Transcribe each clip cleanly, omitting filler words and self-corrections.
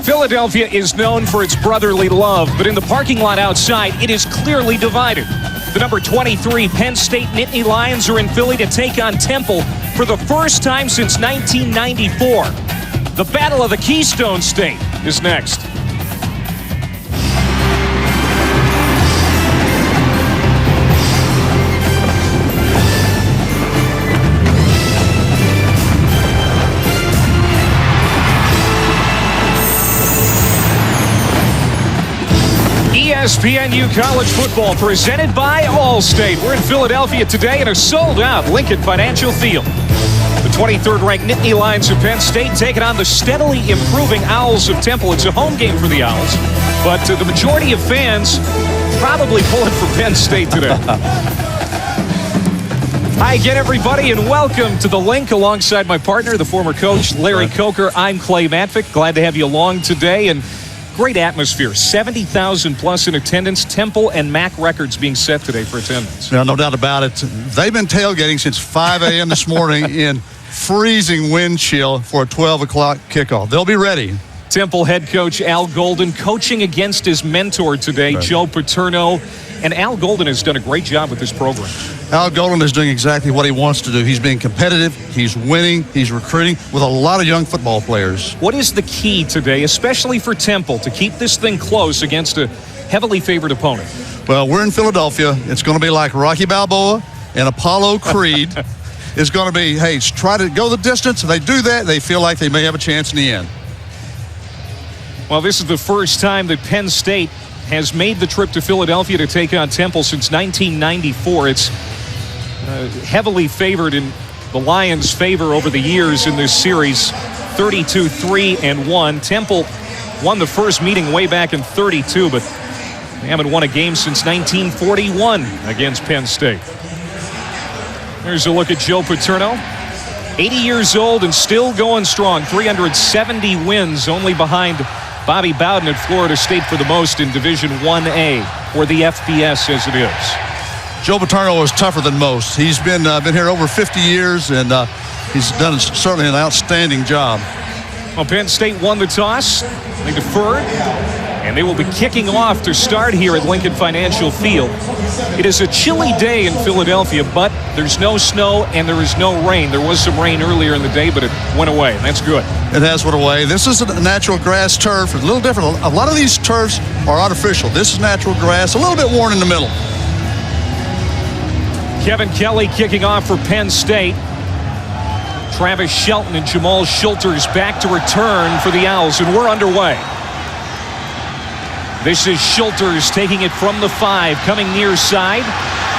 Philadelphia is known for its brotherly love, but in the parking lot outside, it is clearly divided. The number 23 Penn State Nittany Lions are in Philly to take on Temple for the first time since 1994. The Battle of the Keystone State is next. ESPNU College Football presented by Allstate. We're in Philadelphia today in a sold-out Lincoln Financial Field. The 23rd-ranked Nittany Lions of Penn State taking on the steadily improving Owls of Temple. It's a home game for the Owls, but the majority of fans probably pulling for Penn State today. Hi again, everybody, and welcome to the Link alongside my partner, the former coach, Larry Coker. I'm Clay Matvick. Glad to have you along today. And great atmosphere, 70,000 plus in attendance. Temple and MAC records being set today for attendance. Yeah, no doubt about it. They've been tailgating since 5 a.m. this morning in freezing wind chill for a 12 o'clock kickoff. They'll be ready. Temple head coach Al Golden coaching against his mentor today, right, Joe Paterno. And Al Golden has done a great job with this program. Al Golden is doing exactly what he wants to do. He's being competitive, he's winning, he's recruiting with a lot of young football players. What is the key today, especially for Temple, to keep this thing close against a heavily favored opponent? Well, we're in Philadelphia. It's going to be like Rocky Balboa and Apollo Creed. It's going to be, hey, try to go the distance. If they do that, they feel like they may have a chance in the end. Well, this is the first time that Penn State has made the trip to Philadelphia to take on Temple since 1994. It's heavily favored in the Lions' favor over the years in this series, 32-3-1. Temple won the first meeting way back in 32, but they haven't won a game since 1941 against Penn State. There's a look at Joe Paterno, 80 years old and still going strong, 370 wins, only behind Bobby Bowden at Florida State for the most in Division 1A, or the FBS as it is. Joe Paterno is tougher than most. He's been here over 50 years, and he's done certainly an outstanding job. Well, Penn State won the toss. They deferred, and they will be kicking off to start here at Lincoln Financial Field. It is a chilly day in Philadelphia, but there's no snow and there is no rain. There was some rain earlier in the day, but it went away, and that's good. It has went away. This is a natural grass turf. It's a little different. A lot of these turfs are artificial. This is natural grass, a little bit worn in the middle. Kevin Kelly kicking off for Penn State. Travis Shelton and Jamal Schulters back to return for the Owls, and we're underway. This is Schulters taking it from the 5, coming near side.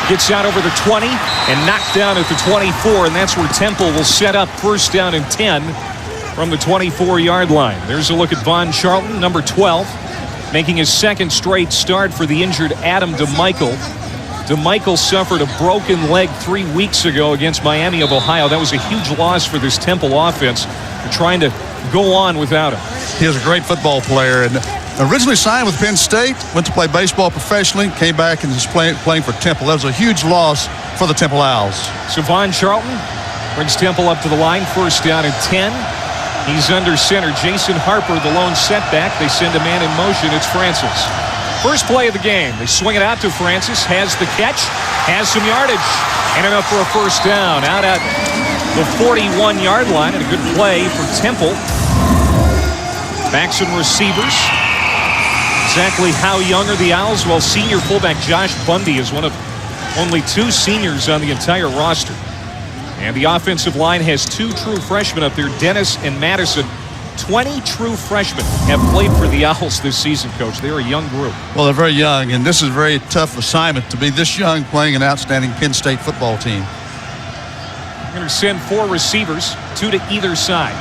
Gets out over the 20 and knocked down at the 24, and that's where Temple will set up first down and 10 from the 24-yard line. There's a look at Von Charlton, number 12, making his second straight start for the injured Adam DeMichael. DeMichael suffered a broken leg 3 weeks ago against Miami of Ohio. That was a huge loss for this Temple offense. They're trying to go on without him. He is a great football player, and originally signed with Penn State, went to play baseball professionally, came back and is playing for Temple. That was a huge loss for the Temple Owls. So Von Charlton brings Temple up to the line, first down and 10. He's under center. Jason Harper, the lone setback. They send a man in motion. It's Francis. First play of the game. They swing it out to Francis. Has the catch. Has some yardage. And enough for a first down. Out at the 41-yard line. And a good play for Temple. Backs and receivers. Exactly how young are the Owls? Well, senior fullback Josh Bundy is one of only 2 seniors on the entire roster. And the offensive line has 2 true freshmen up there, Dennis and Madison. 20 true freshmen have played for the Owls this season, Coach. They're a young group. Well, they're very young, and this is a very tough assignment to be this young playing an outstanding Penn State football team. We're going to send 4 receivers, 2 to either side.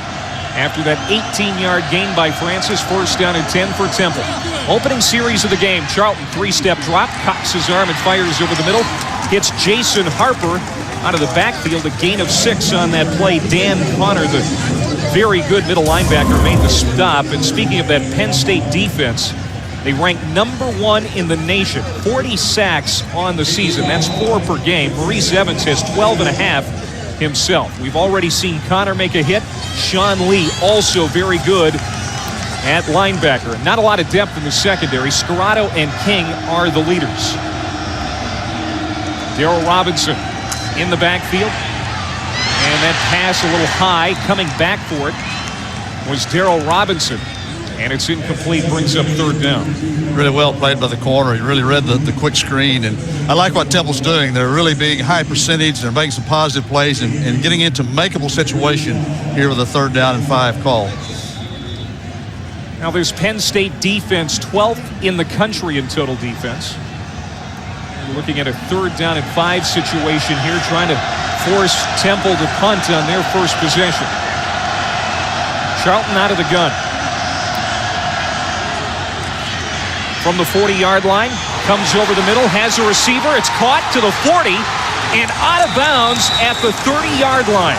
After that 18-yard gain by Francis, first down and 10 for Temple. Opening series of the game, Charlton, 3-step drop, cocks his arm and fires over the middle. Hits Jason Harper out of the backfield, a gain of 6 on that play. Dan Connor, the very good middle linebacker, made the stop. And speaking of that Penn State defense, they rank number 1 in the nation. 40 sacks on the season. That's 4 per game. Maurice Evans has 12.5 himself. We've already seen Connor make a hit. Sean Lee also very good at linebacker. Not a lot of depth in the secondary. Scarrato and King are the leaders. Darryl Robinson in the backfield. And that pass a little high. Coming back for it was Darryl Robinson. And it's incomplete, brings up third down. Really well played by the corner. He really read the quick screen. And I like what Temple's doing. They're really being high percentage. They're making some positive plays and getting into makeable situation here with a 3rd down and 5 call. Now this Penn State defense, 12th in the country in total defense. We're looking at a 3rd down and 5 situation here, trying to force Temple to punt on their first possession. Charlton out of the gun. From the 40-yard line, comes over the middle, has a receiver. It's caught to the 40 and out of bounds at the 30-yard line.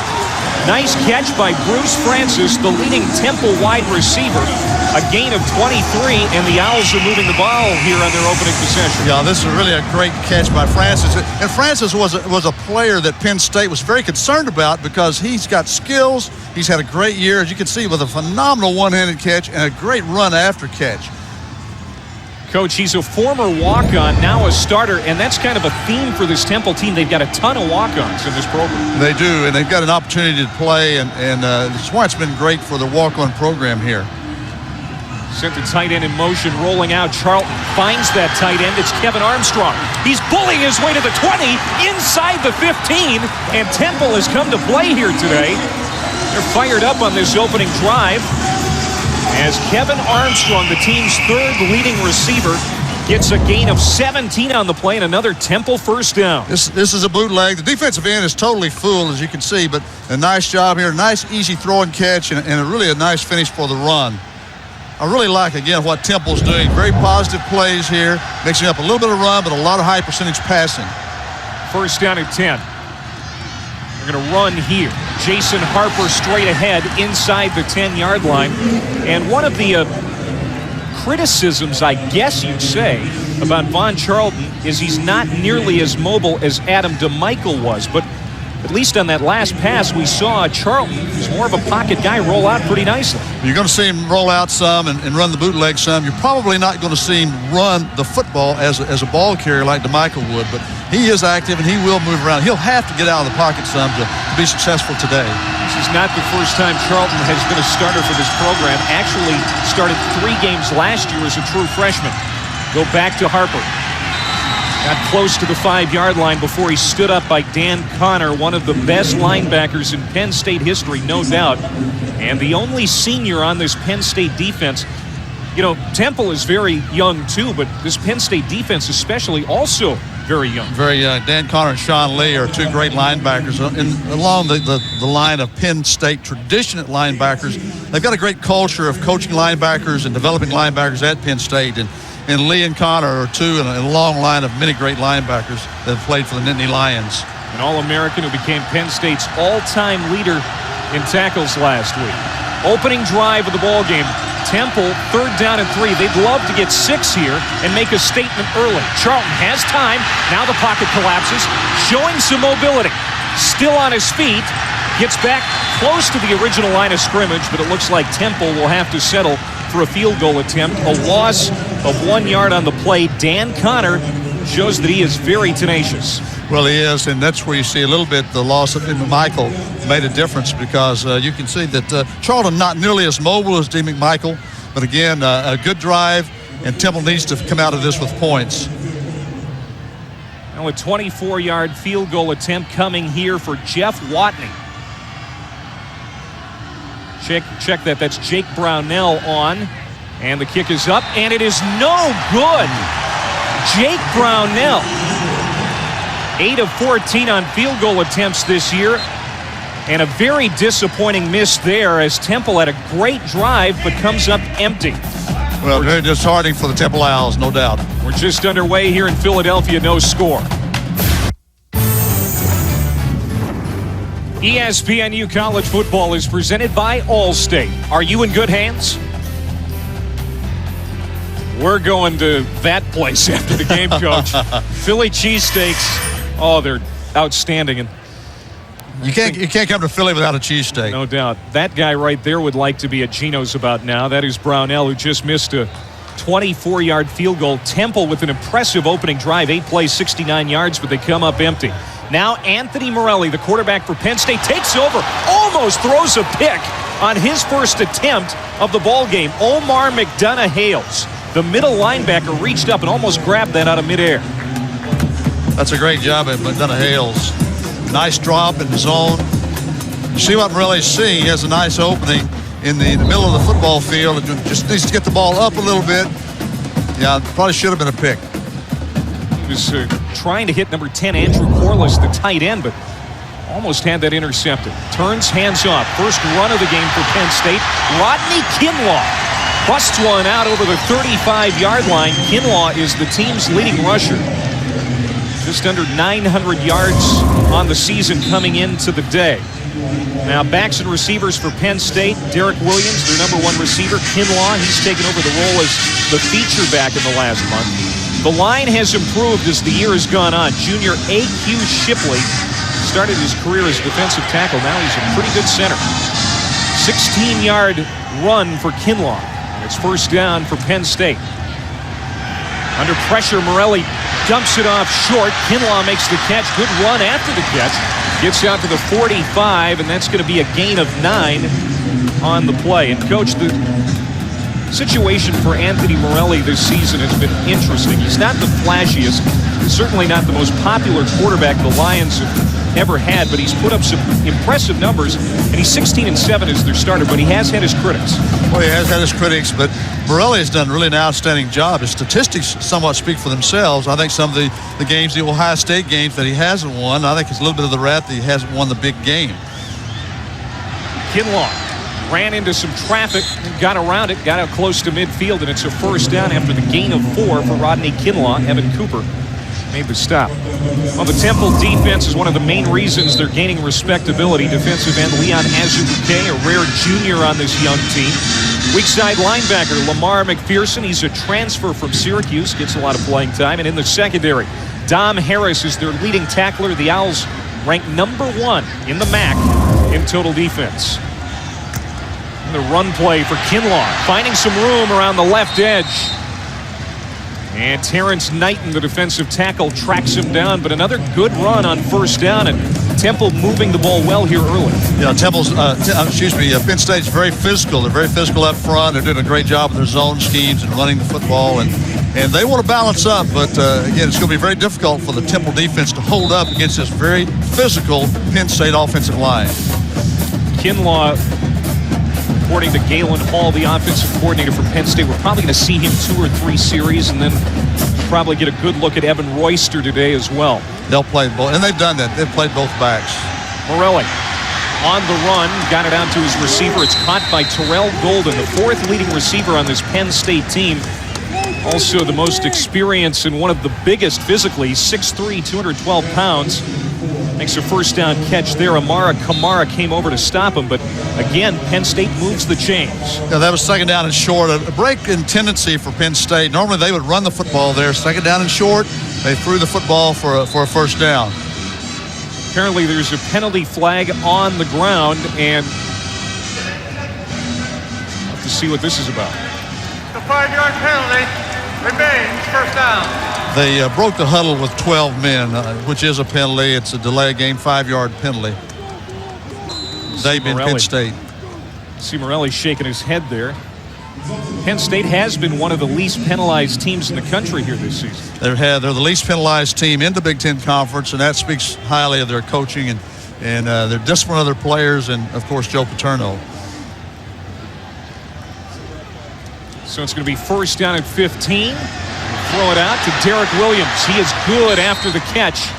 Nice catch by Bruce Francis, the leading Temple wide receiver. A gain of 23, and the Owls are moving the ball here on their opening possession. Yeah, this is really a great catch by Francis. And Francis was a player that Penn State was very concerned about because he's got skills. He's had a great year, as you can see, with a phenomenal one-handed catch and a great run after catch. Coach, he's a former walk-on, now a starter, and that's kind of a theme for this Temple team. They've got a ton of walk-ons in this program. They do, and they've got an opportunity to play, and that's why it's been great for the walk-on program here. Sent the tight end in motion, rolling out. Charlton finds that tight end. It's Kevin Armstrong. He's bullying his way to the 20, inside the 15, and Temple has come to play here today. They're fired up on this opening drive as Kevin Armstrong, the team's 3rd leading receiver, gets a gain of 17 on the play and another Temple first down. This is a bootleg. The defensive end is totally full, as you can see, but a nice job here. Nice, easy throw and catch, and really a nice finish for the run. I really like, again, what Temple's doing. Very positive plays here, mixing up a little bit of run, but a lot of high percentage passing. First down at 10. They're going to run here. Jason Harper straight ahead inside the 10-yard line. And one of the criticisms, I guess you'd say, about Von Charlton is he's not nearly as mobile as Adam DeMichael was. But at least on that last pass, we saw Charlton, who's more of a pocket guy, roll out pretty nicely. You're going to see him roll out some and run the bootleg some. You're probably not going to see him run the football as a ball carrier like DeMichael would, but he is active and he will move around. He'll have to get out of the pocket some to be successful today. This is not the first time Charlton has been a starter for this program. Actually started 3 games last year as a true freshman. Go back to Harper. Got close to the 5-yard line before he stood up by Dan Connor, one of the best linebackers in Penn State history, no doubt. And the only senior on this Penn State defense. You know, Temple is very young too, but this Penn State defense especially also very young. Very young. Dan Connor and Sean Lee are 2 great linebackers. Along the line of Penn State tradition at linebackers, they've got a great culture of coaching linebackers and developing linebackers at Penn State. And Lee and Connor are 2 in a long line of many great linebackers that have played for the Nittany Lions. An All-American who became Penn State's all-time leader in tackles last week. Opening drive of the ball game. Temple, 3rd down and 3. They'd love to get 6 here and make a statement early. Charlton has time. Now the pocket collapses, showing some mobility. Still on his feet. Gets back close to the original line of scrimmage, but it looks like Temple will have to settle for a field goal attempt. A loss of 1 yard on the play. Dan Connor shows that he is very tenacious. Well, he is, and that's where you see a little bit the loss of McMichael made a difference because you can see that Charlton not nearly as mobile as D. McMichael, but again, a good drive, and Temple needs to come out of this with points. Now a 24-yard field goal attempt coming here for Jeff Watney. Check that. That's Jake Brownell on. And the kick is up, and it is no good. Jake Brownell, 8 of 14 on field goal attempts this year. And a very disappointing miss there as Temple had a great drive but comes up empty. Well, very disheartening for the Temple Owls, no doubt. We're just underway here in Philadelphia, no score. ESPNU College Football is presented by Allstate. Are you in good hands? We're going to that place after the game, Coach. Philly cheesesteaks, oh, they're outstanding. And You can't come to Philly without a cheesesteak. No doubt. That guy right there would like to be at Geno's about now. That is Brownell, who just missed a 24-yard field goal. Temple with an impressive opening drive, 8 plays, 69 yards, but they come up empty. Now Anthony Morelli, the quarterback for Penn State, takes over, almost throws a pick on his first attempt of the ball game. Omar McDonough-Hales, the middle linebacker, reached up and almost grabbed that out of midair. That's a great job at McDonough-Hales. Nice drop in the zone. You see what Morelli's seeing. He has a nice opening in the middle of the football field. It just needs to get the ball up a little bit. Yeah, probably should have been a pick. He was trying to hit number 10, Andrew Corliss, the tight end, but almost had that intercepted. Turns, hands off. First run of the game for Penn State. Rodney Kinlaw busts one out over the 35-yard line. Kinlaw is the team's leading rusher. Just under 900 yards on the season coming into the day. Now backs and receivers for Penn State. Derek Williams, their number 1 receiver. Kinlaw, he's taken over the role as the feature back in the last month. The line has improved as the year has gone on. Junior A.Q. Shipley started his career as defensive tackle. Now he's a pretty good center. 16-yard run for Kinlaw. It's first down for Penn State. Under pressure, Morelli dumps it off short. Kinlaw makes the catch. Good run after the catch. Gets out to the 45, and that's going to be a gain of 9 on the play. And, Coach, the situation for Anthony Morelli this season has been interesting. He's not the flashiest, certainly not the most popular quarterback the Lions have ever had, but he's put up some impressive numbers, and he's 16-7 as their starter, but he has had his critics. Well, he has had his critics, but Morelli has done really an outstanding job. His statistics somewhat speak for themselves. I think some of the games, the Ohio State games that he hasn't won, I think it's a little bit of the rat that he hasn't won the big game. Kinlaw ran into some traffic, got around it, got out close to midfield, and it's a first down after the gain of 4 for Rodney Kinlaw. Evan Cooper made the stop. Well, the Temple defense is one of the main reasons they're gaining respectability. Defensive end Leon Azubuike, a rare junior on this young team. Weak side linebacker Lamar McPherson. He's a transfer from Syracuse, gets a lot of playing time. And in the secondary, Dom Harris is their leading tackler. The Owls ranked number 1 in the MAC in total defense. And the run play for Kinlaw, finding some room around the left edge. And Terrence Knighton, the defensive tackle, tracks him down, but another good run on first down, and Temple moving the ball well here early. Yeah, Penn State's very physical. They're very physical up front. They're doing a great job with their zone schemes and running the football, and they want to balance up, but again, it's going to be very difficult for the Temple defense to hold up against this very physical Penn State offensive line. Kinlaw, according to Galen Hall, the offensive coordinator for Penn State, we're probably going to see him 2 or 3 series, and then probably get a good look at Evan Royster today as well. They'll play both, and they've done that. They've played both backs. Morelli on the run, got it out to his receiver. It's caught by Terrell Golden, the 4th leading receiver on this Penn State team. Also the most experienced and one of the biggest physically, 6'3", 212 pounds. Makes a first down catch there. Amara Kamara came over to stop him, but again, Penn State moves the chains. Yeah, that was second down and short. A break in tendency for Penn State. Normally they would run the football there. Second down and short, they threw the football for a first down. Apparently there's a penalty flag on the ground, and we'll have to see what this is about. The 5-yard penalty remains first down. They broke the huddle with 12 men, which is a penalty. It's a delay game, 5-yard penalty. They've been Penn State. See Morelli shaking his head there. Penn State has been one of the least penalized teams in the country here this season. They're the least penalized team in the Big Ten Conference, and that speaks highly of their coaching and their discipline of their players, and of course Joe Paterno. So it's going to be first down at 15. Throw it out to Derek Williams. He is good after the catch.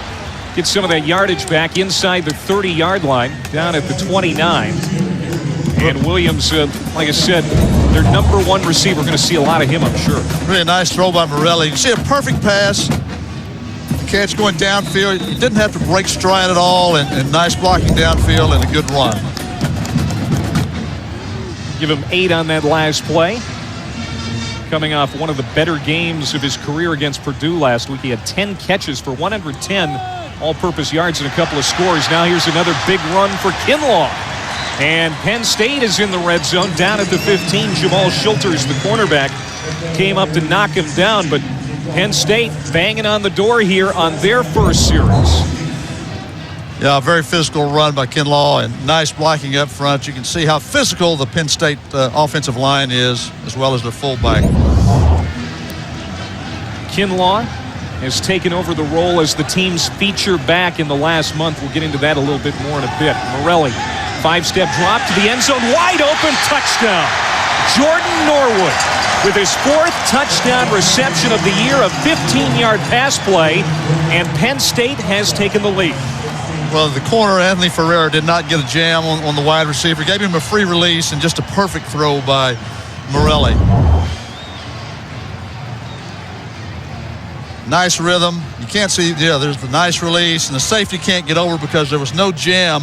Gets some of that yardage back inside the 30-yard line, down at the 29. And Williams, like I said, their number 1 receiver. Going to see a lot of him, I'm sure. Really a nice throw by Morelli. You see a perfect pass. The catch going downfield. He didn't have to break stride at all, and nice blocking downfield and a good run. Give him 8 on that last play. Coming off one of the better games of his career against Purdue last week. He had 10 catches for 110, all-purpose yards and a couple of scores. Now here's another big run for Kinlaw. And Penn State is in the red zone down at the 15. Jamal Schulters, the cornerback, came up to knock him down, but Penn State banging on the door here on their first series. Yeah, a very physical run by Kinlaw and nice blocking up front. You can see how physical the Penn State offensive line is, as well as their fullback. Kinlaw has taken over the role as the team's feature back in the last month. We'll get into that a little bit more in a bit. Morelli, 5-step drop to the end zone, wide open, touchdown. Jordan Norwood with his 4th touchdown reception of the year, a 15-yard pass play, and Penn State has taken the lead. Well, the corner, Anthony Ferreira, did not get a jam on the wide receiver. Gave him a free release and just a perfect throw by Morelli. Nice rhythm. You can't see, there's the nice release, and the safety can't get over because there was no jam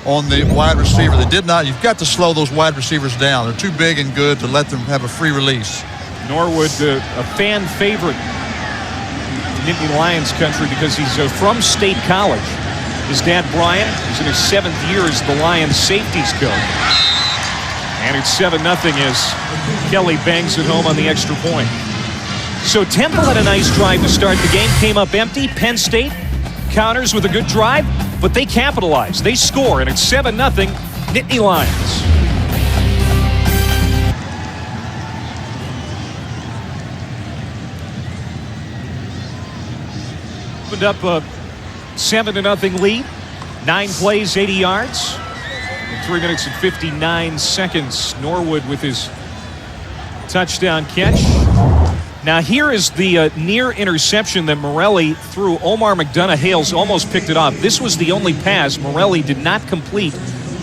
on the wide receiver. They did not. You've got to slow those wide receivers down. They're too big and good to let them have a free release. Norwood, a fan favorite in Nittany Lions country because he's from State College. His dad, Brian, is in his 7th year as the Lions safeties coach. And it's 7-0 as Kelly bangs it home on the extra point. So Temple had a nice drive to start the game, came up empty. Penn State counters with a good drive, but they capitalize. They score, and it's 7-0 Nittany Lions. Opened up a 7-0 lead. 9 plays, 80 yards. In 3 minutes and 59 seconds, Norwood with his touchdown catch. Now here is the near interception that Morelli threw. Omar McDonough-Hales almost picked it off. This was the only pass Morelli did not complete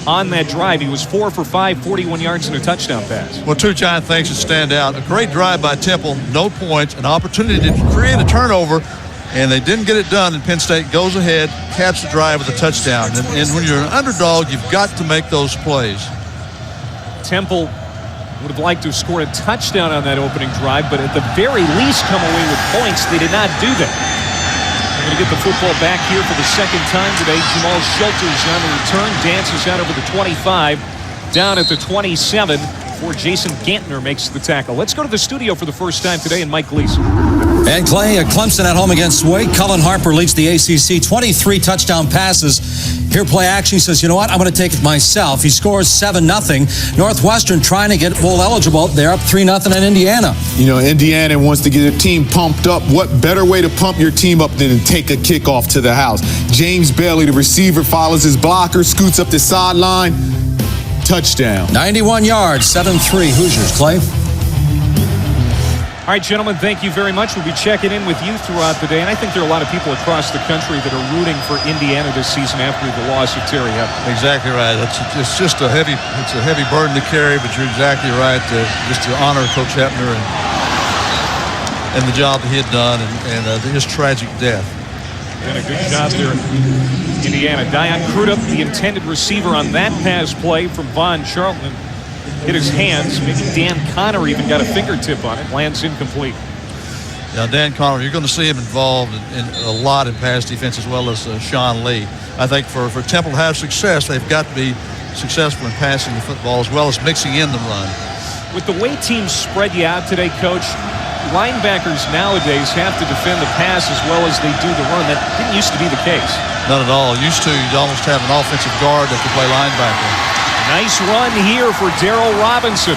on that drive. He was 4 for 5, 41 yards and a touchdown pass. Well, 2 giant things that stand out. A great drive by Temple, no points, an opportunity to create a turnover, and they didn't get it done, and Penn State goes ahead, caps the drive with a touchdown. And when you're an underdog, you've got to make those plays. Temple would have liked to have scored a touchdown on that opening drive, but at the very least come away with points. They did not do that. They're going to get the football back here for the 2nd time today. Jamal Schulters on the return, dances out over the 25, down at the 27, before Jason Gantner makes the tackle. Let's go to the studio for the first time today, and Mike Gleason. And Clay, Clemson at home against Wake. Cullen Harper leads the ACC, 23 touchdown passes. Here play action, he says, you know what, I'm going to take it myself. He scores 7-0. Northwestern trying to get bowl eligible. They're up 3-0 in Indiana. You know, Indiana wants to get a team pumped up. What better way to pump your team up than to take a kickoff to the house? James Bailey, the receiver, follows his blocker, scoots up the sideline. Touchdown. 91 yards, 7-3 Hoosiers. Clay? All right, gentlemen, thank you very much. We'll be checking in with you throughout the day, and I think there are a lot of people across the country that are rooting for Indiana this season after the loss of Terry Hepner. Exactly right. It's just a heavy burden to carry, but you're exactly right. Just to honor Coach Hepner and the job that he had done and his tragic death. Done a good job there in Indiana. Dion Crudup, the intended receiver on that pass play from Von Charlton, hit his hands. Maybe Dan Connor even got a fingertip on it. Lands incomplete. Yeah, Dan Connor, you're going to see him involved in a lot in pass defense, as well as Sean Lee. I think for Temple to have success, they've got to be successful in passing the football as well as mixing in the run. With the way teams spread you out today, Coach, linebackers nowadays have to defend the pass as well as they do the run. That didn't used to be the case. Not at all. Used to, you'd almost have an offensive guard that could play linebacker. Nice run here for Darrell Robinson.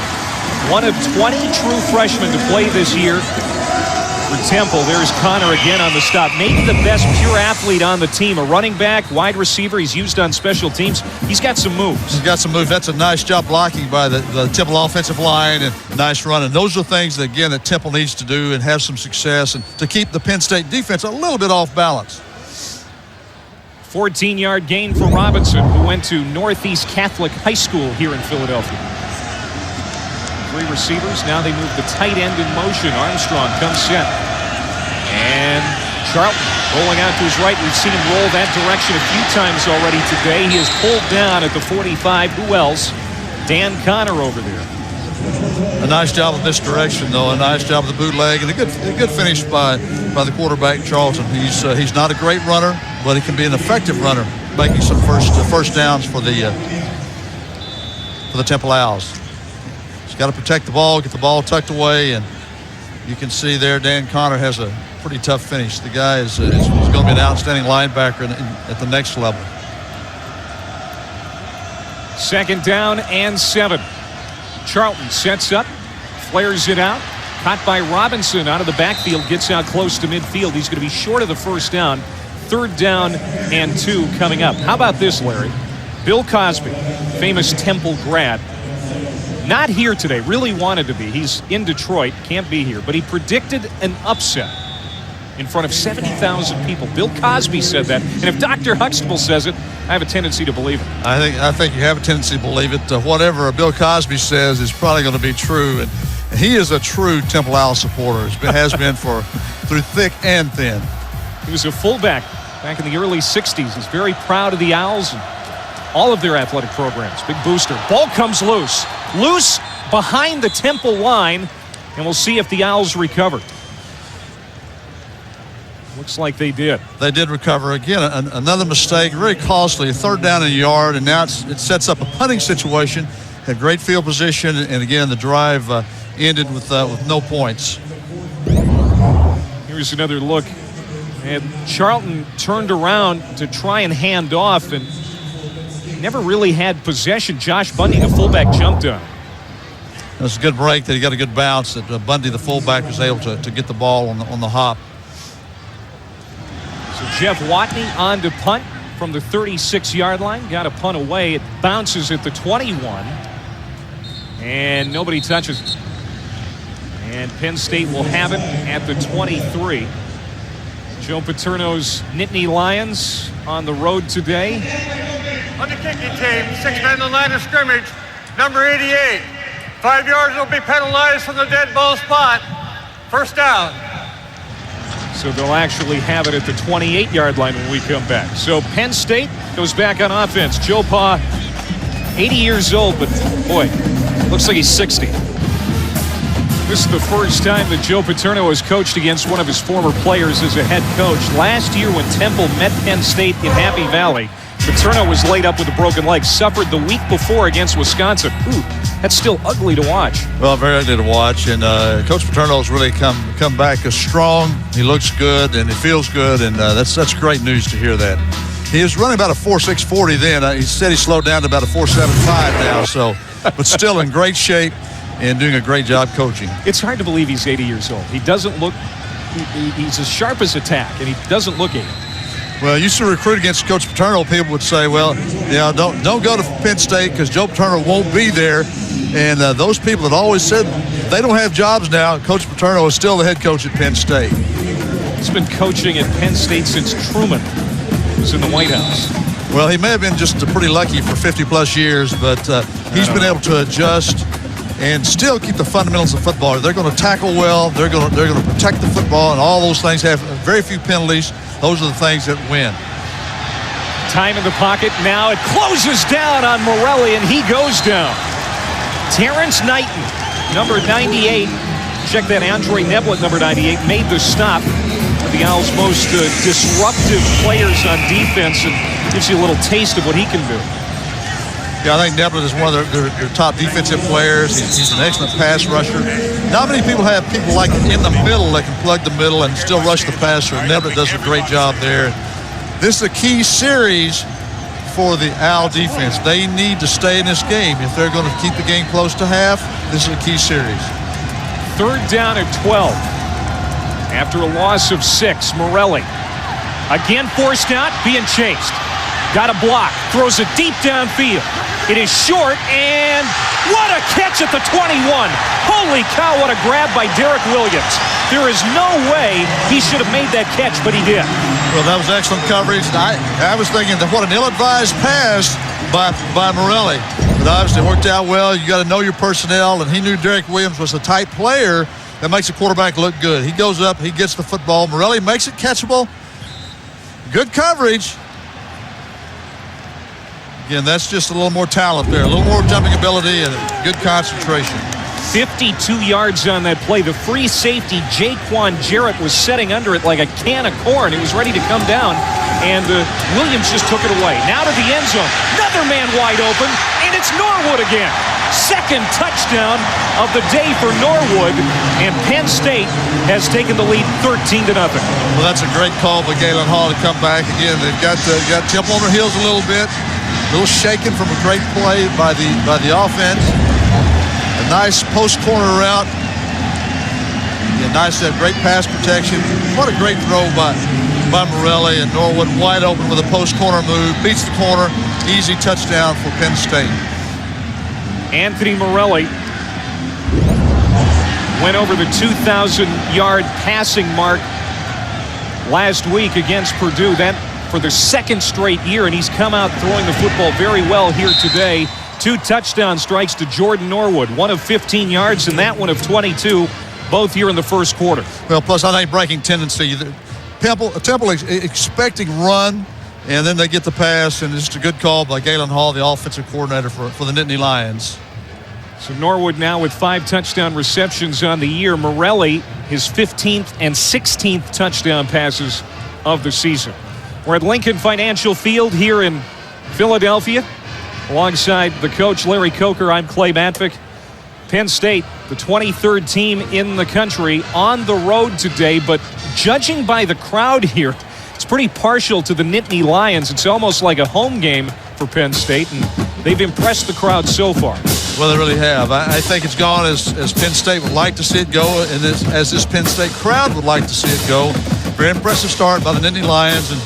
One of 20 true freshmen to play this year for Temple. There's Connor again on the stop. Maybe the best pure athlete on the team. A running back, wide receiver. He's used on special teams. He's got some moves. He's got some moves. That's a nice job blocking by the Temple offensive line, and nice run. And those are things that, again, that Temple needs to do and have some success and to keep the Penn State defense a little bit off balance. 14-yard gain for Robinson, who went to Northeast Catholic High School here in Philadelphia. 3 receivers. Now they move the tight end in motion. Armstrong comes set. And Charlton rolling out to his right. We've seen him roll that direction a few times already today. He is pulled down at the 45. Who else? Dan Connor over there. A nice job of misdirection, though. A nice job of the bootleg, and a good finish by the quarterback, Charlton. He's not a great runner, but he can be an effective runner, making some first downs for the Temple Owls. He's got to protect the ball, get the ball tucked away, and you can see there Dan Connor has a pretty tough finish. The guy is going to be an outstanding linebacker at the next level. 2nd down and 7. Charlton sets up, flares it out. Caught by Robinson out of the backfield, gets out close to midfield. He's going to be short of the first down. 3rd down and 2 coming up. How about this, Larry? Bill Cosby, famous Temple grad, not here today, really wanted to be. He's in Detroit, can't be here, but he predicted an upset in front of 70,000 people. Bill Cosby said that, and if Dr. Huxtable says it, I have a tendency to believe it. I think you have a tendency to believe it. Whatever Bill Cosby says is probably going to be true, and he is a true Temple Owl supporter. Has been through thick and thin. He was a fullback back in the early 60s. He's very proud of the Owls and all of their athletic programs. Big booster. Ball comes loose. Loose behind the Temple line, and we'll see if the Owls recover. Looks like they did. They did recover. Again, another mistake, very costly. 3rd down in a yard, and now it sets up a punting situation. Had great field position, and again, the drive ended with no points. Here's another look. And Charlton turned around to try and hand off, and never really had possession. Josh Bundy, the fullback, jumped on. It was a good break. That he got a good bounce. That Bundy, the fullback, was able to get the ball on the hop. So Jeff Watney on to punt from the 36-yard line. Got a punt away. It bounces at the 21. And nobody touches it. And Penn State will have it at the 23. Joe Paterno's Nittany Lions on the road today. On the kicking team, 6 men in the line of scrimmage, number 88. 5 yards will be penalized from the dead ball spot. 1st down. So they'll actually have it at the 28-yard line when we come back. So Penn State goes back on offense. Joe Pa, 80 years old, but boy, looks like he's 60. This is the first time that Joe Paterno has coached against one of his former players as a head coach. Last year when Temple met Penn State in Happy Valley, Paterno was laid up with a broken leg, suffered the week before against Wisconsin. Ooh, that's still ugly to watch. Well, very ugly to watch, and Coach Paterno's really come back as strong. He looks good, and it feels good, and that's great news to hear that. He was running about a 4.640 then. He said he slowed down to about a 4.75 now, so, but still in great shape and doing a great job coaching. It's hard to believe he's 80 years old. He doesn't look, he's as sharp as a tack, and he doesn't look 80. Well, I used to recruit against Coach Paterno. People would say, well, don't go to Penn State because Joe Paterno won't be there. And those people that always said they don't have jobs now, Coach Paterno is still the head coach at Penn State. He's been coaching at Penn State since Truman was in the White House. Well, he may have been just pretty lucky for 50-plus years, but he's been able to adjust and still keep the fundamentals of football. They're going to tackle well. They're going to protect the football, and all those things have very few penalties. Those are the things that win. Time in the pocket. Now it closes down on Morelli, and he goes down. Terrence Knighton, number 98. Check that. Andre Neblett, number 98, made the stop. One of the Owls' most disruptive players on defense, and gives you a little taste of what he can do. Yeah, I think Neblett is one of their top defensive players. He's an excellent pass rusher. Not many people have people like in the middle that can plug the middle and still rush the passer. Neblett does a great job there. This is a key series for the Owl defense. They need to stay in this game. If they're going to keep the game close to half, this is a key series. 3rd down at 12. After a loss of 6, Morelli again forced out, being chased. Got a block, throws it deep downfield. It is short, and what a catch at the 21. Holy cow, what a grab by Derek Williams. There is no way he should have made that catch, but he did. Well, that was excellent coverage. I was thinking that what an ill-advised pass by Morelli. But obviously it worked out well. You got to know your personnel, and he knew Derek Williams was the type player that makes a quarterback look good. He goes up, he gets the football. Morelli makes it catchable. Good coverage. Again, that's just a little more talent there, a little more jumping ability and good concentration. 52 yards on that play. The free safety, Jaquan Jarrett, was setting under it like a can of corn. It was ready to come down. and Williams just took it away. Now to the end zone. Another man wide open, and it's Norwood again. Second touchdown of the day for Norwood, and Penn State has taken the lead 13-0. Well, that's a great call by Galen Hall to come back again. They've got Temple on their heels a little bit, a little shaken from a great play by the offense. A nice post corner route. Yeah, nice, great pass protection. What a great throw by Morelli, and Norwood wide open with a post corner move, beats the corner, easy touchdown for Penn State. Anthony Morelli went over the 2,000-yard passing mark last week against Purdue. That for the second straight year, and he's come out throwing the football very well here today. 2 touchdown strikes to Jordan Norwood, one of 15 yards and that one of 22, both here in the first quarter. Well, plus I think breaking tendency. Temple expecting run, and then they get the pass, and it's just a good call by Galen Hall, the offensive coordinator for the Nittany Lions. So Norwood now with 5 touchdown receptions on the year. Morelli, his 15th and 16th touchdown passes of the season. We're at Lincoln Financial Field here in Philadelphia. Alongside the coach, Larry Coker, I'm Clay Matvick. Penn State, the 23rd team in the country, on the road today, but judging by the crowd here, it's pretty partial to the Nittany Lions. It's almost like a home game for Penn State, and they've impressed the crowd so far. Well, they really have. I think it's gone as Penn State would like to see it go, and as this Penn State crowd would like to see it go. Very impressive start by the Nittany Lions, and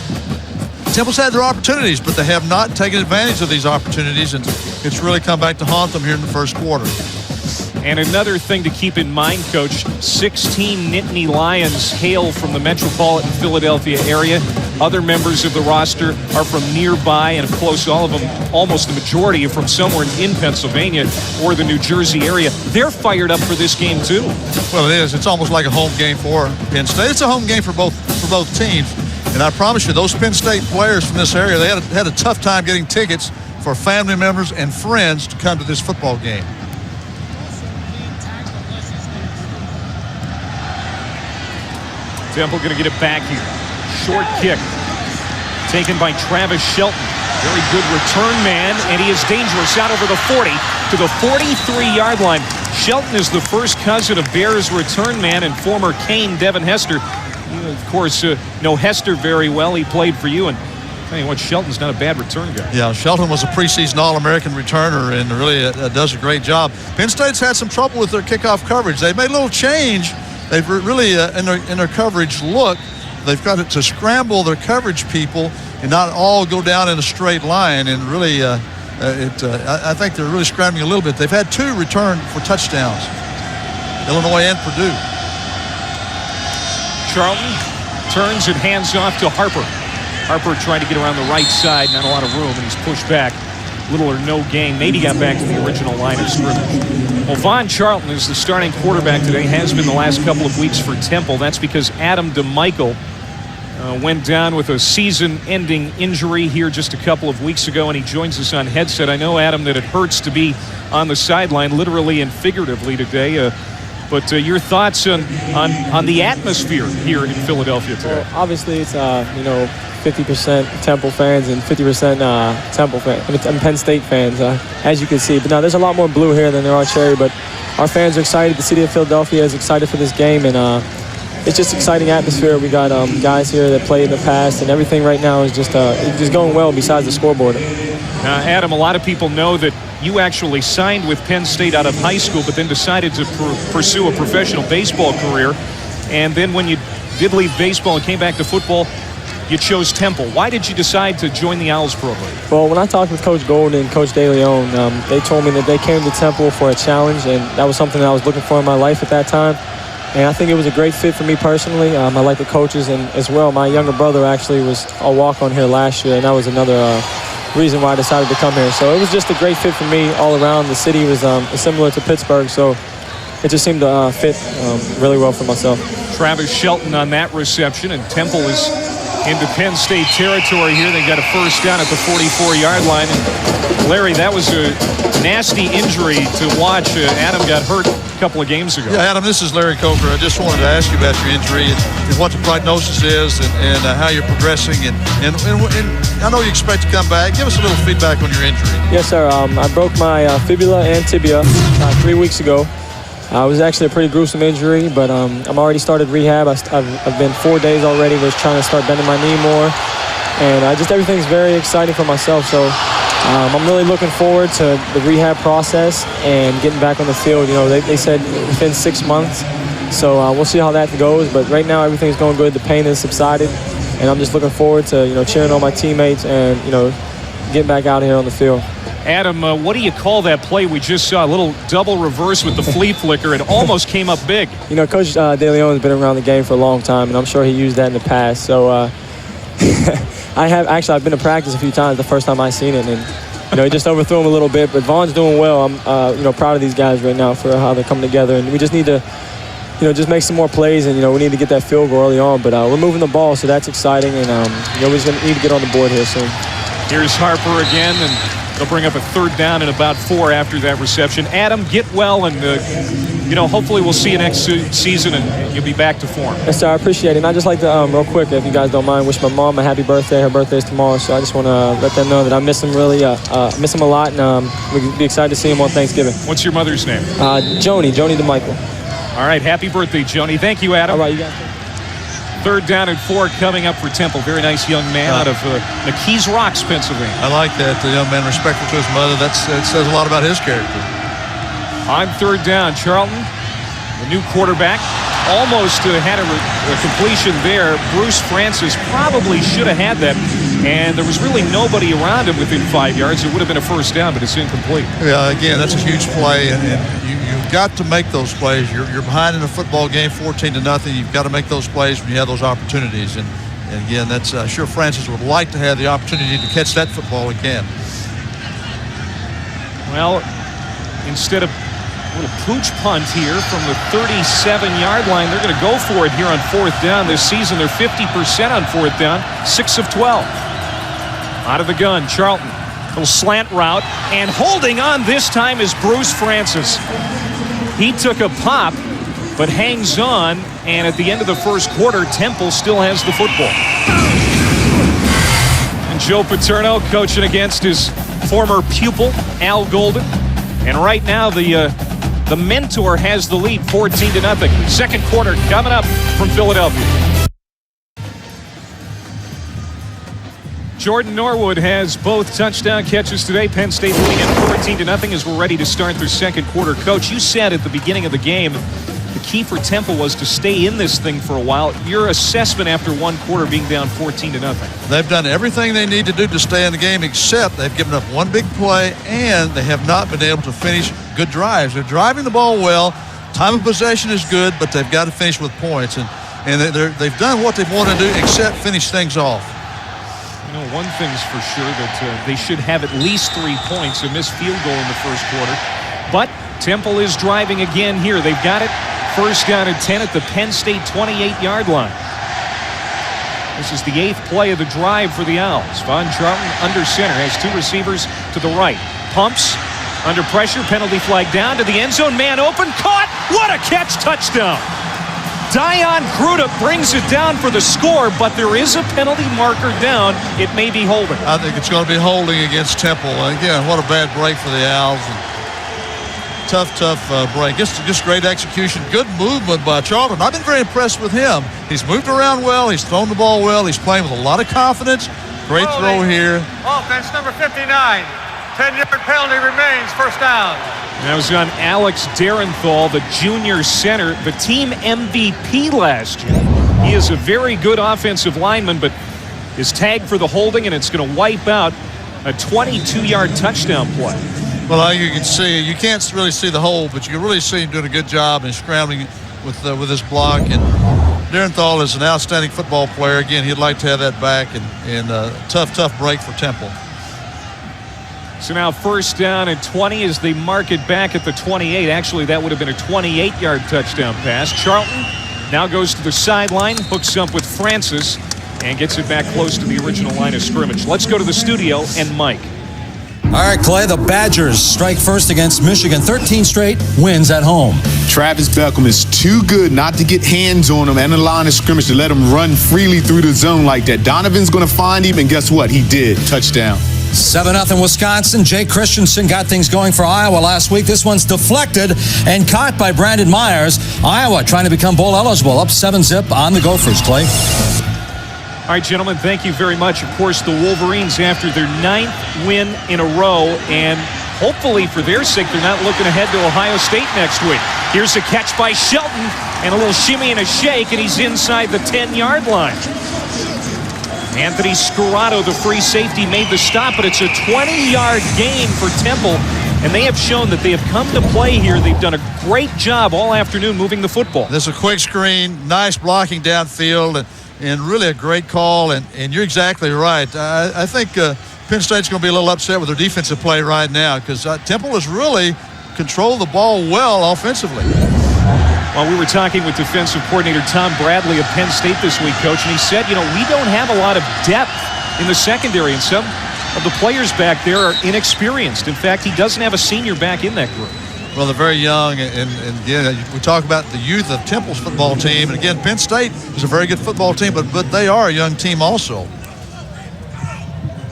Temple's had their opportunities, but they have not taken advantage of these opportunities, and it's really come back to haunt them here in the first quarter. And another thing to keep in mind, Coach, 16 Nittany Lions hail from the metropolitan Philadelphia area. Other members of the roster are from nearby, and of course, all of them, almost the majority, are from somewhere in Pennsylvania or the New Jersey area. They're fired up for this game, too. Well, it is. It's almost like a home game for Penn State. It's a home game for both teams. And I promise you, those Penn State players from this area, they had a tough time getting tickets for family members and friends to come to this football game. Temple going to get it back here. Short kick taken by Travis Shelton. Very good return man, and he is dangerous out over the 40 to the 43-yard line. Shelton is the first cousin of Bears return man and former Cane Devin Hester. You, of course, know Hester very well. He played for you, and I'll tell you what, Shelton's not a bad return guy. Yeah, Shelton was a preseason All-American returner and really does a great job. Penn State's had some trouble with their kickoff coverage. They've made a little change. They've really, in their coverage look, they've got to scramble their coverage people and not all go down in a straight line. And really, I think they're really scrambling a little bit. They've had 2 return for touchdowns, Illinois and Purdue. Charlton turns and hands off to Harper. Harper trying to get around the right side, not a lot of room, and he's pushed back. Little or no gain. Maybe got back to the original line of scrimmage. Well, Von Charlton is the starting quarterback today, has been the last couple of weeks for Temple. That's because Adam DeMichael went down with a season-ending injury here just a couple of weeks ago, and he joins us on headset. I know, Adam, that it hurts to be on the sideline, literally and figuratively today. But your thoughts on the atmosphere here in Philadelphia today? Well, obviously, it's 50% Temple fans and 50% Penn State fans, as you can see. But now there's a lot more blue here than there are cherry. But our fans are excited. The city of Philadelphia is excited for this game, and it's just exciting atmosphere. We got guys here that played in the past, and everything right now is just going well besides the scoreboard. Adam, a lot of people know that you actually signed with Penn State out of high school, but then decided to pursue a professional baseball career. And then when you did leave baseball and came back to football, you chose Temple. Why did you decide to join the Owls program? Well, when I talked with Coach Golden and Coach DeLeon, they told me that they came to Temple for a challenge, and that was something that I was looking for in my life at that time. And I think it was a great fit for me personally. I like the coaches, and as well, my younger brother actually was a walk-on here last year, and that was another reason why I decided to come here. So it was just a great fit for me all around. The city was similar to Pittsburgh, so it just seemed to fit really well for myself. Travis Shelton on that reception, and Temple is into Penn State territory here. They got a first down at the 44-yard line. And Larry, that was a nasty injury to watch. Adam got hurt a couple of games ago. Yeah, Adam, this is Larry Coker. I just wanted to ask you about your injury and what the prognosis is and how you're progressing. And I know you expect to come back. Give us a little feedback on your injury. Yes, sir. I broke my fibula and tibia 3 weeks ago. It was actually a pretty gruesome injury, but I'm already started rehab. I've been 4 days already. Was trying to start bending my knee more, and everything's very exciting for myself. So I'm really looking forward to the rehab process and getting back on the field. You know, they said within 6 months, so we'll see how that goes. But right now, everything's going good. The pain has subsided, and I'm just looking forward to cheering on my teammates and getting back out here on the field. Adam, what do you call that play we just saw? A little double reverse with the flea flicker. It almost came up big. Coach De Leon has been around the game for a long time, and I'm sure he used that in the past. So I've been to practice a few times the first time I seen it, and he just overthrew him a little bit. But Vaughn's doing well. I'm proud of these guys right now for how they're coming together, and we just need to just make some more plays, and we need to get that field goal early on. But we're moving the ball, so that's exciting, and we're just going to need to get on the board here soon. Here's Harper again, and they'll bring up a third down and about 4 after that reception. Adam, get well, and hopefully we'll see you next season, and you'll be back to form. Yes, sir. I appreciate it. And I'd just like to, real quick, if you guys don't mind, wish my mom a happy birthday. Her birthday's tomorrow, so I just want to let them know that I miss them really, miss them a lot, and we'll be excited to see them on Thanksgiving. What's your mother's name? Joni DeMichael. All right, happy birthday, Joni. Thank you, Adam. All right, you guys. Third down and 4 coming up for Temple. Very nice young man out of McKees Rocks, Pennsylvania. I like that. The young man respectful to his mother. That says a lot about his character. On third down, Charlton, the new quarterback, almost had a completion there. Bruce Francis probably should have had that, and there was really nobody around him within 5 yards. It would have been a first down, but it's incomplete. Yeah, again, that's a huge play, and you've got to make those plays. You're behind in a football game, 14-0. You've got to make those plays when you have those opportunities. And again, that's sure Francis would like to have the opportunity to catch that football again. Well, instead of a little pooch punt here from the 37-yard line, they're going to go for it here on fourth down. This season, they're 50% on fourth down, 6 of 12. Out of the gun, Charlton. Little slant route, and holding on this time is Bruce Francis. He took a pop, but hangs on, and at the end of the first quarter, Temple still has the football. And Joe Paterno coaching against his former pupil, Al Golden. And right now, the mentor has the lead, 14-0. Second quarter coming up from Philadelphia. Jordan Norwood has both touchdown catches today. Penn State leading at 14-0 as we're ready to start their second quarter. Coach, you said at the beginning of the game the key for Temple was to stay in this thing for a while. Your assessment after one quarter being down 14-0. They've done everything they need to do to stay in the game, except they've given up one big play, and they have not been able to finish good drives. They're driving the ball well. Time of possession is good, but they've got to finish with points. And they've done what they want to do, except finish things off. One thing's for sure, that they should have at least 3 points. A missed field goal in the first quarter. But Temple is driving again here. They've got it. First down and 10 at the Penn State 28-yard line. This is the 8th play of the drive for the Owls. Von Charlton under center, has 2 receivers to the right. Pumps, under pressure, penalty flag down to the end zone. Man open, caught. What a catch, touchdown. Dion Gruda brings it down for the score, but there is a penalty marker down. It may be holding. I think it's going to be holding against Temple. And again, what a bad break for the Owls. And tough break. Just great execution. Good movement by Charlton. I've been very impressed with him. He's moved around well. He's thrown the ball well. He's playing with a lot of confidence. Great throw here. Offense number 59. 10-yard penalty remains. First down. That was on Alex Darenthal, the junior center, the team MVP last year. He is a very good offensive lineman, but is tagged for the holding, and it's going to wipe out a 22-yard touchdown play. Well, you can see, you can't really see the hold, but you can really see him doing a good job and scrambling with his block. And Darenthal is an outstanding football player. Again, he'd like to have that back, and tough break for Temple. So now first down and 20 as they mark it back at the 28. Actually, that would have been a 28-yard touchdown pass. Charlton now goes to the sideline, hooks up with Francis. and gets it back close to the original line of scrimmage. Let's go to the studio and Mike. All right, Clay, the Badgers strike first against Michigan. 13 straight wins at home. Travis Beckham is too good not to get hands on him and the line of scrimmage to let him run freely through the zone like that. Donovan's going to find him, and guess what? He did. Touchdown. 7-0 Wisconsin. Jay Christensen got things going for Iowa last week. This one's deflected and caught by Brandon Myers. Iowa trying to become bowl eligible. Up 7-0 on the Gophers, Clay. All right, gentlemen, thank you very much. Of course, the Wolverines, after their 9th win in a row, and hopefully for their sake, they're not looking ahead to Ohio State next week. Here's a catch by Shelton, and a little shimmy and a shake, and he's inside the 10-yard line. Anthony Scarrato, the free safety, made the stop, but it's a 20-yard gain for Temple, and they have shown that they have come to play here. They've done a great job all afternoon moving the football. This is a quick screen, nice blocking downfield, and really a great call, and you're exactly right. I think Penn State's going to be a little upset with their defensive play right now because Temple has really controlled the ball well offensively. Well, we were talking with defensive coordinator Tom Bradley of Penn State this week, Coach, and he said, we don't have a lot of depth in the secondary, and some of the players back there are inexperienced. In fact, he doesn't have a senior back in that group. Well, they're very young, and again, we talk about the youth of Temple's football team, and again, Penn State is a very good football team, but they are a young team also.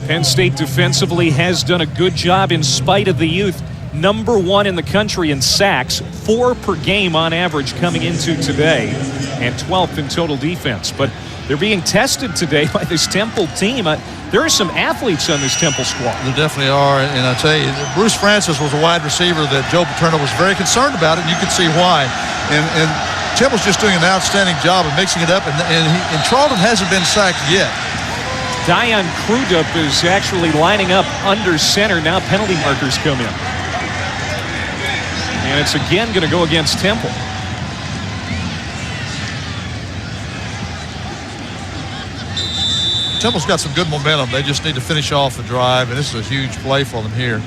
Penn State defensively has done a good job in spite of the youth. Number 1 in the country in sacks, 4 per game on average coming into today, and 12th in total defense. But they're being tested today by this Temple team. There are some athletes on this Temple squad. There definitely are, and I tell you, Bruce Francis was a wide receiver that Joe Paterno was very concerned about, and you could see why. And Temple's just doing an outstanding job of mixing it up, and Charlton hasn't been sacked yet. Dion Crudup is actually lining up under center. Now penalty markers come in. And it's again going to go against Temple. Temple's got some good momentum. They just need to finish off the drive, and this is a huge play for them here.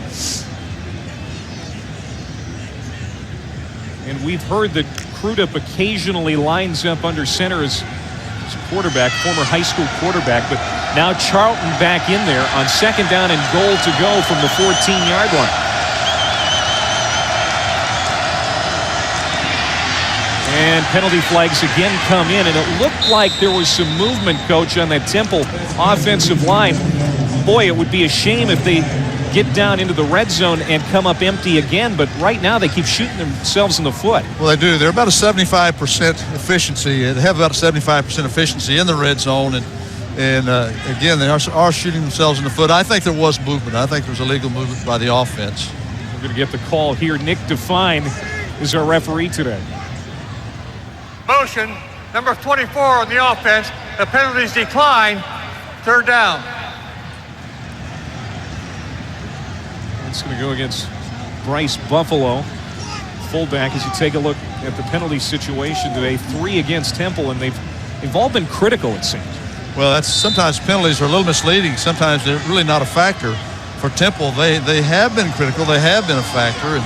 And we've heard that Crudup occasionally lines up under center as quarterback, former high school quarterback, but now Charlton back in there on 2nd down and goal to go from the 14-yard line. And penalty flags again come in, and it looked like there was some movement, Coach, on that Temple offensive line. Boy, it would be a shame if they get down into the red zone and come up empty again, but right now they keep shooting themselves in the foot. Well, they do. They're about a 75% efficiency. They have about a 75% efficiency in the red zone, and again, they are shooting themselves in the foot. I think there was movement. I think there was illegal movement by the offense. We're going to get the call here. Nick Define is our referee today. Motion, number 24 on the offense. The penalties decline. 3rd down. It's going to go against Bryce Buffalo, fullback, as you take a look at the penalty situation today. 3 against Temple, and they've all been critical, it seems. Well, sometimes penalties are a little misleading. Sometimes they're really not a factor. For Temple, they have been critical. They have been a factor.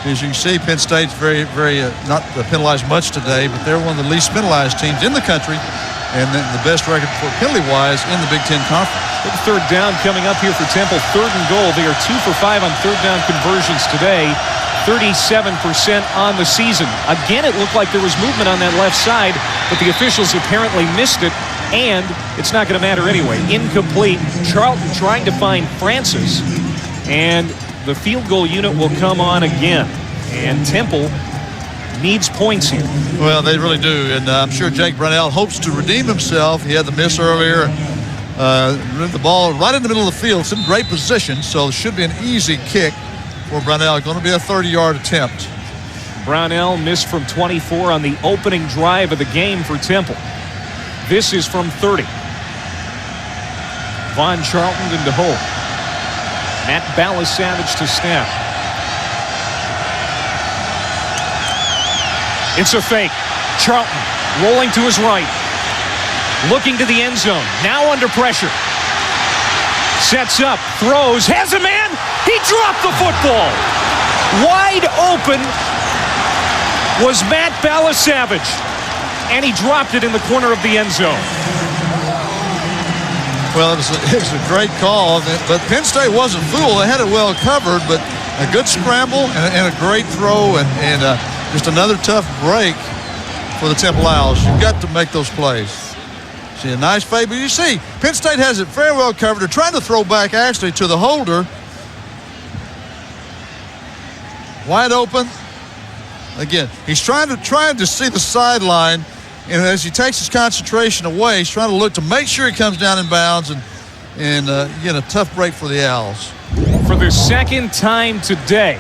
And as you can see, Penn State's very, very not penalized much today, but they're one of the least penalized teams in the country, and the best record for penalty-wise in the Big Ten Conference. Big 3rd down coming up here for Temple. 3rd and goal. They are 2 for 5 on 3rd down conversions today. 37% on the season. Again, it looked like there was movement on that left side, but the officials apparently missed it, and it's not going to matter anyway. Incomplete. Charlton trying to find Francis, and the field goal unit will come on again. And Temple needs points here. Well, they really do, and I'm sure Jake Brownell hopes to redeem himself. He had the miss earlier. The ball right in the middle of the field. It's in great position, so it should be an easy kick for Brownell. Going to be a 30-yard attempt. Brownell missed from 24 on the opening drive of the game for Temple. This is from 30. Von Charlton into hold. Matt Balasavage to snap. It's a fake. Charlton rolling to his right. Looking to the end zone. Now under pressure. Sets up. Throws. Has a man. He dropped the football. Wide open was Matt Balasavage. And he dropped it in the corner of the end zone. Well, it was a great call, but Penn State wasn't fooled. They had it well covered, but a good scramble and a great throw and just another tough break for the Temple Owls. You've got to make those plays. See, a nice fade, but you see, Penn State has it very well covered. They're trying to throw back actually to the holder. Wide open. Again, he's trying to see the sideline, and as he takes his concentration away, he's trying to look to make sure he comes down in bounds and again, a tough break for the Owls. For the second time today,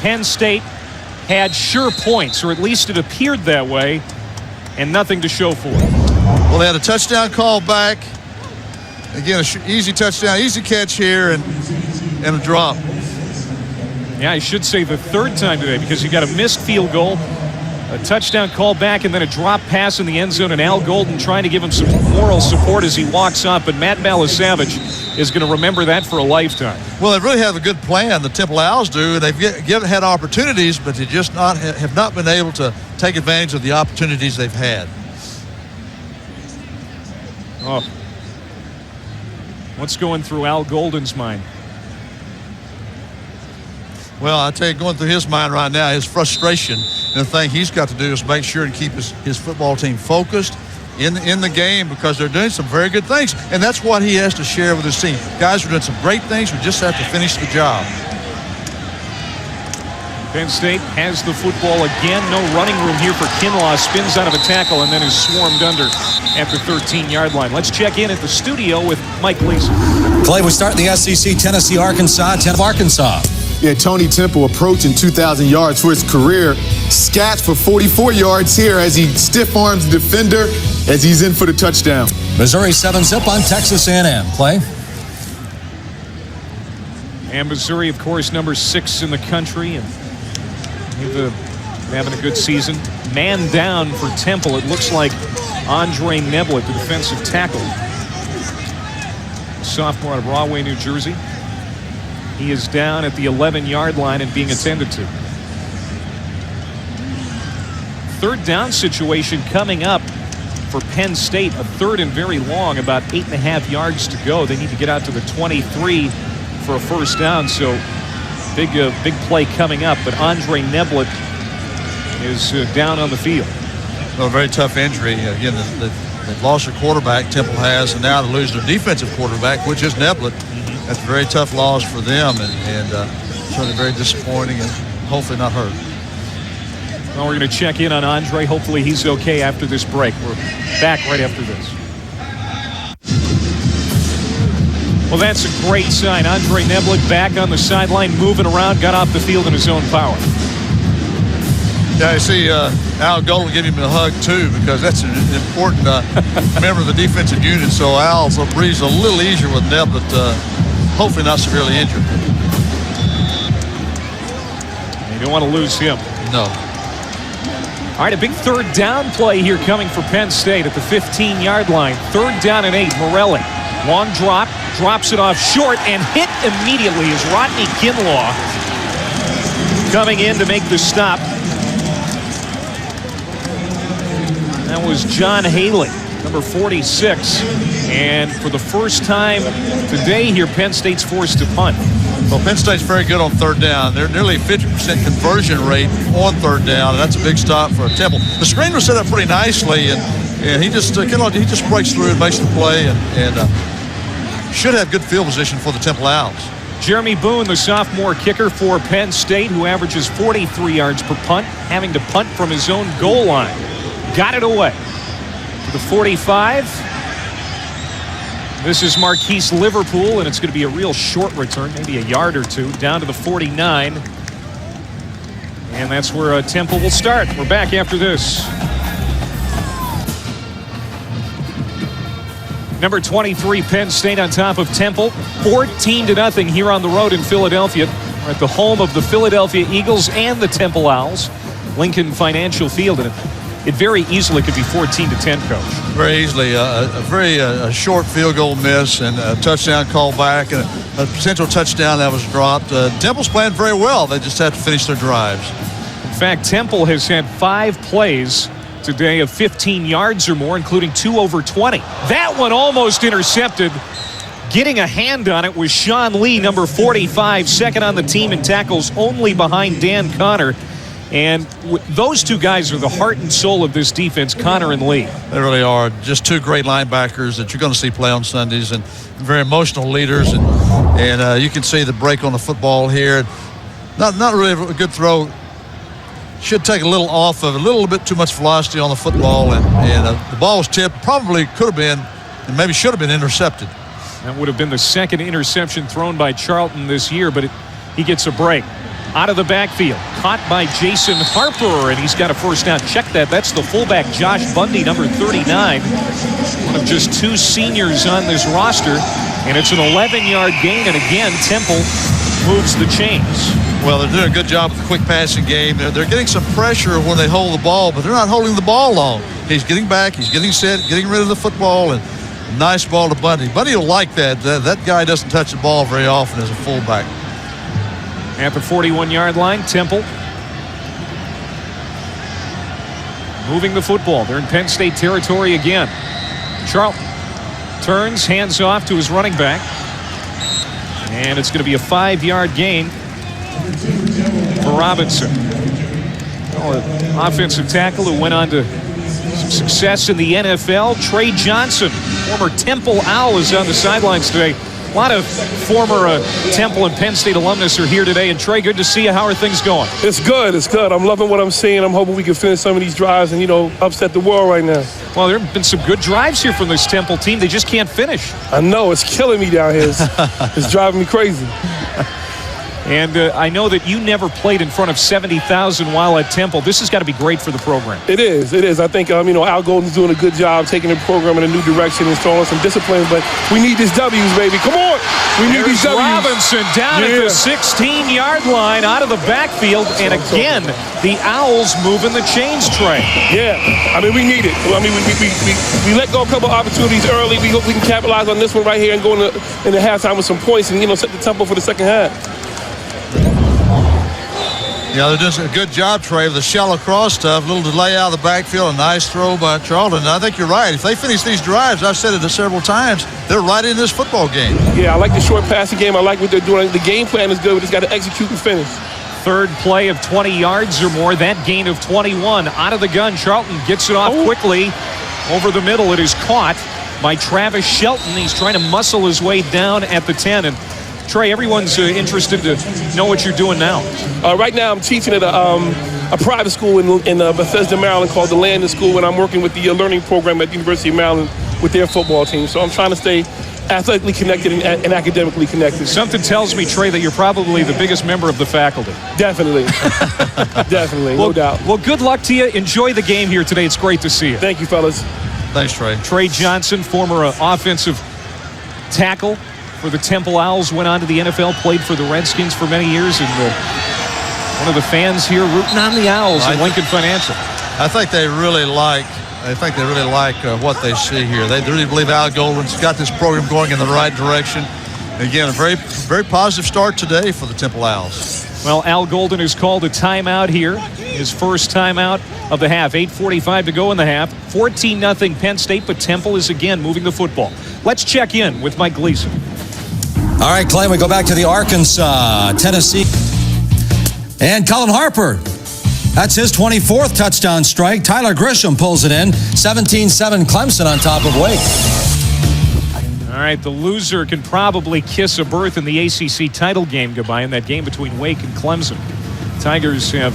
Penn State had sure points, or at least it appeared that way, and nothing to show for it. Well, they had a touchdown call back. Again, easy touchdown, easy catch here, and a drop. Yeah, I should say the third time today, because you got a missed field goal, a touchdown call back, and then a drop pass in the end zone, and Al Golden trying to give him some moral support as he walks up. But Matt Balasavage is going to remember that for a lifetime. Well, they really have a good plan, the Temple Owls do. They've had opportunities, but they just have not been able to take advantage of the opportunities they've had. Oh. What's going through Al Golden's mind? Well, I tell you, going through his mind right now, his frustration. And the thing he's got to do is make sure and keep his football team focused in the game, because they're doing some very good things. And that's what he has to share with his team. Guys, we're doing some great things. We just have to finish the job. Penn State has the football again. No running room here for Kinlaw. Spins out of a tackle and then is swarmed under at the 13-yard line. Let's check in at the studio with Mike Gleason. Clay, we start in the SEC, Tennessee, Arkansas, 10 of Arkansas. Yeah, Tony Temple approaching 2,000 yards for his career. Scats for 44 yards here as he stiff arms the defender as he's in for the touchdown. Missouri 7-zip on Texas A&M. Clay? And Missouri, of course, number 6 in the country, and having a good season. Man down for Temple. It looks like Andre Neblett, the defensive tackle, sophomore out of Rahway, New Jersey. He is down at the 11-yard line and being attended to. Third down situation coming up for Penn State. A third and very long, about 8.5 yards to go. They need to get out to the 23 for a first down. So big play coming up. But Andre Neblett is down on the field. Well, a very tough injury. Again, they've lost their quarterback, Temple has, and now to lose their defensive quarterback, which is Neblett. That's a very tough loss for them, and certainly very disappointing, and hopefully not hurt. Well, we're going to check in on Andre. Hopefully he's okay after this break. We're back right after this. Well, that's a great sign. Andre Neblett back on the sideline, moving around, got off the field in his own power. Yeah, I see Al Golden give him a hug, too, because that's an important member of the defensive unit. So Al's breathes a little easier with Neblett, hopefully not severely injured. You don't want to lose him. No. All right, a big third down play here coming for Penn State at the 15-yard line. 3rd down and 8. Morelli, long drop, drops it off short, and hit immediately is Rodney Kinlaw coming in to make the stop. That was John Haley, number 46. And for the first time today here, Penn State's forced to punt. Well, Penn State's very good on 3rd down. They're nearly 50% conversion rate on 3rd down, and that's a big stop for Temple. The screen was set up pretty nicely, and he just breaks through and makes the play, and should have good field position for the Temple Owls. Jeremy Boone, the sophomore kicker for Penn State, who averages 43 yards per punt, having to punt from his own goal line. Got it away to the 45. This is Marquise Liverpool, and it's going to be a real short return, maybe a yard or two, down to the 49. And that's where Temple will start. We're back after this. Number 23, Penn State on top of Temple. 14-0 here on the road in Philadelphia. We're at the home of the Philadelphia Eagles and the Temple Owls. Lincoln Financial Field, and it very easily could be 14-10, Coach. Very easily. A very short field goal miss and a touchdown call back and a potential touchdown that was dropped. Temple's playing very well. They just have to finish their drives. In fact, Temple has had 5 plays today of 15 yards or more, including 2 over 20. That one almost intercepted. Getting a hand on it was Sean Lee, number 45, second on the team in tackles, only behind Dan Connor. And those two guys are the heart and soul of this defense, Connor and Lee. They really are. Just two great linebackers that you're going to see play on Sundays, and very emotional leaders. And you can see the break on the football here. Not really a good throw. Should take a little off of a little bit too much velocity on the football, and the ball was tipped. Probably could have been, and maybe should have been intercepted. That would have been the second interception thrown by Charlton this year, but he gets a break. Out of the backfield, caught by Jason Harper, and he's got a first down. Check that. That's the fullback, Josh Bundy, number 39. One of just two seniors on this roster, and it's an 11-yard gain, and again, Temple moves the chains. Well, they're doing a good job with the quick passing game. They're getting some pressure when they hold the ball, but they're not holding the ball long. He's getting back, he's getting set, getting rid of the football, and nice ball to Bundy. Bundy will like that. That guy doesn't touch the ball very often as a fullback. At the 41-yard line, Temple moving the football. They're in Penn State territory again. Charlton turns, hands off to his running back. And it's going to be a 5-yard gain for Robinson. An offensive tackle who went on to some success in the NFL. Trey Johnson, former Temple Owl, is on the sidelines today. A lot of former Temple and Penn State alumnus are here today. And Trey, good to see you. How are things going? It's good. It's good. I'm loving what I'm seeing. I'm hoping we can finish some of these drives and, upset the world right now. Well, there have been some good drives here from this Temple team. They just can't finish. I know. It's killing me down here. It's driving me crazy. And I know that you never played in front of 70,000 while at Temple. This has got to be great for the program. It is. It is. I think, Al Golden's doing a good job taking the program in a new direction, installing some discipline. But we need these W's, baby. Come on. We need these W's. Robinson down at the 16-yard line out of the backfield. And again, the Owls moving the chains, Trey. Yeah. We need it. We let go a couple opportunities early. We hope we can capitalize on this one right here and go in the halftime with some points and, set the tempo for the second half. Yeah, they're doing a good job, Trey, with the shallow cross stuff. A little delay out of the backfield. A nice throw by Charlton. And I think you're right. If they finish these drives, I've said it several times, they're right in this football game. Yeah, I like the short passing game. I like what they're doing. The game plan is good. We just got to execute and finish. Third play of 20 yards or more. That gain of 21. Out of the gun, Charlton gets it off quickly. Over the middle, it is caught by Travis Shelton. He's trying to muscle his way down at the 10. And Trey, everyone's interested to know what you're doing now. Right now, I'm teaching at a private school in Bethesda, Maryland called the Landon School, and I'm working with the learning program at the University of Maryland with their football team. So I'm trying to stay athletically connected and academically connected. Something tells me, Trey, that you're probably the biggest member of the faculty. Definitely. Definitely, no doubt. Well, good luck to you. Enjoy the game here today. It's great to see you. Thank you, fellas. Thanks, Trey. Trey Johnson, former offensive tackle for the Temple Owls, went on to the NFL, played for the Redskins for many years, and one of the fans here rooting on the Owls at Lincoln Financial. I think they really like what they see here. They really believe Al Golden's got this program going in the right direction. Again, a very, very positive start today for the Temple Owls. Well, Al Golden has called a timeout here. His first timeout of the half. 8:45 to go in the half. 14-0 Penn State, but Temple is again moving the football. Let's check in with Mike Gleason. All right, Clay, we go back to the Arkansas, Tennessee. And Cullen Harper, that's his 24th touchdown strike. Tyler Grisham pulls it in. 17-7 Clemson on top of Wake. All right, the loser can probably kiss a berth in the ACC title game goodbye in that game between Wake and Clemson. Tigers have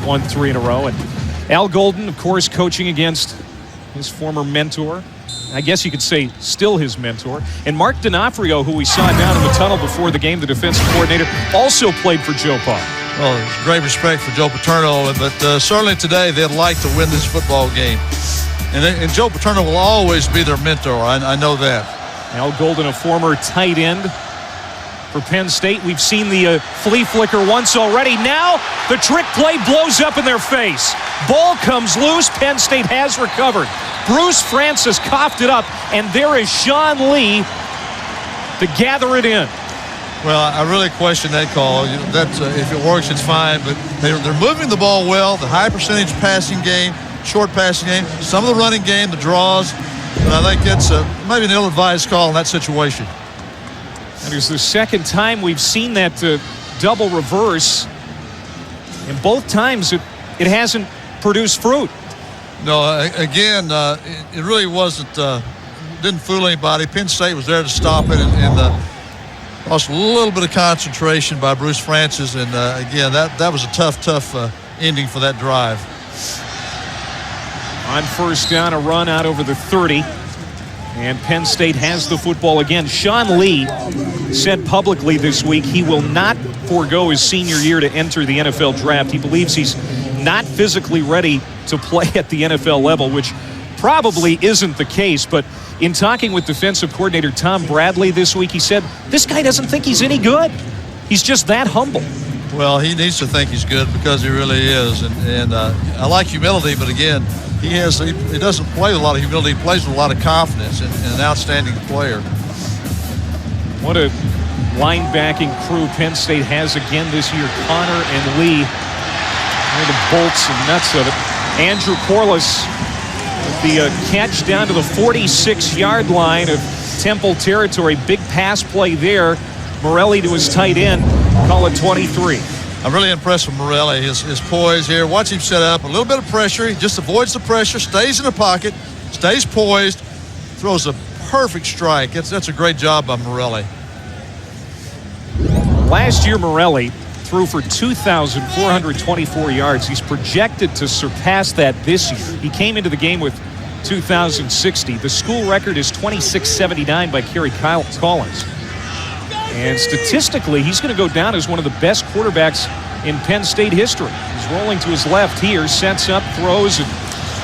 won 3 in a row. And Al Golden, of course, coaching against his former mentor. I guess you could say still his mentor. And Mark D'Onofrio, who we saw down in the tunnel before the game, the defensive coordinator, also played for Joe Pa. Well, great respect for Joe Paterno, but certainly today they'd like to win this football game. And Joe Paterno will always be their mentor. I know that. Al Golden, a former tight end for Penn State. We've seen the flea flicker once already. Now the trick play blows up in their face. Ball comes loose. Penn State has recovered. Bruce Francis coughed it up, and there is Sean Lee to gather it in. Well, I really question that call. That's if it works, it's fine. But they're moving the ball well. The high percentage passing game. short passing game, some of the running game, the draws. But I think it's maybe an ill-advised call in that situation. And it's the second time we've seen that double reverse. And both times it hasn't produced fruit. No, again, it really wasn't, didn't fool anybody. Penn State was there to stop it, and lost a little bit of concentration by Bruce Francis. And again, that was a tough ending for that drive. On first down, a run out over the 30. And Penn State has the football again. Sean Lee said publicly this week he will not forego his senior year to enter the NFL draft. He believes he's not physically ready to play at the NFL level, which probably isn't the case. But in talking with defensive coordinator Tom Bradley this week, he said this guy doesn't think he's any good. He's just that humble. Well, he needs to think he's good because he really is. And I like humility, but again, he doesn't play with a lot of humility. He plays with a lot of confidence and an outstanding player. What a linebacking crew Penn State has again this year. Connor and Lee are the bolts and nuts of it. Andrew Corliss with the catch down to the 46-yard line of Temple territory. Big pass play there. Morelli to his tight end. Call it 23. I'm really impressed with Morelli, his poise here. Watch him set up, a little bit of pressure. He just avoids the pressure, stays in the pocket, stays poised, throws a perfect strike. That's a great job by Morelli. Last year, Morelli threw for 2,424 yards. He's projected to surpass that this year. He came into the game with 2,060. The school record is 2,679 by Kerry Collins. And statistically, he's going to go down as one of the best quarterbacks in Penn State history. He's rolling to his left here, sets up, throws, and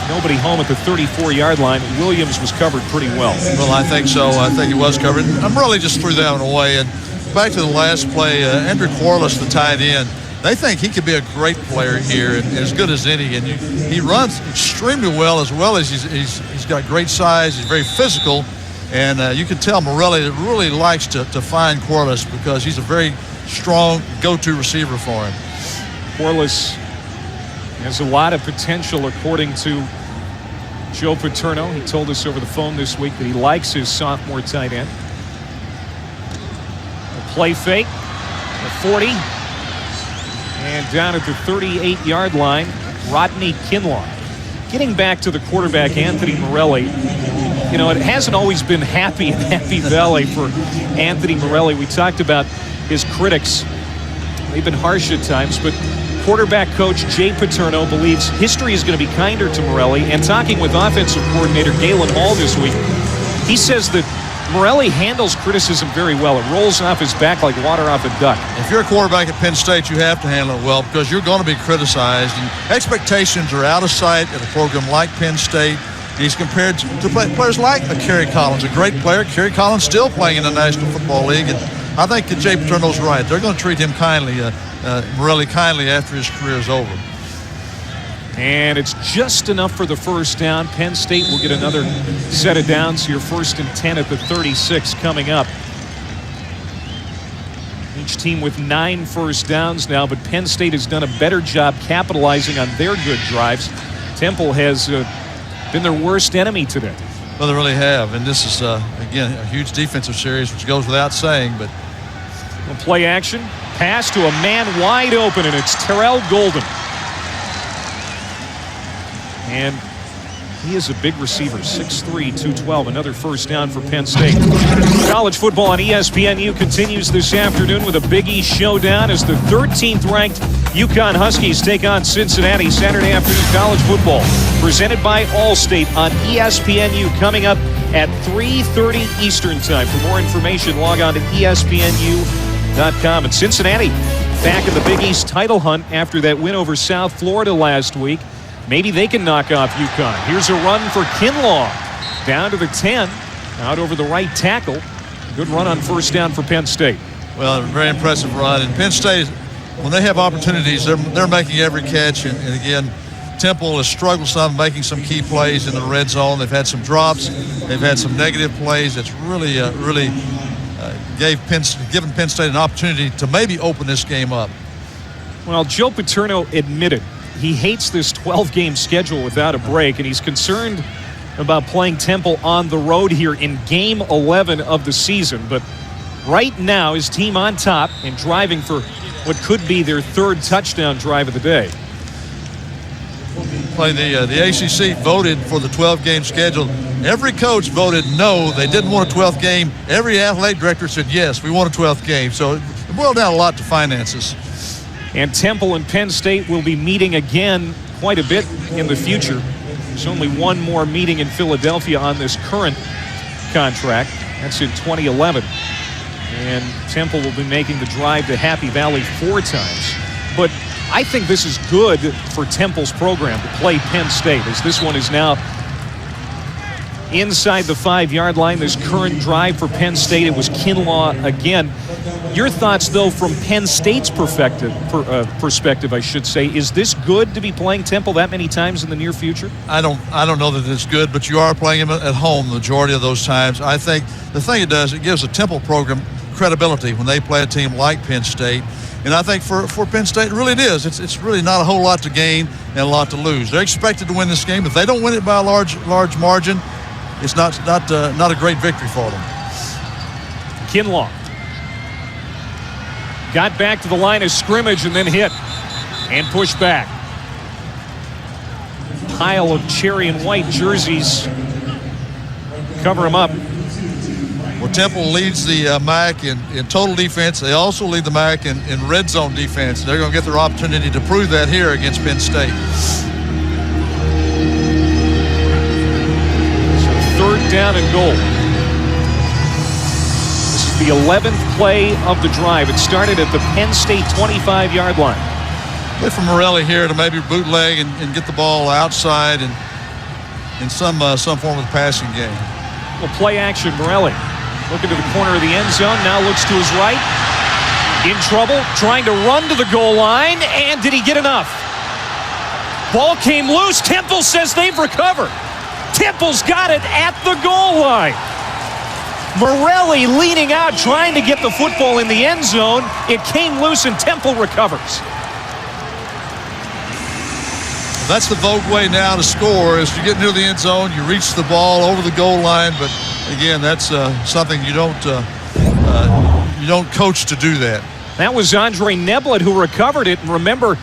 nobody home at the 34-yard line. Williams was covered pretty well. Well, I think so. I think he was covered. I'm really just threw that one away. And back to the last play, Andrew Corliss, the tight end, they think he could be a great player here and as good as any. And he runs extremely well as he's got great size. He's very physical. And you can tell Morelli really likes to find Corliss because he's a very strong go-to receiver for him. Corliss has a lot of potential, according to Joe Paterno. He told us over the phone this week that he likes his sophomore tight end. A play fake, a 40, and down at the 38-yard line, Rodney Kinlaw. Getting back to the quarterback, Anthony Morelli, you know, it hasn't always been happy in Happy Valley for Anthony Morelli. We talked about his critics. They've been harsh at times, but quarterback coach Jay Paterno believes history is going to be kinder to Morelli. And talking with offensive coordinator Galen Hall this week, he says that Morelli handles criticism very well. It rolls off his back like water off a duck. If you're a quarterback at Penn State, you have to handle it well because you're going to be criticized. And expectations are out of sight at a program like Penn State. He's compared to players like Kerry Collins, a great player. Kerry Collins still playing in the National Football League. And I think that Jay Paterno's right. They're going to treat him kindly, Morelli kindly after his career is over. And it's just enough for the first down. Penn State will get another set of downs here. 1st and 10 at the 36 coming up. Each team with 9 first downs now, but Penn State has done a better job capitalizing on their good drives. Temple has been their worst enemy today. Well, they really have. And this is, again, a huge defensive series, which goes without saying. But play action. Pass to a man wide open, and it's Terrell Golden. And he is a big receiver, 6'3", 212. Another first down for Penn State. College football on ESPNU continues this afternoon with a Big East showdown as the 13th-ranked UConn Huskies take on Cincinnati. Saturday afternoon college football presented by Allstate on ESPNU coming up at 3:30 Eastern Time. For more information, log on to ESPNU.com. And Cincinnati back in the Big East title hunt after that win over South Florida last week. Maybe they can knock off UConn. Here's a run for Kinlaw. Down to the 10. Out over the right tackle. Good run on first down for Penn State. Well, a very impressive run. And Penn State, when they have opportunities, they're making every catch. And again, Temple has struggled some, making some key plays in the red zone. They've had some drops. They've had some negative plays. It's really given Penn State an opportunity to maybe open this game up. Well, Joe Paterno admitted he hates this 12-game schedule without a break, and he's concerned about playing Temple on the road here in Game 11 of the season. But right now, his team on top and driving for what could be their third touchdown drive of the day. The ACC voted for the 12-game schedule. Every coach voted no, they didn't want a 12th game. Every athletic director said yes, we want a 12th game. So it boiled down a lot to finances. And Temple and Penn State will be meeting again quite a bit in the future. There's only one more meeting in Philadelphia on this current contract. That's in 2011. And Temple will be making the drive to Happy Valley 4 times. But I think this is good for Temple's program to play Penn State, as this one is now inside the 5-yard line. This current drive for Penn State, it was Kinlaw again. Your thoughts, though, from Penn State's perspective, I should say, is this good to be playing Temple that many times in the near future? I don't know that it's good, but you are playing them at home the majority of those times. I think the thing it does, it gives the Temple program credibility when they play a team like Penn State. And I think for Penn State, really it is. It's really not a whole lot to gain and a lot to lose. They're expected to win this game. If they don't win it by a large margin, it's not a great victory for them. Kinlaw got back to the line of scrimmage and then hit and pushed back. Pile of cherry and white jerseys cover him up. Well, Temple leads the MAC in total defense. They also lead the MAC in red zone defense. They're going to get their opportunity to prove that here against Penn State. So 3rd down and goal. This is the 11th play of the drive. It started at the Penn State 25-yard line. Play for Morelli here to maybe bootleg and get the ball outside and in some form of the passing game. Well, play action, Morelli. Looking to the corner of the end zone, now looks to his right. In trouble, trying to run to the goal line, and did he get enough? Ball came loose. Temple says they've recovered. Temple's got it at the goal line. Morelli leaning out, trying to get the football in the end zone. It came loose, and Temple recovers. That's the Vogue way now to score. As you get near the end zone, you reach the ball over the goal line, but again, that's something you don't coach to do that. That was Andre Neblett who recovered it. And remember,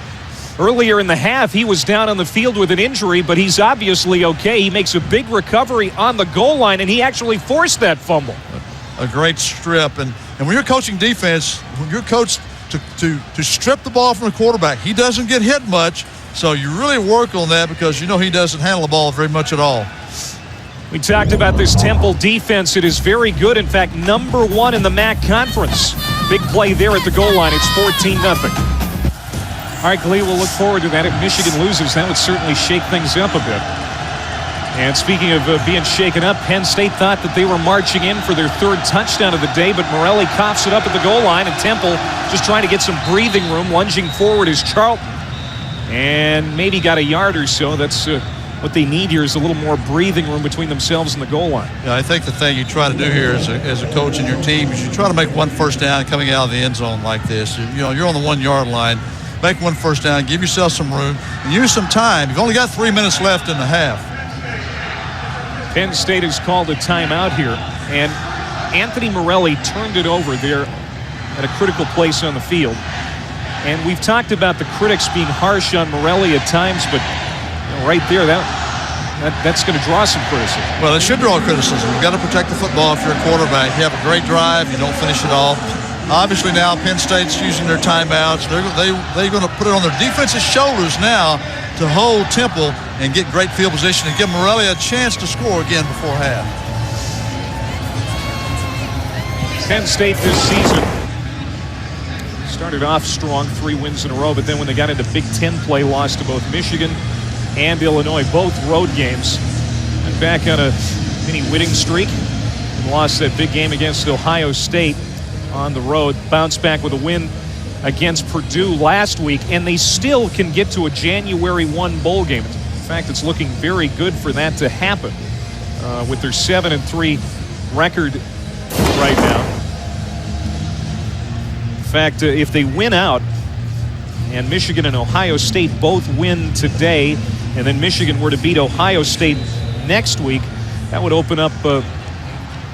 earlier in the half, he was down on the field with an injury, but he's obviously okay. He makes a big recovery on the goal line, and he actually forced that fumble. A great strip. And when you're coaching defense, when you're coached to strip the ball from the quarterback, he doesn't get hit much. So you really work on that because you know he doesn't handle the ball very much at all. We talked about this Temple defense. It is very good. In fact, number 1 in the MAC conference. Big play there at the goal line. It's 14-0. All right, Glee, we'll look forward to that. If Michigan loses, that would certainly shake things up a bit. And speaking of being shaken up, Penn State thought that they were marching in for their 3rd touchdown of the day, but Morelli coughs it up at the goal line, and Temple just trying to get some breathing room. Lunging forward is Charlton. And maybe got a yard or so. That's what they need here, is a little more breathing room between themselves and the goal line. Yeah, I think the thing you try to do here as a coach and your team is you try to make 1 first down coming out of the end zone like this. You're on the 1-yard line. Make 1 first down, give yourself some room, and use some time. You've only got 3 minutes left in the half. Penn State has called a timeout here, and Anthony Morelli turned it over there at a critical place on the field. And we've talked about the critics being harsh on Morelli at times, but right there, that's going to draw some criticism. Well, it should draw criticism. You've got to protect the football if you're a quarterback. You have a great drive, you don't finish it off. Obviously now Penn State's using their timeouts. They're going to put it on their defense's shoulders now to hold Temple and get great field position and give Morelli a chance to score again before half. Penn State this season started off strong, 3 wins in a row, but then when they got into Big Ten play, lost to both Michigan and Illinois, both road games. And back on a mini winning streak and lost that big game against Ohio State on the road. Bounced back with a win against Purdue last week, and they still can get to a January 1 bowl game. In fact, it's looking very good for that to happen with their 7-3 record right now. In fact, if they win out, and Michigan and Ohio State both win today, and then Michigan were to beat Ohio State next week, that would open up the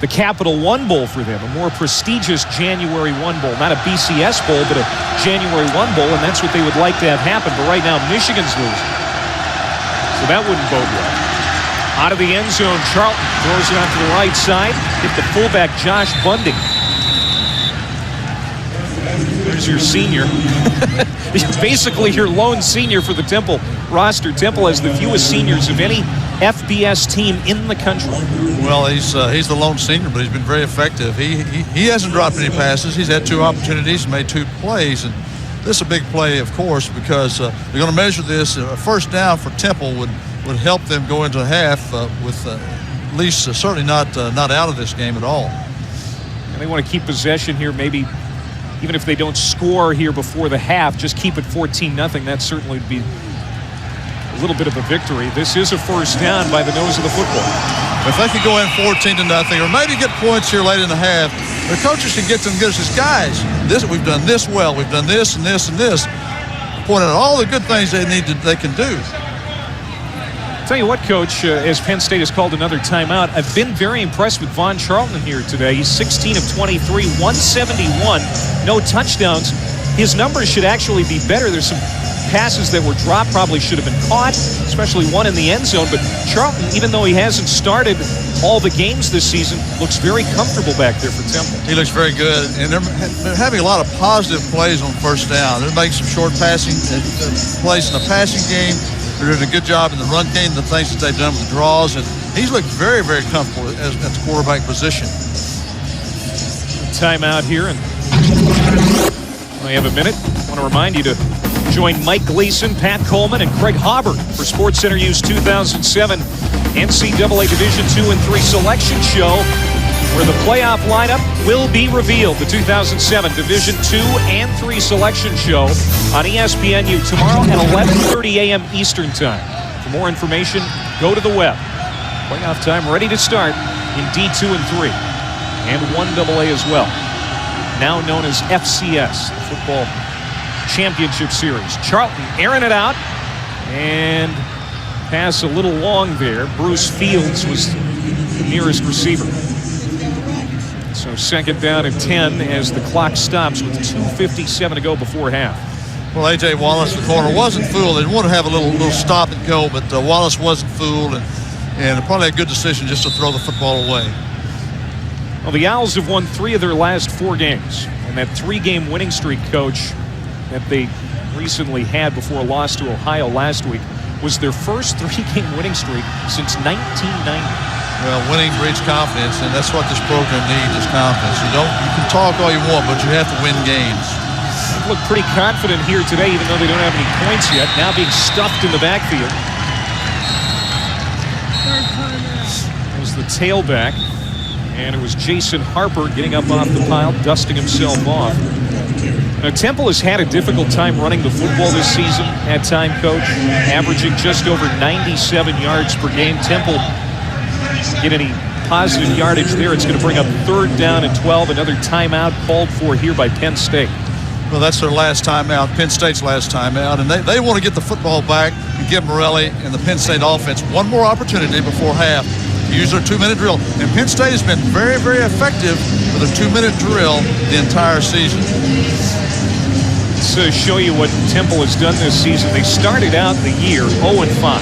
Capital One Bowl for them, a more prestigious January 1 Bowl. Not a BCS Bowl, but a January 1 Bowl, and that's what they would like to have happen. But right now, Michigan's losing. So that wouldn't bode well. Out of the end zone, Charlton throws it out to the right side. Hit the fullback, Josh Bundy. There's your senior. Basically your lone senior for the Temple roster. Temple has the fewest seniors of any FBS team in the country. Well, he's the lone senior, but he's been very effective. He hasn't dropped any passes. He's had 2 opportunities, made 2 plays, and this is a big play, of course, because they're going to measure this. A first down for Temple would help them go into half with at least certainly not out of this game at all. And they want to keep possession here, maybe even if they don't score here before the half, just keep it 14-0. That certainly would be a little bit of a victory. This is a first down by the nose of the football. If they could go in 14-0 or maybe get points here late in the half, the coaches should get them and say, guys, we've done this well, we've done this and this and this. Point out all the good things they can do. Tell you what, Coach, as Penn State has called another timeout, I've been very impressed with Von Charlton here today. He's 16 of 23, 171, no touchdowns. His numbers should actually be better. There's some passes that were dropped, probably should have been caught, especially one in the end zone. But Charlton, even though he hasn't started all the games this season, looks very comfortable back there for Temple. He looks very good, and they're having a lot of positive plays on first down. They're making some short passing plays in the passing game. They're doing a good job in the run game, the things that they've done with the draws, and he's looked very, very comfortable at the quarterback position. Timeout here, and I have a minute. I want to remind you to join Mike Gleason, Pat Coleman, and Craig Hobber for SportsCenter U's 2007 NCAA Division II and III Selection Show, where the playoff lineup will be revealed. The 2007 Division II and III Selection Show on ESPNU tomorrow at 11:30 a.m. Eastern Time. For more information, go to the web. Playoff time ready to start in D2 and 3 and 1AA as well. Now known as FCS, the Football Championship Series. Charlton airing it out, and pass a little long there. Bruce Fields was the nearest receiver. So second down and 10 as the clock stops with 2:57 to go before half. Well, A.J. Wallace, the corner, wasn't fooled. They want to have a little stop and go, but Wallace wasn't fooled, and probably a good decision just to throw the football away. Well, the Owls have won 3 of their last 4 games, and that 3-game winning streak, Coach, that they recently had before a loss to Ohio last week was their first 3-game winning streak since 1990. Well, winning breeds confidence, and that's what this program needs is confidence. You can talk all you want, but you have to win games. They look pretty confident here today, even though they don't have any points yet. Now being stuffed in the backfield. It was the tailback, and it was Jason Harper getting up off the pile, dusting himself off. Now, Temple has had a difficult time running the football this season at time, Coach, averaging just over 97 yards per game. Temple get any positive yardage there, it's going to bring up 3rd down and 12. Another timeout called for here by Penn State. Well, that's their last timeout, Penn State's last timeout, and they want to get the football back and give Morelli and the Penn State offense one more opportunity before half to use their 2-minute drill. And Penn State has been very, very effective with their 2-minute drill the entire season. Let's show you what Temple has done this season. They started out the year 0-5.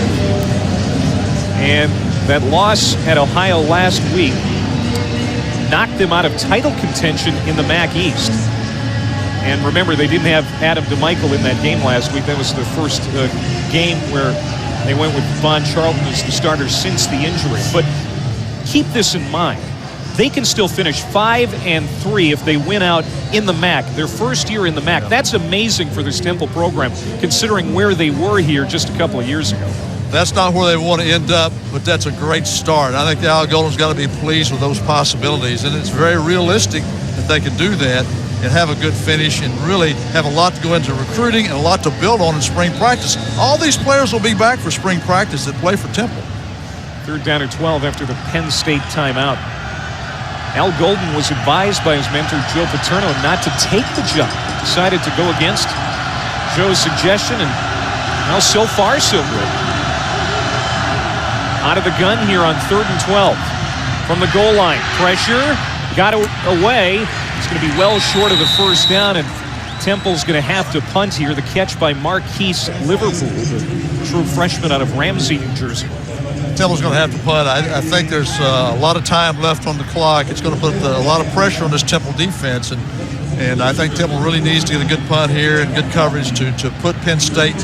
And that loss at Ohio last week knocked them out of title contention in the MAC East. And remember, they didn't have Adam DeMichael in that game last week. That was the first game where they went with Von Charlton as the starter since the injury. But keep this in mind. They can still finish 5-3 if they win out in the MAC. Their first year in the MAC. That's amazing for this Temple program, considering where they were here just a couple of years ago. That's not where they want to end up, but that's a great start. I think the Al Golden's got to be pleased with those possibilities, and it's very realistic that they can do that and have a good finish and really have a lot to go into recruiting and a lot to build on in spring practice. All these players will be back for spring practice that play for Temple. 3rd down and 12 after the Penn State timeout. Al Golden was advised by his mentor Joe Paterno not to take the job. Decided to go against Joe's suggestion, and well, so far so good. Out of the gun here on 3rd and 12. From the goal line, pressure, got it away. It's going to be well short of the first down, and Temple's going to have to punt here. The catch by Marquise Liverpool, the true freshman out of Ramsey, New Jersey. Temple's going to have to punt. I think there's a lot of time left on the clock. It's going to put a lot of pressure on this Temple defense, and I think Temple really needs to get a good punt here and good coverage to put Penn State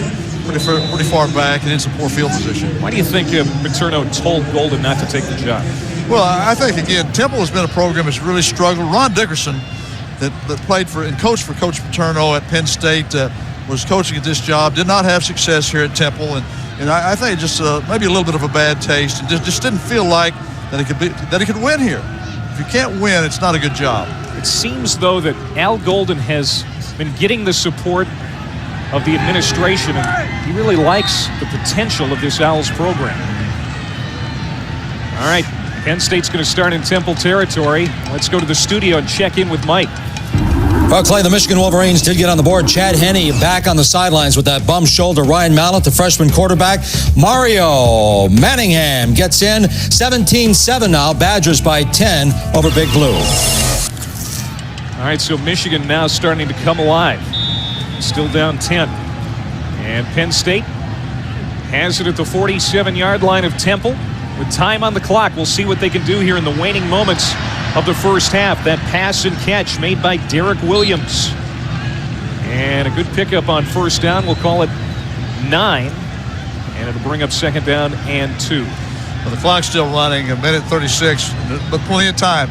pretty far back and in some poor field position. Why do you think Paterno told Golden not to take the job? Well, I think, again, Temple has been a program that's really struggled. Ron Dickerson, that played for and coached for Coach Paterno at Penn State, was coaching at this job, did not have success here at Temple, and I think just maybe a little bit of a bad taste, and just didn't feel like that he could win here. If you can't win, it's not a good job. It seems, though, that Al Golden has been getting the support of the administration, and he really likes the potential of this Owls program. All right, Penn State's going to start in Temple territory. Let's go to the studio and check in with Mike. Well, Clay, the Michigan Wolverines did get on the board. Chad Henne back on the sidelines with that bum shoulder. Ryan Mallett, the freshman quarterback. Mario Manningham gets in. 17-7 now. Badgers by 10 over Big Blue. All right, so Michigan now starting to come alive. Still down 10. And Penn State has it at the 47-yard line of Temple. With time on the clock, we'll see what they can do here in the waning moments of the first half. That pass and catch made by Derek Williams. And a good pickup on first down. We'll call it 9. And it'll bring up second down and 2. Well, the clock's still running, 1:36, but plenty of time.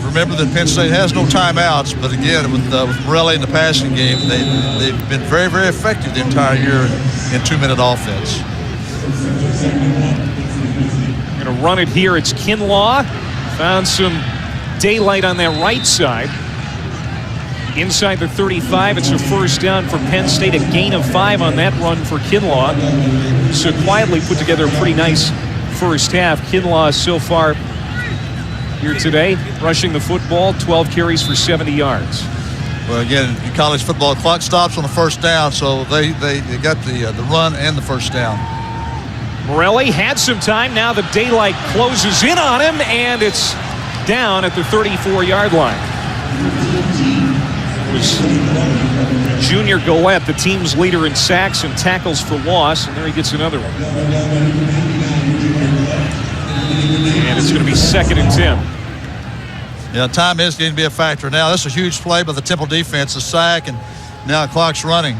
Remember that Penn State has no timeouts, but again, with Morelli in the passing game, they've been very, very effective the entire year in 2-minute offense. Going to run it here. It's Kinlaw. Found some daylight on that right side. Inside the 35, it's a first down for Penn State. A gain of 5 on that run for Kinlaw. So quietly put together a pretty nice first half. Kinlaw so far here today, rushing the football, 12 carries for 70 yards. Well, again, in college football, the clock stops on the first down, so they got the run and the first down. Morelli had some time. Now the daylight closes in on him, and it's down at the 34-yard line. It was Junior Golette, the team's leader in sacks and tackles for loss, and there he gets another one. And it's going to be 2nd and 10. Yeah, time is going to be a factor. Now, this is a huge play by the Temple defense, a sack, and now the clock's running.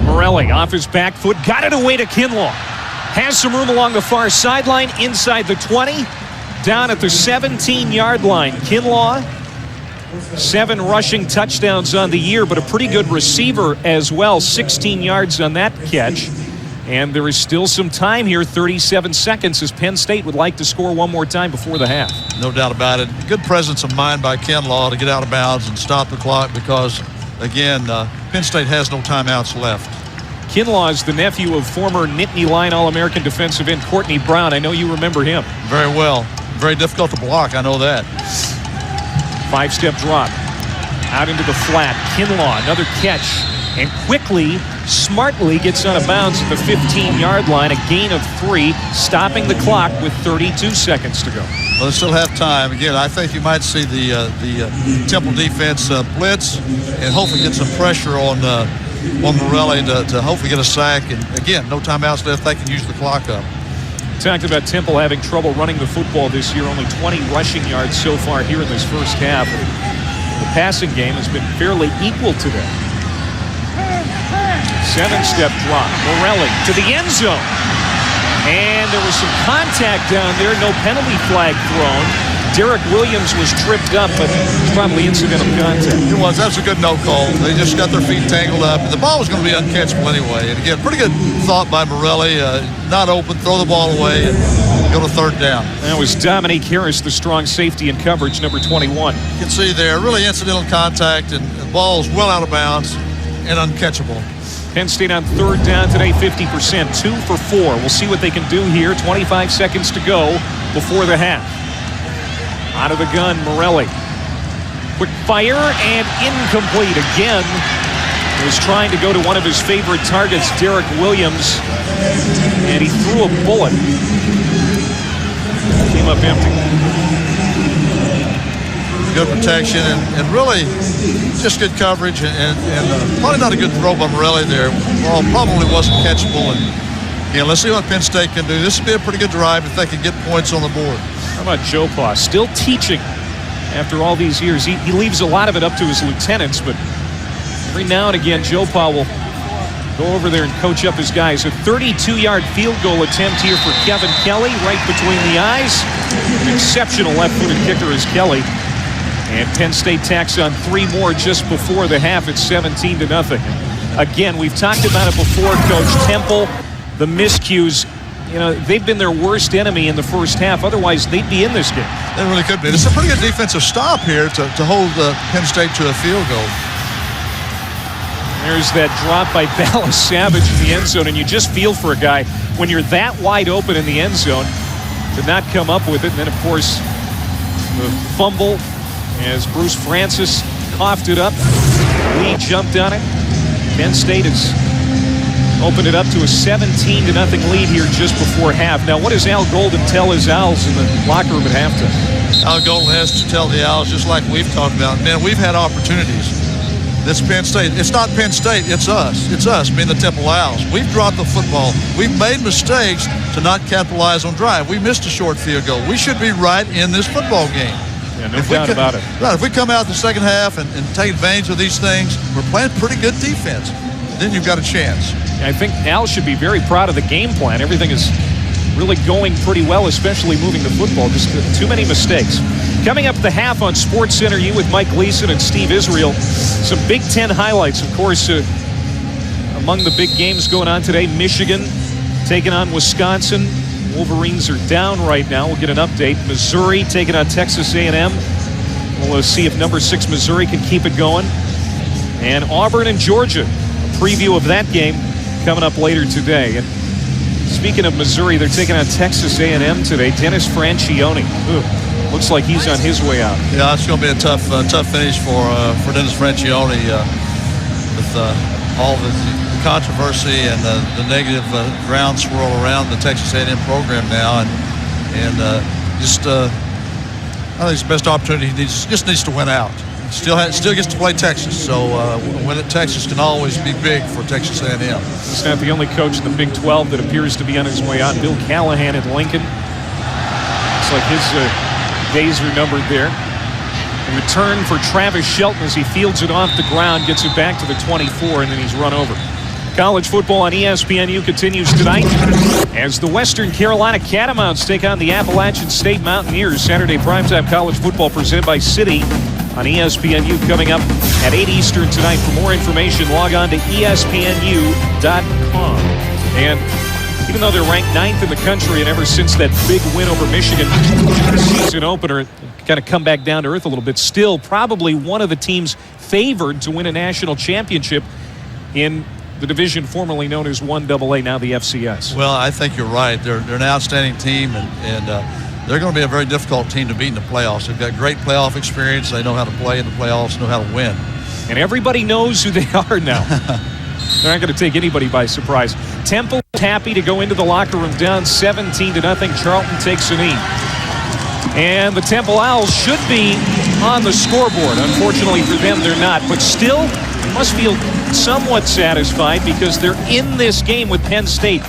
Morelli off his back foot, got it away to Kinlaw. Has some room along the far sideline, inside the 20, down at the 17-yard line. Kinlaw, 7 rushing touchdowns on the year, but a pretty good receiver as well. 16 yards on that catch. And there is still some time here, 37 seconds, as Penn State would like to score one more time before the half. No doubt about it. Good presence of mind by Kinlaw to get out of bounds and stop the clock because, again, Penn State has no timeouts left. Kinlaw is the nephew of former Nittany Lion All-American defensive end Courtney Brown. I know you remember him. Very well. Very difficult to block, I know that. 5-step drop. Out into the flat. Kinlaw, another catch. And quickly, smartly gets out of bounds at the 15-yard line. A gain of 3, stopping the clock with 32 seconds to go. Well, they still have time. Again, I think you might see the Temple defense blitz and hopefully get some pressure on Morelli to hopefully get a sack. And again, no timeouts left. They can use the clock up. Talked about Temple having trouble running the football this year. Only 20 rushing yards so far here in this first half. The passing game has been fairly equal to them. 7-step drop. Morelli to the end zone. And there was some contact down there. No penalty flag thrown. Derek Williams was tripped up, but probably incidental contact. It was. That's a good no call. They just got their feet tangled up. The ball was going to be uncatchable anyway. And again, pretty good thought by Morelli. Not open, throw the ball away, and go to 3rd down. That was Dominique Harris, the strong safety in coverage, number 21. You can see there, really incidental contact, and the ball is well out of bounds and uncatchable. Penn State on 3rd down today, 50%, 2 for 4. We'll see what they can do here. 25 seconds to go before the half. Out of the gun, Morelli. Quick fire and incomplete again. was trying to go to one of his favorite targets, Derek Williams, and he threw a bullet. Came up empty. Good protection and really just good coverage and probably not a good throw by Morelli there. Ball probably wasn't catchable. And let's see what Penn State can do. This would be a pretty good drive if they can get points on the board. How about Joe Pa? Still teaching after all these years. He leaves a lot of it up to his lieutenants, but every now and again, Joe Pa will go over there and coach up his guys. A 32-yard field goal attempt here for Kevin Kelly, right between the eyes. An exceptional left-footed kicker is Kelly. And Penn State tacks on 3 more just before the half. It's 17-0. Again, we've talked about it before, Coach. Temple, the miscues, they've been their worst enemy in the first half. Otherwise, they'd be in this game. They really could be. It's a pretty good defensive stop here to hold Penn State to a field goal. There's that drop by Dallas Savage in the end zone, and you just feel for a guy when you're that wide open in the end zone to not come up with it. And then, of course, the fumble as Bruce Francis coughed it up. Lee jumped on it. Penn State has opened it up to a 17-0 lead here just before half. Now, what does Al Golden tell his Owls in the locker room at halftime? Al Golden has to tell the Owls, just like we've talked about, man, we've had opportunities. This Penn State, it's not Penn State, it's us. It's us, being the Temple Owls. We've dropped the football. We've made mistakes to not capitalize on drive. We missed a short field goal. We should be right in this football game. Yeah, no doubt about it. Right, if we come out the second half and take advantage of these things, we're playing pretty good defense. Then you've got a chance. I think Al should be very proud of the game plan. Everything is really going pretty well, especially moving the football. Just too many mistakes. Coming up at the half on SportsCenter U with Mike Gleason and Steve Israel. Some Big Ten highlights, of course, among the big games going on today. Michigan taking on Wisconsin. Wolverines are down right now. We'll get an update. Missouri taking on Texas A&M. We'll see if number 6 Missouri can keep it going. And Auburn and Georgia. A preview of that game coming up later today. And speaking of Missouri, they're taking on Texas A&M today. Dennis Franchione. Looks like he's on his way out. Yeah, it's going to be a tough finish for Dennis Franchione with all the controversy and the negative groundswirl around the Texas A&M program now, and I think it's the best opportunity. He just needs to win out. Still gets to play Texas, so win at Texas can always be big for Texas A&M. He's not the only coach in the Big 12 that appears to be on his way out. Bill Callahan at Lincoln. Looks like his days are numbered there. A return for Travis Shelton as he fields it off the ground, gets it back to the 24, and then he's run over. College football on ESPNU continues tonight as the Western Carolina Catamounts take on the Appalachian State Mountaineers. Saturday primetime college football presented by Citi on ESPNU coming up at 8 Eastern tonight. For more information, log on to ESPNU.com. And even though they're ranked 9th in the country, and ever since that big win over Michigan season opener, it kind of come back down to earth a little bit. Still, probably one of the teams favored to win a national championship in the division formerly known as 1AA, now the FCS. Well, I think you're right. They're an outstanding team, and they're going to be a very difficult team to beat in the playoffs. They've got great playoff experience. They know how to play in the playoffs, know how to win. And everybody knows who they are now. They're not going to take anybody by surprise. Temple happy to go into the locker room down 17-0. Charlton takes a knee. And the Temple Owls should be on the scoreboard. Unfortunately for them, they're not. But still, they must feel somewhat satisfied because they're in this game with Penn State.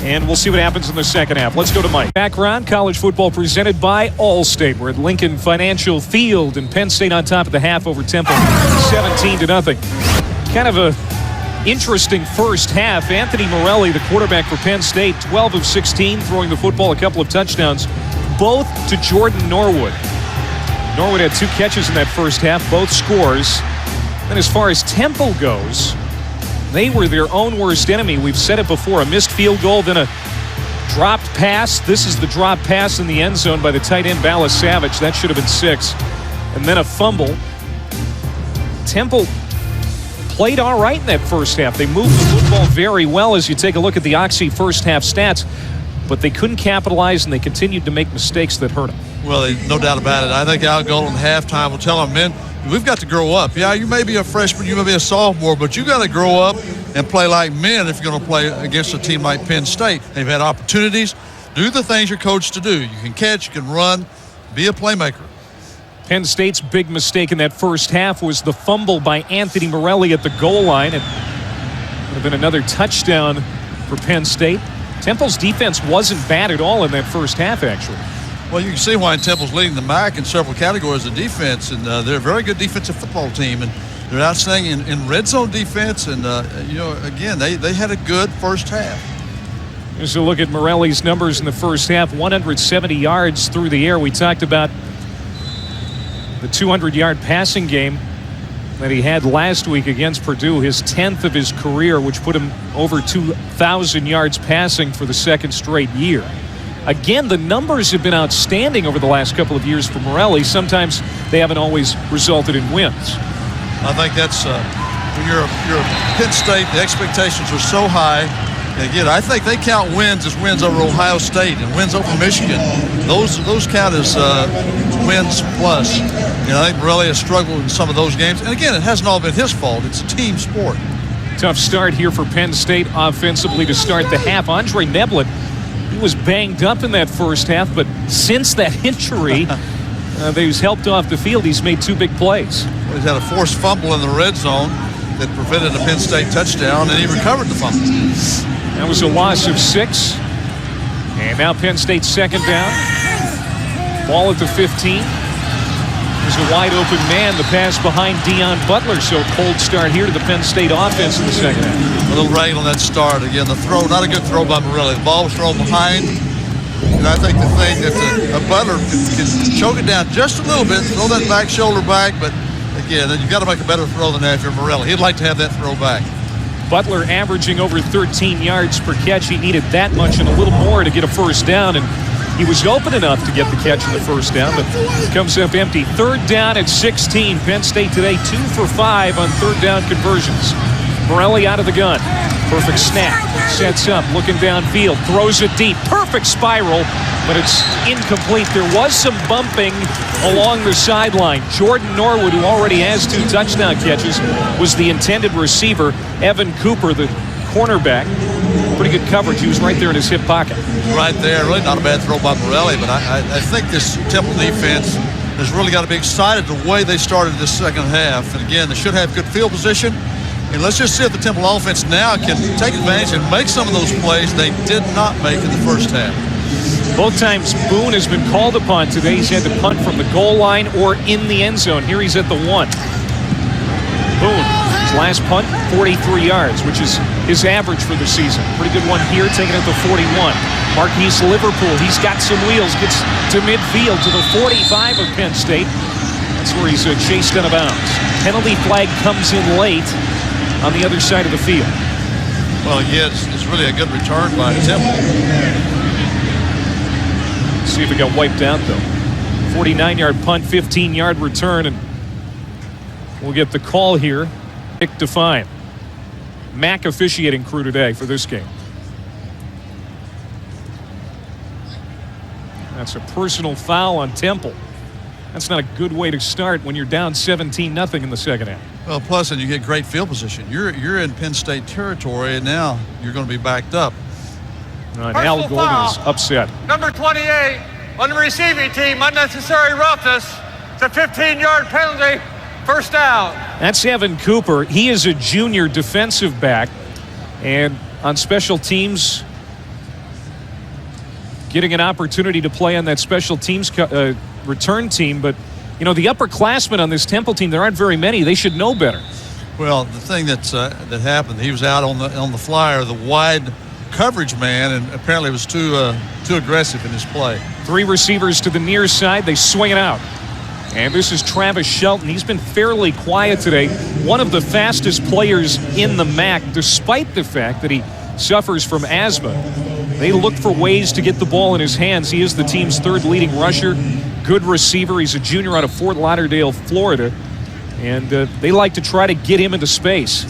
And we'll see what happens in the second half. Let's go to Mike. Background, college football presented by Allstate. We're at Lincoln Financial Field, and Penn State on top of the half over Temple, 17-0. Kind of a interesting first half. Anthony Morelli, the quarterback for Penn State, 12 of 16, throwing the football, a couple of touchdowns, both to Jordan Norwood. Norwood had 2 catches in that first half, both scores. And as far as Temple goes, they were their own worst enemy. We've said it before, a missed field goal, then a dropped pass. This is the drop pass in the end zone by the tight end, Dallas Savage. That should have been 6. And then a fumble. Temple played all right in that first half. They moved the football very well as you take a look at the Oxy first half stats, but they couldn't capitalize and they continued to make mistakes that hurt them. Well, no doubt about it. I think Al Golden halftime will tell them, men, we've got to grow up. Yeah, you may be a freshman, you may be a sophomore, but you got to grow up and play like men if you're going to play against a team like Penn State. They've had opportunities. Do the things you're coached to do. You can catch, you can run, be a playmaker. Penn State's big mistake in that first half was the fumble by Anthony Morelli at the goal line. It would have been another touchdown for Penn State. Temple's defense wasn't bad at all in that first half, actually. Well, you can see why Temple's leading the MAC in several categories of defense, and they're a very good defensive football team, and they're outstanding in red zone defense, and, again, they had a good first half. Here's a look at Morelli's numbers in the first half, 170 yards through the air. We talked about the 200-yard passing game that he had last week against Purdue, his 10th of his career, which put him over 2,000 yards passing for the second straight year. Again, the numbers have been outstanding over the last couple of years for Morelli. Sometimes they haven't always resulted in wins. I think that's when you're Penn State, the expectations are so high. And again, I think they count wins as wins over Ohio State and wins over Michigan. Those count as wins plus. I think Morelli has struggled in some of those games. And again, it hasn't all been his fault. It's a team sport. Tough start here for Penn State offensively to start the half. Andre Neblett, he was banged up in that first half, but since that injury, he was helped off the field. He's made two big plays. Well, he's had a forced fumble in the red zone that prevented a Penn State touchdown, and he recovered the fumble. That was a loss of 6. And now Penn State's second down. Ball at the 15. There's a wide open man. The pass behind Deion Butler. So cold start here to the Penn State offense in the second half. A little rain on that start. Again, the throw, not a good throw by Morelli. The ball was thrown behind. And I think the thing that a Butler can choke it down just a little bit, throw that back shoulder back. But again, you've got to make a better throw than that if you're Morelli. He'd like to have that throw back. Butler averaging over 13 yards per catch. He needed that much and a little more to get a first down, and he was open enough to get the catch in the first down, but comes up empty. Third down at 16. Penn State today 2 for 5 on third down conversions. Morelli out of the gun. Perfect snap. Sets up, looking downfield, throws it deep. Perfect spiral, but it's incomplete. There was some bumping along the sideline. Jordan Norwood, who already has 2 touchdown catches, was the intended receiver. Evan Cooper, the cornerback. Pretty good coverage. He was right there in his hip pocket. Right there. Really not a bad throw by Morelli, but I think this Temple defense has really got to be excited the way they started this second half. And again, they should have good field position. And let's just see if the Temple offense now can take advantage and make some of those plays they did not make in the first half. Both times Boone has been called upon today. He's had to punt from the goal line or in the end zone. Here he's at the 1. Boone, his last punt, 43 yards, which is his average for the season. Pretty good one here, taking it to 41. Marquise Liverpool, he's got some wheels, gets to midfield to the 45 of Penn State. That's where he's chased out of bounds. Penalty flag comes in late on the other side of the field. Well, yeah, it's really a good return by Temple. See if it got wiped out, though. 49-yard punt, 15-yard return, and we'll get the call here. Pick to fine. MAC officiating crew today for this game. That's a personal foul on Temple. That's not a good way to start when you're down 17-0 in the second half. Well, plus, and you get great field position. You're in Penn State territory, and now you're going to be backed up. Al Golden is upset. Number 28 on the receiving team, unnecessary roughness. It's a 15-yard penalty. First down. That's Evan Cooper. He is a junior defensive back, and on special teams, getting an opportunity to play on that special teams return team. But, you know, the upperclassmen on this Temple team, there aren't very many. They should know better. Well, the thing that happened, he was out on the flyer, the wide coverage man, and apparently was too aggressive in his play. 3 receivers to the near side. They swing it out. And this is Travis Shelton. He's been fairly quiet today. One of the fastest players in the MAC, despite the fact that he suffers from asthma. They look for ways to get the ball in his hands. He is the team's 3rd leading rusher. Good receiver. He's a junior out of Fort Lauderdale, Florida. And they like to try to get him into space.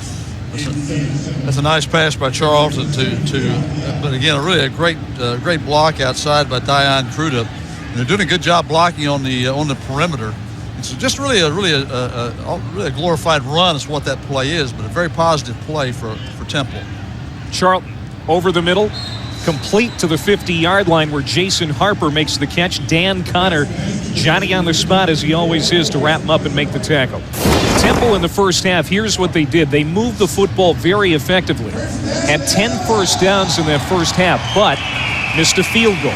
That's a nice pass by Charlton but again, really a great block outside by Dion Crudup. And they're doing a good job blocking on the perimeter. It's just really a glorified run is what that play is, but a very positive play for Temple. Charlton over the middle, complete to the 50-yard line where Jason Harper makes the catch. Dan Connor, Johnny on the spot as he always is to wrap him up and make the tackle. Temple in the first half, here's what they did. They moved the football very effectively. Had 10 first downs in that first half, but missed a field goal.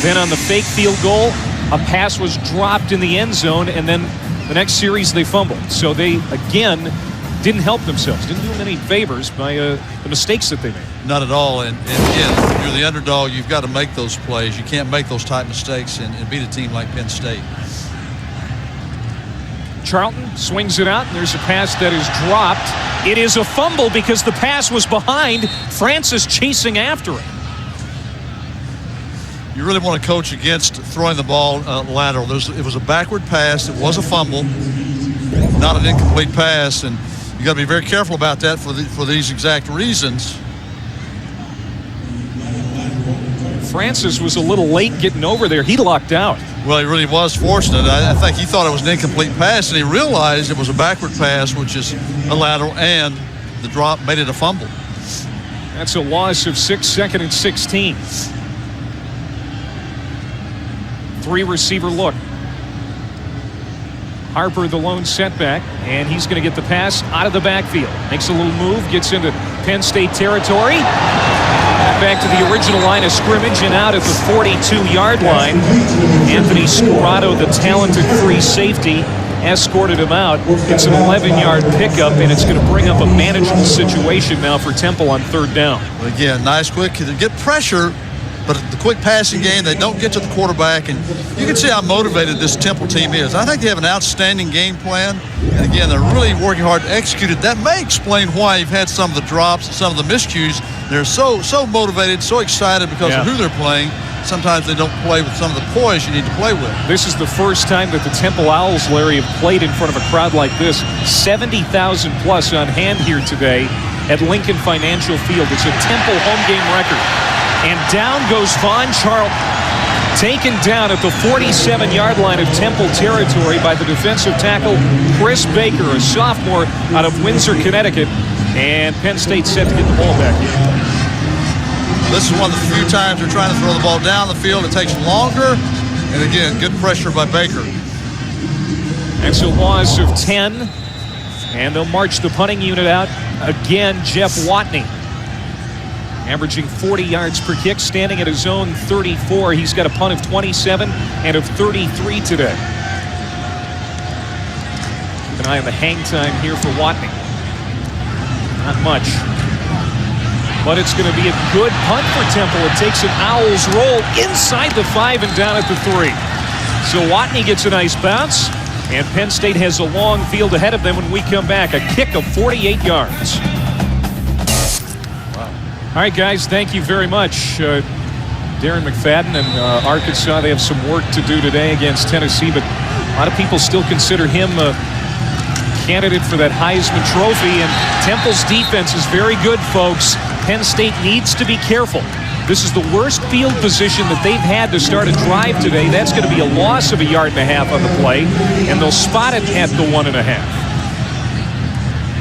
Then on the fake field goal, a pass was dropped in the end zone, and then the next series they fumbled. So they, again, didn't help themselves, didn't do them any favors by the mistakes that they made. Not at all. And again, if you're the underdog, you've got to make those plays. You can't make those type mistakes and beat a team like Penn State. Charlton swings it out, and there's a pass that is dropped. It is a fumble because the pass was behind. Francis chasing after it. You really want to coach against throwing the ball lateral. It was a backward pass. It was a fumble, not an incomplete pass, and you got to be very careful about that for these exact reasons. Francis was a little late getting over there. He lucked out. Well, he really was fortunate. I think he thought it was an incomplete pass, and he realized it was a backward pass, which is a lateral, and the drop made it a fumble. That's a loss of 6, 2nd and 16. 3-receiver look. Harper the lone setback, and he's going to get the pass out of the backfield. Makes a little move, gets into Penn State territory. Back to the original line of scrimmage and out at the 42-yard line. Anthony Scorado, the talented free safety, escorted him out. It's an 11-yard pickup, and it's going to bring up a manageable situation now for Temple on 3rd down. Again, nice quick. They get pressure, but the quick passing game, they don't get to the quarterback, and you can see how motivated this Temple team is. I think they have an outstanding game plan, and again, they're really working hard to execute it. That may explain why you've had some of the drops and some of the miscues. They're so motivated, so excited because of who they're playing. Sometimes they don't play with some of the poise you need to play with. This is the first time that the Temple Owls, Larry, have played in front of a crowd like this. 70,000 plus on hand here today at Lincoln Financial Field. It's a Temple home game record. And down goes Vaughn Charlton, taken down at the 47-yard line of Temple territory by the defensive tackle Chris Baker, a sophomore out of Windsor, Connecticut. And Penn State set to get the ball back here. This is one of the few times they're trying to throw the ball down the field. It takes longer. And again, good pressure by Baker. That's a loss of 10. And they'll march the punting unit out. Again, Jeff Watney, averaging 40 yards per kick, standing at his own 34. He's got a punt of 27 and of 33 today. Keep an eye on the hang time here for Watney. Not much. But it's going to be a good punt for Temple. It takes an Owls roll inside the 5 and down at the 3. So Watney gets a nice bounce, and Penn State has a long field ahead of them when we come back. A kick of 48 yards. All right, guys, thank you very much. Darren McFadden and Arkansas, they have some work to do today against Tennessee, but a lot of people still consider him a candidate for that Heisman Trophy, and Temple's defense is very good, folks. Penn State needs to be careful. This is the worst field position that they've had to start a drive today. That's going to be a loss of 1.5 yards on the play, and they'll spot it at the 1.5.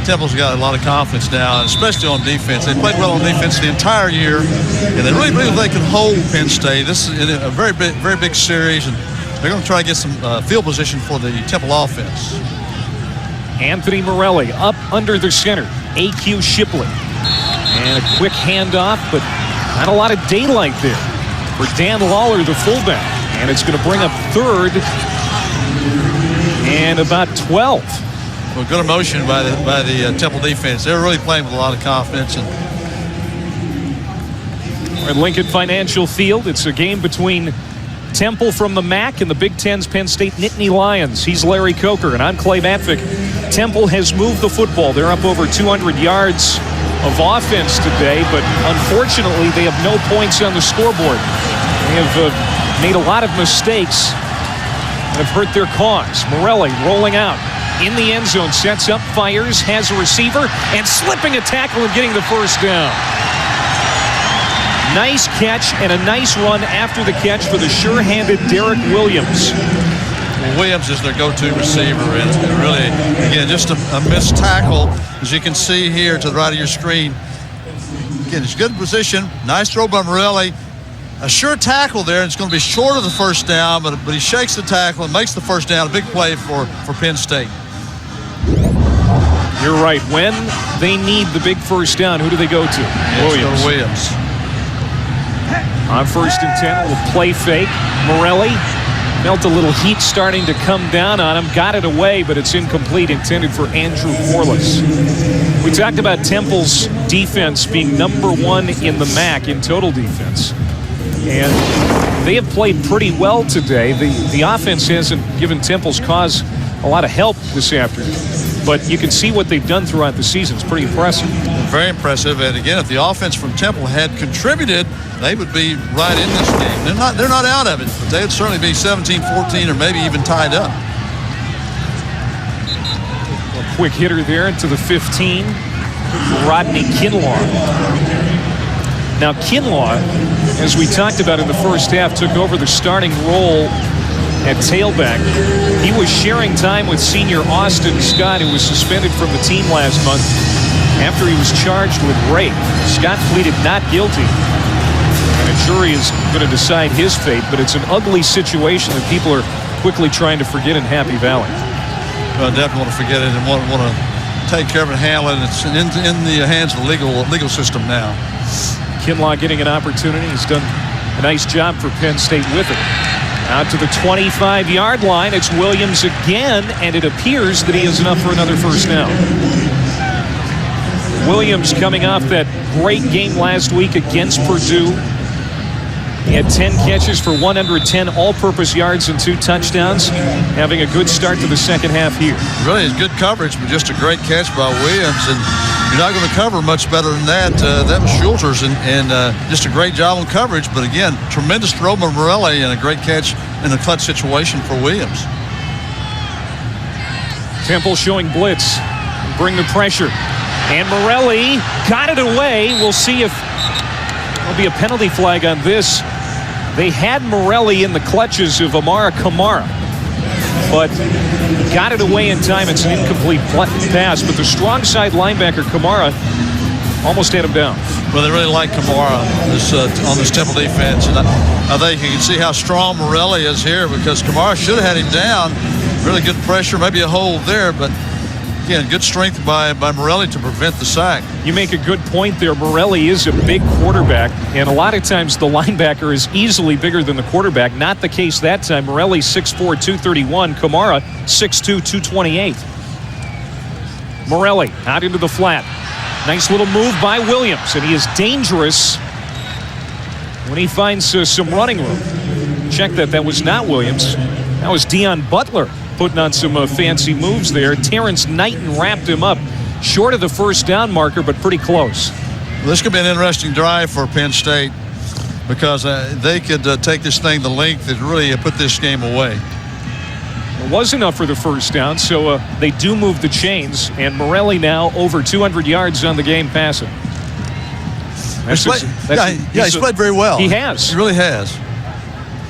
Temple's got a lot of confidence now, especially on defense. They played well on defense the entire year, and they really believe they can hold Penn State. This is a very big series, and they're going to try to get some field position for the Temple offense. Anthony Morelli up under the center. A.Q. Shipley. And a quick handoff, but not a lot of daylight there for Dan Lawler, the fullback. And it's going to bring up 3rd and about 12. Well, good emotion by the Temple defense. They're really playing with a lot of confidence. And we're at Lincoln Financial Field. It's a game between Temple from the MAC and the Big Ten's Penn State Nittany Lions. He's Larry Coker, and I'm Clay Matvick. Temple has moved the football. They're up over 200 yards of offense today, but unfortunately they have no points on the scoreboard. They have made a lot of mistakes that have hurt their cause. Morelli rolling out in the end zone, sets up, fires, has a receiver, and slipping a tackle and getting the first down. Nice catch and a nice run after the catch for the sure-handed Derek Williams. Williams is their go-to receiver, and really, again, just a missed tackle, as you can see here to the right of your screen. Again, it's good position. Nice throw by Morelli. A sure tackle there, and it's going to be short of the first down, but he shakes the tackle and makes the first down. A big play for Penn State. You're right. When they need the big first down, who do they go to? Williams. Williams. On 1st and 10, a little play fake. Morelli felt a little heat starting to come down on him. Got it away, but it's incomplete, intended for Andrew Corliss. We talked about Temple's defense being #1 in the MAC in total defense. And they have played pretty well today. The offense hasn't given Temple's cause a lot of help this afternoon. But you can see what they've done throughout the season. It's pretty impressive. Very impressive. And again, if the offense from Temple had contributed, they would be right in this game. They're not out of it, but they'd certainly be 17-14 or maybe even tied up. A quick hitter there into the 15. Rodney Kinlaw. Now Kinlaw, as we talked about in the first half, took over the starting role at tailback. He was sharing time with senior Austin Scott, who was suspended from the team last month after he was charged with rape. Scott pleaded not guilty, and a jury is going to decide his fate, but it's an ugly situation that people are quickly trying to forget in Happy Valley. Well, I definitely want to forget it and want to take care of it and handle it. It's in the hands of the legal system now. Kinlaw getting an opportunity. He's done a nice job for Penn State with it. Out to the 25-yard line. It's Williams again, and it appears that he is enough for another first down. Williams coming off that great game last week against Purdue. He had 10 catches for 110 all-purpose yards and 2 touchdowns, having a good start to the second half here. Really is good coverage, but just a great catch by Williams, and you're not going to cover much better than that. That was Schulter's, and just a great job on coverage, but again, tremendous throw by Morelli and a great catch in a clutch situation for Williams. Temple showing blitz, bring the pressure, and Morelli got it away. We'll see if there'll be a penalty flag on this. They had Morelli in the clutches of Amara Kamara, but got it away in time. It's an incomplete pass, but the strong side linebacker Kamara almost had him down. Well, they really like Kamara on this Temple defense, and I think you can see how strong Morelli is here, because Kamara should have had him down. Really good pressure, maybe a hold there, but again, good strength by Morelli to prevent the sack. You make a good point there. Morelli is a big quarterback, and a lot of times the linebacker is easily bigger than the quarterback. Not the case that time. Morelli 6'4", 231. Kamara 6'2", 228. Morelli out into the flat. Nice little move by Williams, and he is dangerous when he finds some running room. Check that. That was not Williams. That was Deion Butler putting on some fancy moves there. Terrence Knighton wrapped him up short of the first down marker, but pretty close. Well, this could be an interesting drive for Penn State, because they could take this thing the length and really put this game away. It was enough for the first down, so they do move the chains, and Morelli now over 200 yards on the game passing. He's played very well. He has. He really has.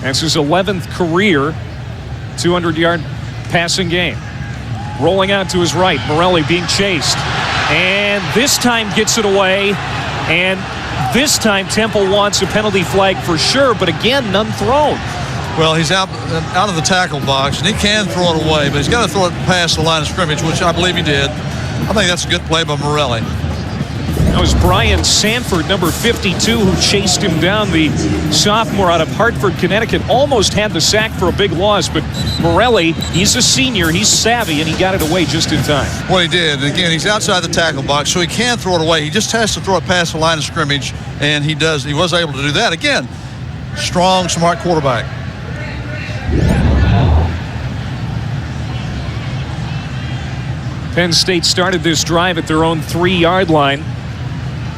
That's his 11th career 200-yard passing game. Rolling out to his right, Morelli being chased, and this time gets it away, and this time Temple wants a penalty flag for sure, but again, none thrown. Well, he's out of the tackle box, and he can throw it away, but he's got to throw it past the line of scrimmage, which I believe he did. I think that's a good play by Morelli. That was Brian Sanford, number 52, who chased him down, the sophomore out of Hartford, Connecticut. Almost had the sack for a big loss, but Morelli, he's a senior, he's savvy, and he got it away just in time. Well, he did. And again, he's outside the tackle box, so he can throw it away. He just has to throw it past the line of scrimmage, and he does. He was able to do that. Again, strong, smart quarterback. Penn State started this drive at their own 3-yard line.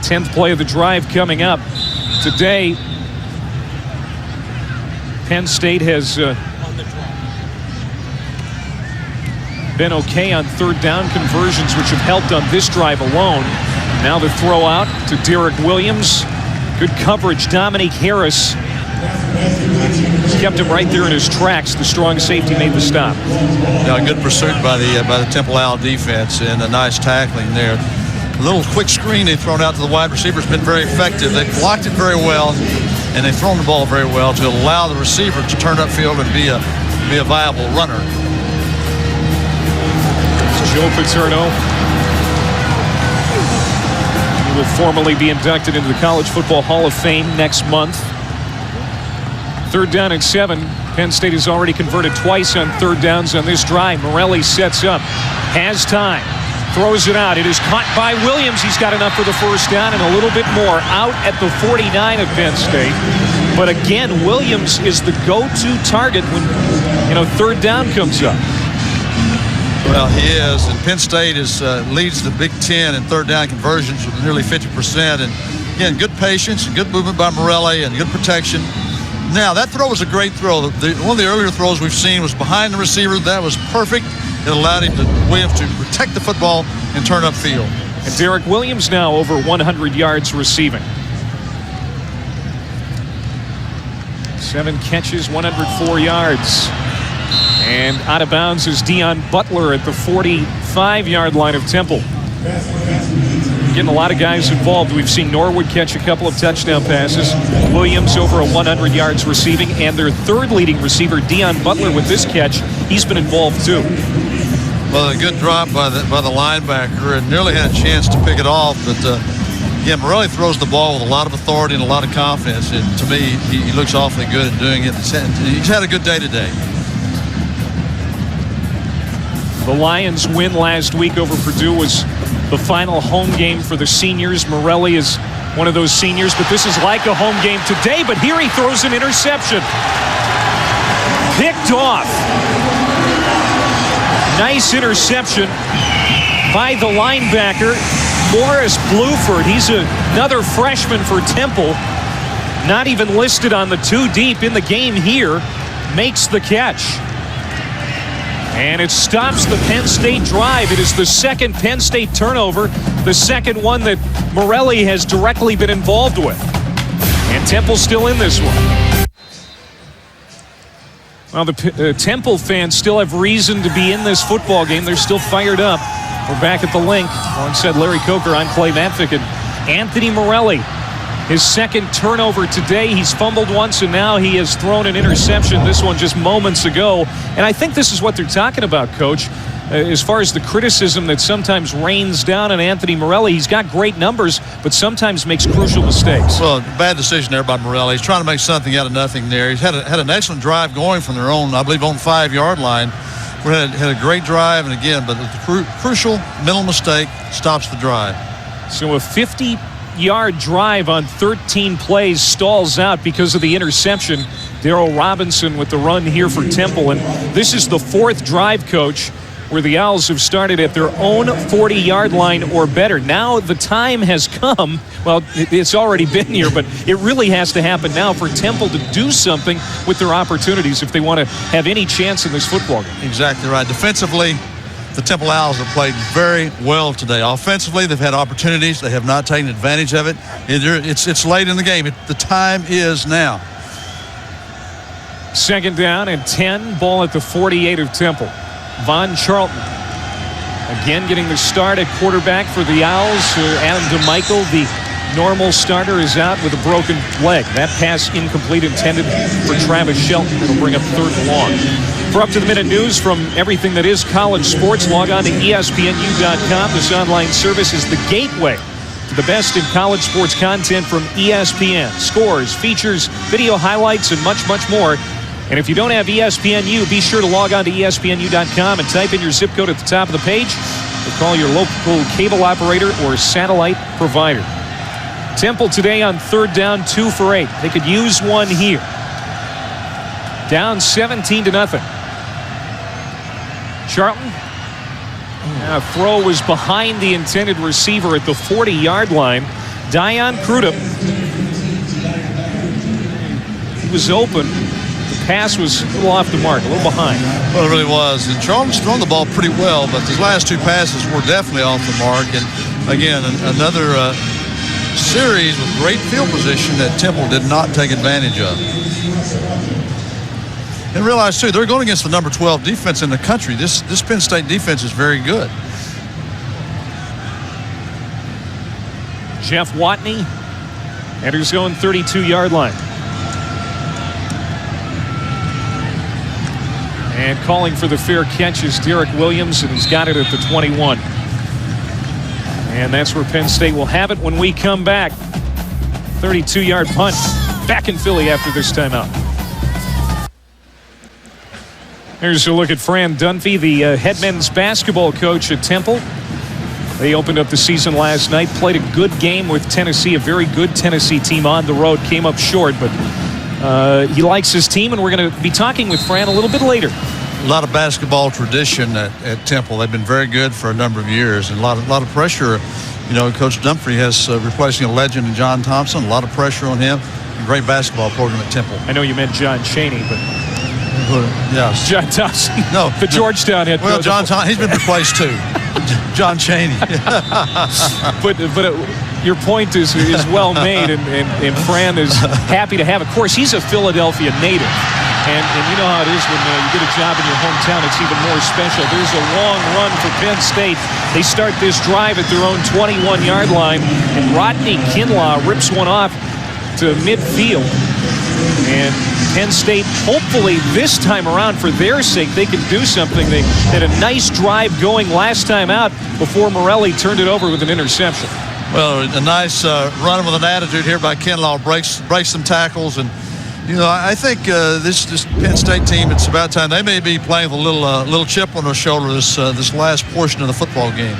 10th play of the drive coming up. Today, Penn State has been okay on third down conversions, which have helped on this drive alone. Now the throw out to Derek Williams. Good coverage. Dominique Harris kept him right there in his tracks. The strong safety made the stop. Yeah, good pursuit by the Temple Owl defense and a nice tackling there. A little quick screen they've thrown out to the wide receiver has been very effective. They've blocked it very well, and they've thrown the ball very well to allow the receiver to turn upfield and be a viable runner. Joe Paterno. He will formally be inducted into the College Football Hall of Fame next month. 3rd down and 7. Penn State has already converted twice on 3rd downs on this drive. Morelli sets up, has time, throws it out. It is caught by Williams. He's got enough for the 1st down and a little bit more out at the 49 of Penn State. But again, Williams is the go-to target when 3rd down comes up. Well, he is, and Penn State leads the Big Ten in 3rd down conversions with nearly 50%. And again, good patience, good movement by Morelli, and good protection. Now, that throw was a great throw. One of the earlier throws we've seen was behind the receiver. That was perfect. It allowed Williams to protect the football and turn upfield. And Derek Williams now over 100 yards receiving. 7 catches, 104 yards. And out of bounds is Deion Butler at the 45-yard line of Temple. Getting a lot of guys involved. We've seen Norwood catch a couple of touchdown passes. Williams over 100 yards receiving. And their 3rd leading receiver, Deion Butler, with this catch, he's been involved too. Well, a good drop by the linebacker and nearly had a chance to pick it off. But, Morelli throws the ball with a lot of authority and a lot of confidence. And to me, he looks awfully good at doing it. He's had a good day today. The Lions' win last week over Purdue was the final home game for the seniors. Morelli is one of those seniors, but this is like a home game today. But here he throws an interception. Picked off. Nice interception by the linebacker, Morris Bluford. He's another freshman for Temple. Not even listed on the 2 deep in the game here. Makes the catch. And it stops the Penn State drive. It is the 2nd Penn State turnover, the 2nd one that Morelli has directly been involved with. And Temple's still in this one. Well, the Temple fans still have reason to be in this football game. They're still fired up. We're back at the link alongside Larry Coker. I'm Clay Matvick and Anthony Morelli. His 2nd turnover today. He's fumbled once, and now he has thrown an interception. This one just moments ago. And I think this is what they're talking about, Coach. As far as the criticism that sometimes rains down on Anthony Morelli, he's got great numbers, but sometimes makes crucial mistakes. Well, bad decision there by Morelli. He's trying to make something out of nothing there. He's had an excellent drive going from their own, I believe, own 5-yard line. We had a great drive, and again, but the crucial mental mistake stops the drive. So a 50-yard drive on 13 plays stalls out because of the interception. Darrell Robinson with the run here for Temple, and this is the 4th drive, Coach, where the Owls have started at their own 40-yard line or better. Now the time has come. Well, it's already been here, but it really has to happen now for Temple to do something with their opportunities if they want to have any chance in this football game. Exactly right. Defensively, the Temple Owls have played very well today. Offensively, they've had opportunities. They have not taken advantage of it. It's late in the game. The time is now. 2nd down and 10. Ball at the 48 of Temple. Von Charlton again getting the start at quarterback for the Owls. Adam DeMichael, the normal starter, is out with a broken leg. That pass incomplete, intended for Travis Shelton. It'll bring up 3rd and long. For up-to-the-minute news from everything that is college sports, log on to ESPNU.com. This online service is the gateway to the best in college sports content from ESPN. Scores, features, video highlights, and much, much more. And if you don't have ESPNU, be sure to log on to ESPNU.com and type in your zip code at the top of the page, or call your local cable operator or satellite provider. Temple today on 3rd down, 2 for 8. They could use one here. Down 17-0. Charlton. Throw was behind the intended receiver at the 40-yard line. Dion Crudup. He was open. Pass was a little off the mark, a little behind. Well, it really was. And Charlton's thrown the ball pretty well, but his last 2 passes were definitely off the mark. And again, another series with great field position that Temple did not take advantage of. And realize, too, they're going against the number 12 defense in the country. This Penn State defense is very good. Jeff Watney at his own 32-yard line. And calling for the fair catch is Derek Williams, and he's got it at the 21. And that's where Penn State will have it when we come back. 32-yard punt back in Philly after this timeout. Here's a look at Fran Dunphy, the head men's basketball coach at Temple. They opened up the season last night, played a good game with Tennessee, a very good Tennessee team on the road, came up short, but he likes his team, and we're going to be talking with Fran a little bit later. A lot of basketball tradition at Temple. They've been very good for a number of years, and a lot of pressure. You know, Coach Dunphy has replacing a legend in John Thompson. A lot of pressure on him. A great basketball program at Temple. I know you meant John Chaney, but yes, John Thompson. No, the Georgetown head coach. Well, John Thompson, he's been replaced too. John Chaney. but your point is well made, and Fran is happy to have it. Of course, he's a Philadelphia native. And you know how it is when you get a job in your hometown, it's even more special. There's a long run for Penn State. They start this drive at their own 21-yard line, and Rodney Kinlaw rips one off to midfield. And Penn State, hopefully this time around, for their sake, they can do something. They had a nice drive going last time out before Morelli turned it over with an interception. Well, a nice run with an attitude here by Kinlaw, breaks some tackles, and you know, I think this Penn State team, it's about time. They may be playing with a little chip on their shoulder this last portion of the football game.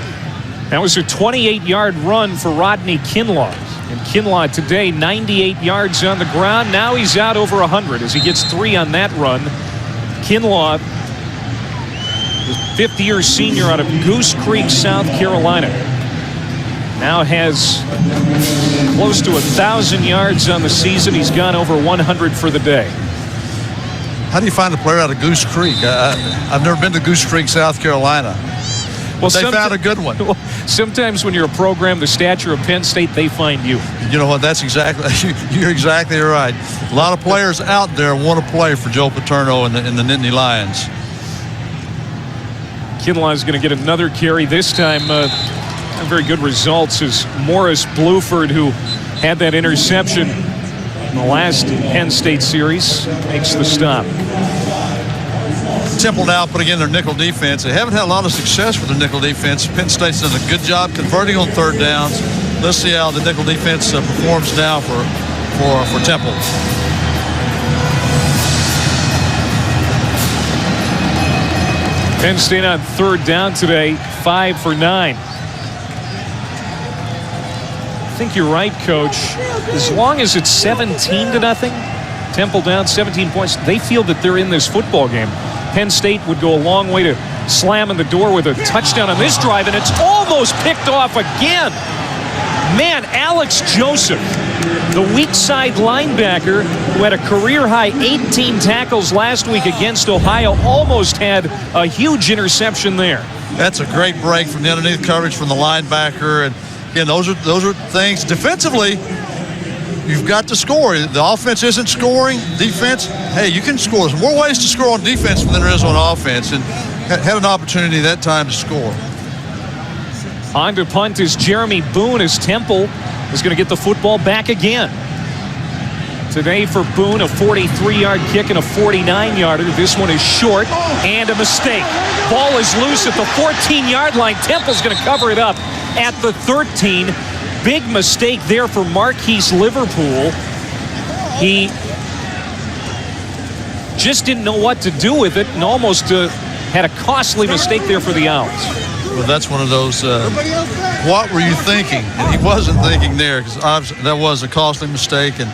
That was a 28-yard run for Rodney Kinlaw. And Kinlaw today, 98 yards on the ground. Now he's out over 100 as he gets 3 on that run. Kinlaw, the fifth-year senior out of Goose Creek, South Carolina, now has close to 1,000 yards on the season. He's gone over 100 for the day. How do you find a player out of Goose Creek? I've never been to Goose Creek, South Carolina. Well, they found a good one. Sometimes when you're a program the stature of Penn State, they find you. You know what? That's exactly, you're exactly right. A lot of players out there want to play for Joe Paterno and the Nittany Lions. Kinlaw is going to get another carry this time. Very good results as Morris Bluford, who had that interception in the last Penn State series, makes the stop. Temple now putting in their nickel defense. They haven't had a lot of success with their nickel defense. Penn State's done a good job converting on third downs. Let's see how the nickel defense performs now for Temple. Penn State on third down today, 5 for 9. I think you're right, Coach. As long as it's 17-0, Temple down 17 points, they feel that they're in this football game. Penn State would go a long way to slamming the door with a touchdown on this drive, and it's almost picked off again. Man, Alex Joseph, the weak side linebacker who had a career-high 18 tackles last week against Ohio, almost had a huge interception there. That's a great break from the underneath coverage from the linebacker, and again, those are things defensively. You've got to score. The offense isn't scoring. Defense, hey, you can score. There's more ways to score on defense than there is on offense, and had an opportunity that time to score. On to punt is Jeremy Boone as Temple is going to get the football back again. Today for Boone, a 43-yard kick and a 49-yarder. This one is short and a mistake. Ball is loose at the 14-yard line. Temple's going to cover it up at the 13. Big mistake there for Marquise Liverpool. He just didn't know what to do with it and almost had a costly mistake there for the Owls. Well, that's one of those, what were you thinking? And he wasn't thinking there, because that was a costly mistake. And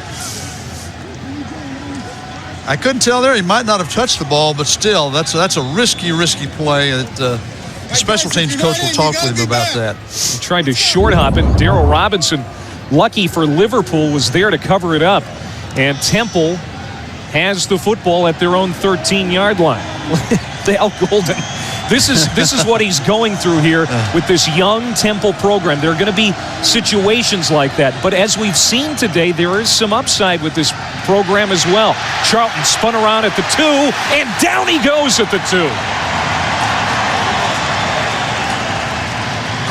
I couldn't tell there. He might not have touched the ball, but still, that's a risky play. The special teams coach will talk with him about that. He tried to short hop it. Darryl Robinson, lucky for Liverpool, was there to cover it up. And Temple has the football at their own 13-yard line. Dale Golden This is what he's going through here with this young Temple program. There are going to be situations like that. But as we've seen today, there is some upside with this program as well. Charlton spun around at the 2, and down he goes at the 2.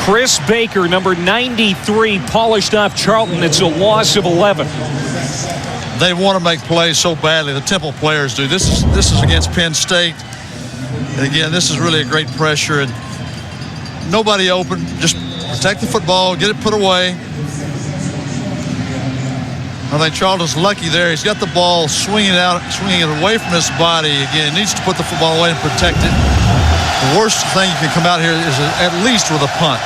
Chris Baker, number 93, polished off Charlton. It's a loss of 11. They want to make plays so badly. The Temple players do. This is against Penn State. And again, this is really a great pressure, and nobody open. Just protect the football, get it put away. I think Charlton's lucky there. He's got the ball swinging it away from his body. Again, he needs to put the football away and protect it. The worst thing you can come out here is at least with a punt.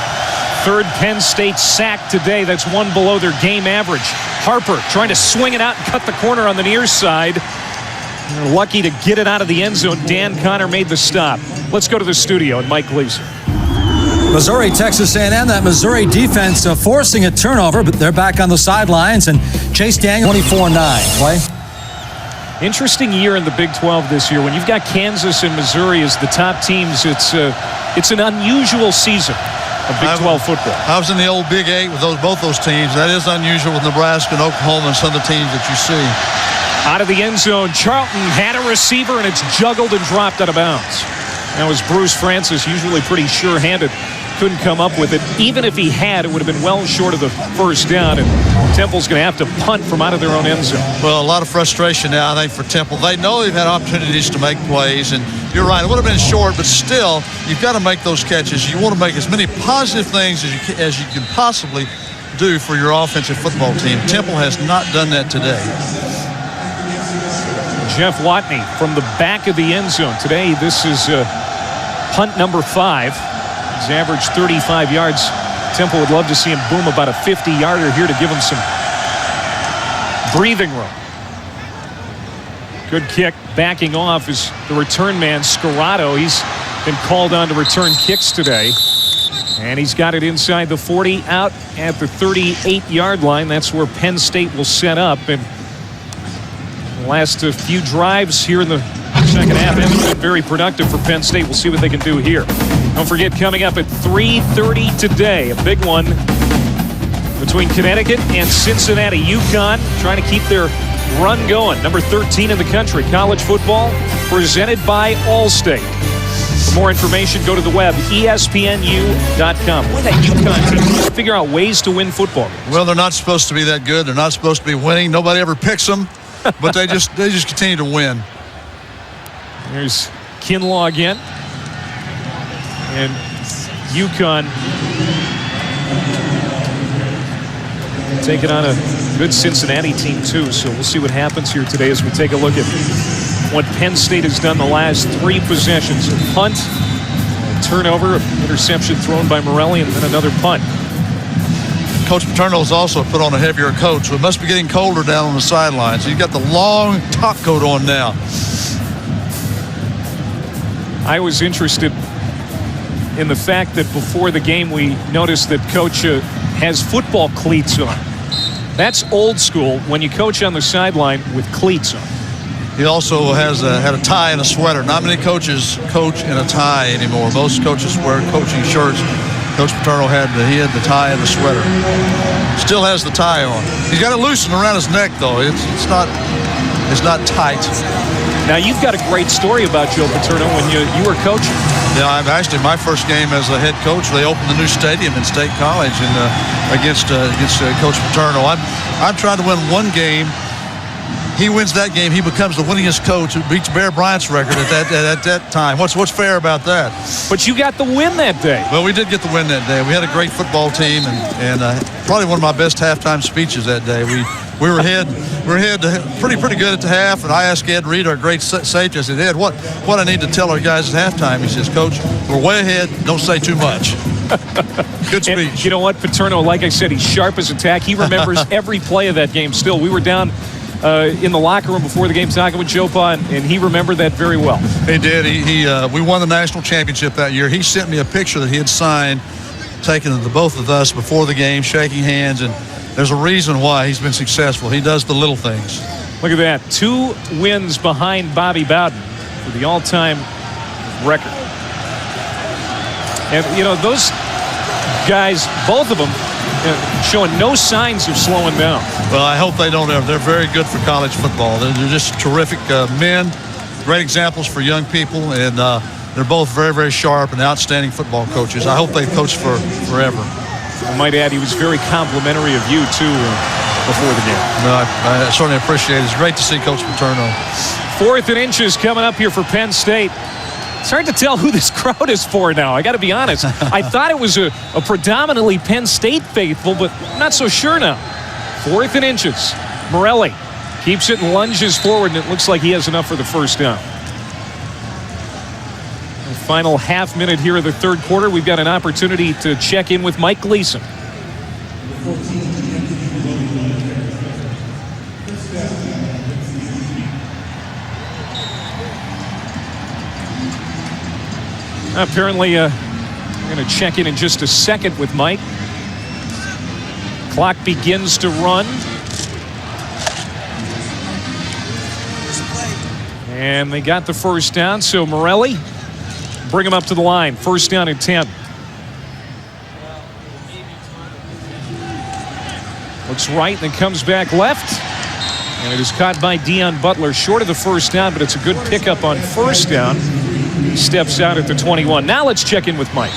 Third Penn State sack today. That's one below their game average. Harper trying to swing it out and cut the corner on the near side. They're lucky to get it out of the end zone. Dan Connor made the stop. Let's go to the studio and Mike Gleason. Missouri, Texas A&M. That Missouri defense forcing a turnover, but they're back on the sidelines. And Chase Daniel, 24-9. Play. Interesting year in the Big 12 this year. When you've got Kansas and Missouri as the top teams, it's an unusual season of Big 12 football. I was in the old Big 8 with both those teams. That is unusual with Nebraska and Oklahoma and some of the teams that you see. Out of the end zone, Charlton had a receiver, and it's juggled and dropped out of bounds. That was Bruce Francis, usually pretty sure-handed. Couldn't come up with it. Even if he had, it would have been well short of the first down, and Temple's going to have to punt from out of their own end zone. Well, a lot of frustration now, I think, for Temple. They know they've had opportunities to make plays, and you're right, it would have been short, but still, you've got to make those catches. You want to make as many positive things as you can possibly do for your offensive football team. Temple has not done that today. Jeff Watney from the back of the end zone. Today, this is punt number 5. He's averaged 35 yards. Temple would love to see him boom about a 50-yarder here to give him some breathing room. Good kick. Backing off is the return man, Scarrato. He's been called on to return kicks today. And he's got it inside the 40, out at the 38-yard line. That's where Penn State will set up. And the last few drives here in the second half have been very productive for Penn State. We'll see what they can do here. Don't forget, coming up at 3:30 today, a big one between Connecticut and Cincinnati. UConn trying to keep their run going. Number 13 in the country. College football presented by Allstate. For more information, go to the web, ESPNU.com. Boy, that UConn team, figure out ways to win football games. Well, they're not supposed to be that good. They're not supposed to be winning. Nobody ever picks them, but they just continue to win. There's Kinlaw again. And UConn taking on a good Cincinnati team, too. So we'll see what happens here today as we take a look at what Penn State has done the last 3 possessions. A punt, a turnover, an interception thrown by Morelli, and then another punt. Coach Paterno has also put on a heavier coat, so it must be getting colder down on the sidelines. He's got the long top coat on now. I was interested in the fact that before the game we noticed that Coach has football cleats on. That's old school when you coach on the sideline with cleats on. He also has had a tie and a sweater. Not many coaches coach in a tie anymore. Most coaches wear coaching shirts. Coach Paterno had the tie and the sweater. Still has the tie on. He's got it loosened around his neck, though. It's not tight. Now, you've got a great story about Joe Paterno when you were coaching. Yeah, I'm actually, my first game as a head coach, they opened the new stadium in State College and against Coach Paterno. I'm trying to win one game. He wins that game. He becomes the winningest coach who beats Bear Bryant's record at that time. What's fair about that? But you got the win that day. Well, we did get the win that day. We had a great football team and probably one of my best halftime speeches that day. We were ahead pretty good at the half, and I asked Ed Reed, our great safety, I said, Ed, what I need to tell our guys at halftime? He says, Coach, we're way ahead. Don't say too much. Good speech. And you know what, Paterno, like I said, he's sharp as a tack. He remembers every play of that game still. We were down in the locker room before the game talking with Joe Pa, and he remembered that very well. He did. We won the national championship that year. He sent me a picture that he had signed, taken the both of us before the game, shaking hands, and there's a reason why he's been successful. He does the little things. Look at that. 2 wins behind Bobby Bowden for the all-time record. And, those guys, both of them, showing no signs of slowing down. Well, I hope they don't ever. They're very good for college football. They're just terrific men, great examples for young people, and they're both very, very sharp and outstanding football coaches. I hope they coach for forever. I might add, he was very complimentary of you, too, before the game. No, I certainly appreciate it. It's great to see Coach Paterno. 4th and inches coming up here for Penn State. It's hard to tell who this crowd is for now. I got to be honest. I thought it was a predominantly Penn State faithful, but I'm not so sure now. 4th and inches. Morelli keeps it and lunges forward, and it looks like he has enough for the first down. The final half minute here of the third quarter. We've got an opportunity to check in with Mike Gleason. Apparently, we're going to check in just a second with Mike. Clock begins to run. And they got the first down, so Morelli, bring him up to the line. First down and 10. Looks right, then comes back left. And it is caught by Deion Butler, short of the first down, but it's a good pickup on first down. He steps out at the 21. Now let's check in with Mike.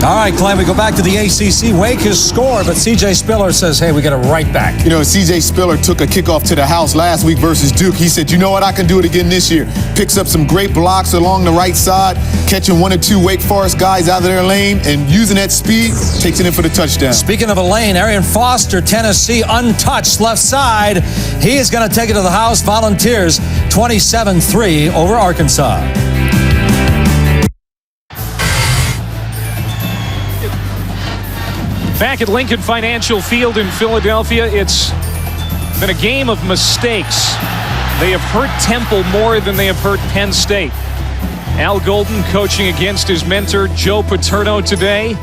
All right, Clem, we go back to the ACC. Wake has scored, but C.J. Spiller says, hey, we got it right back. C.J. Spiller took a kickoff to the house last week versus Duke. He said, you know what, I can do it again this year. Picks up some great blocks along the right side, catching 1 or 2 Wake Forest guys out of their lane, and using that speed, takes it in for the touchdown. Speaking of a lane, Arian Foster, Tennessee, untouched, left side. He is going to take it to the house. Volunteers, 27-3 over Arkansas. Back at Lincoln Financial Field in Philadelphia, it's been a game of mistakes. They have hurt Temple more than they have hurt Penn State. Al Golden coaching against his mentor, Joe Paterno, today.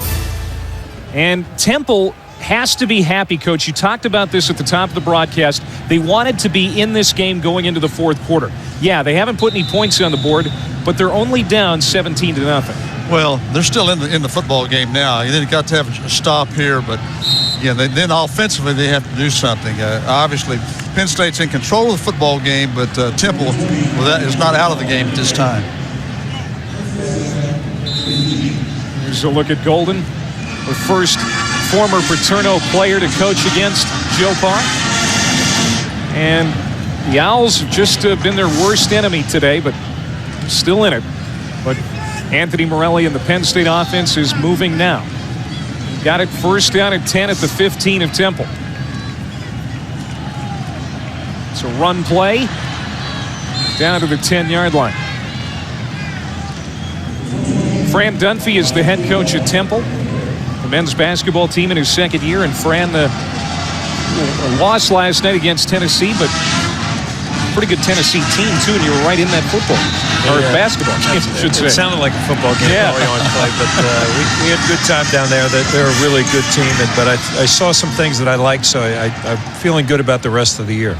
And Temple has to be happy, Coach. You talked about this at the top of the broadcast. They wanted to be in this game going into the fourth quarter. Yeah, they haven't put any points on the board, but they're only down 17-0. Well, they're still in the football game now. They got to have a stop here, but then offensively they have to do something. Obviously, Penn State's in control of the football game, but Temple is not out of the game at this time. Here's a look at Golden, the first former Paterno player to coach against Joe Parr. And the Owls have just been their worst enemy today, but still in it. But Anthony Morelli and the Penn State offense is moving now. Got it first down at 10 at the 15 of Temple. It's a run play down to the 10-yard line. Fran Dunphy is the head coach at Temple, the men's basketball team in his second year, and Fran lost last night against Tennessee, but pretty good Tennessee team too, and you were right in that football or basketball game, I should say. It sounded like a football game early on play, but we had a good time down there. They're a really good team, but I saw some things that I liked, so I'm feeling good about the rest of the year.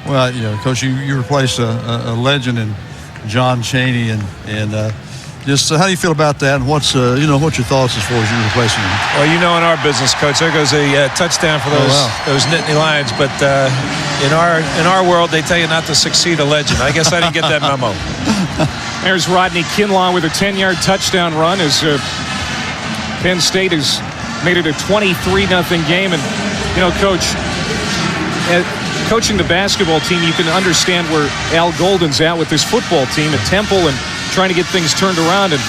Well, Coach, you replaced a legend in John Chaney, and just how do you feel about that? And what's your thoughts as far as you replacing him? Well, in our business, Coach, there goes a touchdown for those Nittany Lions. But in our world, they tell you not to succeed a legend. I guess I didn't get that memo. There's Rodney Kinlaw with a 10-yard touchdown run as Penn State has made it a 23-0 game. And Coach, coaching the basketball team, you can understand where Al Golden's at with this football team at Temple and trying to get things turned around, and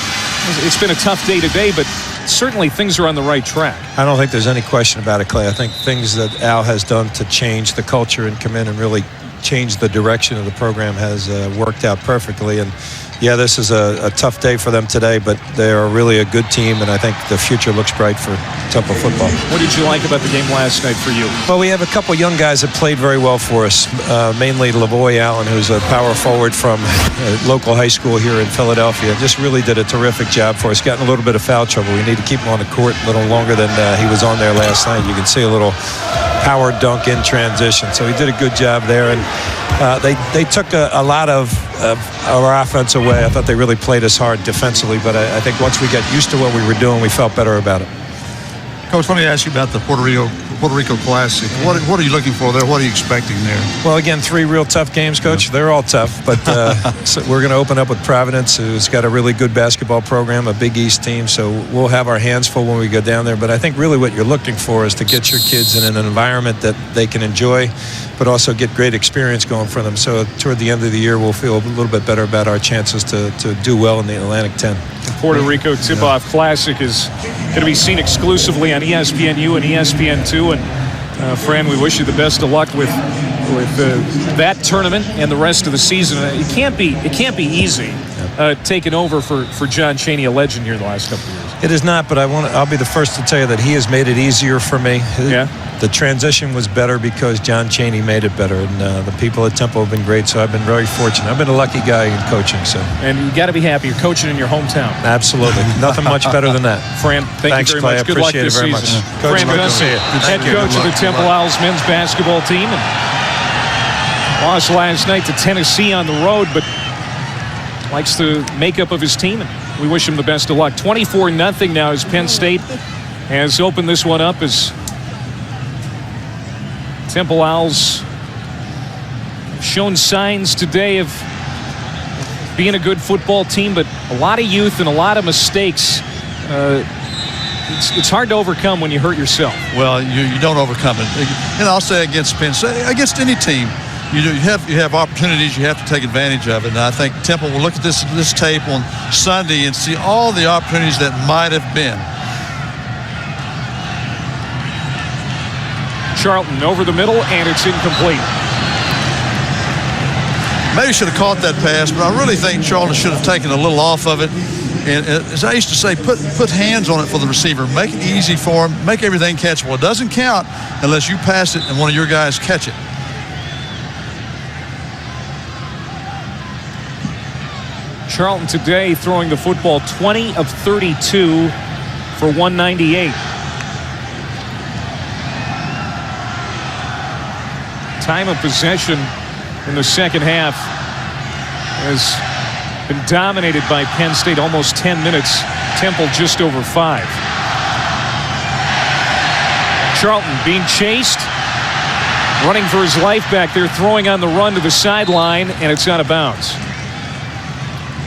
it's been a tough day today, but certainly things are on the right track. I don't think there's any question about it, Clay. I think things that Al has done to change the culture and come in and really change the direction of the program has worked out perfectly. And yeah, this is a tough day for them today, but they are really a good team, and I think the future looks bright for Temple football. What did you like about the game last night for you? Well, we have a couple young guys that played very well for us, mainly Lavoy Allen, who's a power forward from a local high school here in Philadelphia. Just really did a terrific job for us, gotten a little bit of foul trouble. We need to keep him on the court a little longer than he was on there last night. You can see a little power dunk in transition. So he did a good job there, and they took a lot of our offense away. I thought they really played us hard defensively, but I think once we got used to what we were doing, we felt better about it. Coach, let me ask you about the Puerto Rico Classic. What are you looking for there? What are you expecting there? Well, again, 3 real tough games, Coach. They're all tough, but so we're going to open up with Providence, who's got a really good basketball program, a Big East team, so we'll have our hands full when we go down there. But I think really what you're looking for is to get your kids in an environment that they can enjoy, but also get great experience going for them. So toward the end of the year, we'll feel a little bit better about our chances to do well in the Atlantic 10. The Puerto Rico Tip-Off Classic is going to be seen exclusively on ESPNU and ESPN2. And Fran, we wish you the best of luck with that tournament and the rest of the season. It can't be easy taking over for John Chaney, a legend here the last couple of years. It is not, but I'll be the first to tell you that he has made it easier for me. Yeah. The transition was better because John Chaney made it better, and the people at Temple have been great, so I've been very fortunate. I've been a lucky guy in coaching. So. And you got to be happy you're coaching in your hometown. Absolutely. Nothing much better than that. Fran, thanks you very Clay. much. Good luck this season. Much. Fran Gunson, head coach of the Temple Owls men's basketball team, and lost last night to Tennessee on the road, but likes the makeup of his team, and we wish him the best of luck. 24-0 now as Penn State has opened this one up as Temple Owls shown signs today of being a good football team, but a lot of youth and a lot of mistakes. It's hard to overcome when you hurt yourself. Well, you don't overcome it. And I'll say against Penn State, against any team, you have opportunities. You have to take advantage of it. And I think Temple will look at this tape on Sunday and see all the opportunities that might have been. Charlton over the middle, and it's incomplete. Maybe should have caught that pass, but I really think Charlton should have taken a little off of it. And as I used to say, put hands on it for the receiver. Make it easy for him. Make everything catchable. It doesn't count unless you pass it and one of your guys catch it. Charlton today throwing the football 20 of 32 for 198. Time of possession in the second half has been dominated by Penn State, almost 10 minutes. Temple just over 5. Charlton being chased, running for his life back there, throwing on the run to the sideline, and it's out of bounds.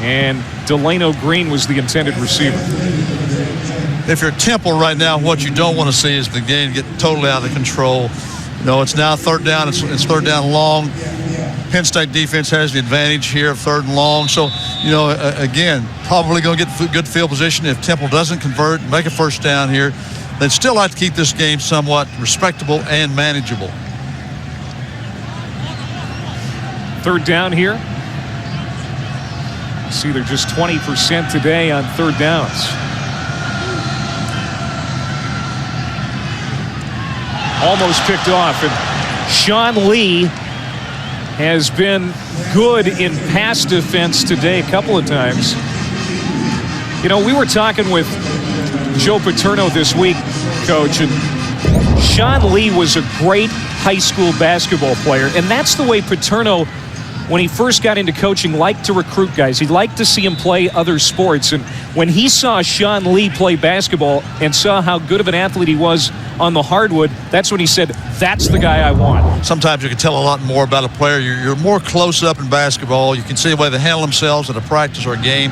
And Delano Green was the intended receiver. If you're Temple right now, what you don't want to see is the game get totally out of control. You know, it's now third down. It's third down long. Penn State defense has the advantage here of third and long. So, you know, again, probably going to get good field position if Temple doesn't convert, make a first down here. They'd still like to keep this game somewhat respectable and manageable. Third down here. See, they're just 20% today on third downs. Almost picked off, and Sean Lee has been good in pass defense today a couple of times. You know, we were talking with Joe Paterno this week, Coach, and Sean Lee was a great high school basketball player, and that's the way Paterno, when he first got into coaching, liked to recruit guys. He liked to see him play other sports. And when he saw Sean Lee play basketball and saw how good of an athlete he was on the hardwood, that's when he said, that's the guy I want. Sometimes you can tell a lot more about a player. You're more close up in basketball. You can see the way they handle themselves at a practice or a game.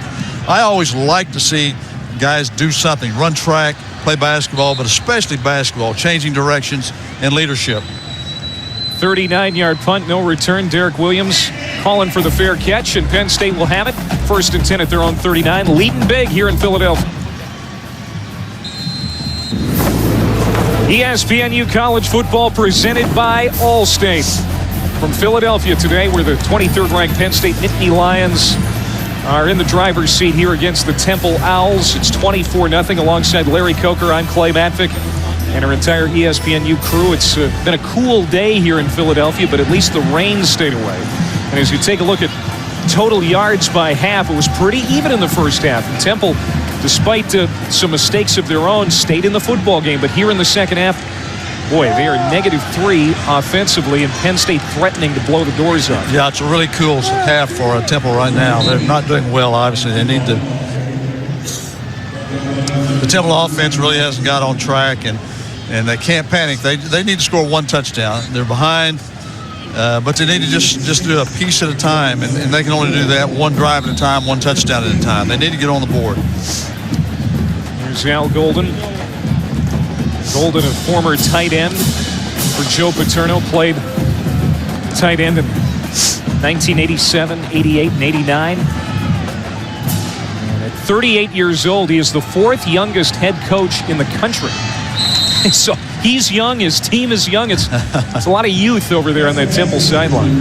I always like to see guys do something, run track, play basketball, but especially basketball, changing directions and leadership. 39-yard punt, no return. Derek Williams calling for the fair catch, and Penn State will have it. 1st and 10 at their own 39, leading big here in Philadelphia. ESPNU College Football presented by Allstate. From Philadelphia today, where the 23rd-ranked Penn State Nittany Lions are in the driver's seat here against the Temple Owls. It's 24-0 alongside Larry Coker. I'm Clay Matvick and our entire ESPNU crew. It's been a cool day here in Philadelphia, but at least the rain stayed away. And as you take a look at total yards by half, it was pretty even in the first half. And Temple, despite some mistakes of their own, stayed in the football game. But here in the second half, boy, they are -3 offensively, and Penn State threatening to blow the doors off. Yeah, it's a really cool half for Temple right now. They're not doing well, obviously. They need to. The Temple offense really hasn't got on track, and they can't panic. They need to score one touchdown. They're behind, but they need to just do a piece at a time, and they can only do that one drive at a time, one touchdown at a time. They need to get on the board. Here's Al Golden. Golden, a former tight end for Joe Paterno, played tight end in 1987, 88, and 89. And at 38 years old, he is the 4th youngest head coach in the country. So he's young, his team is young. It's a lot of youth over there on that Temple sideline.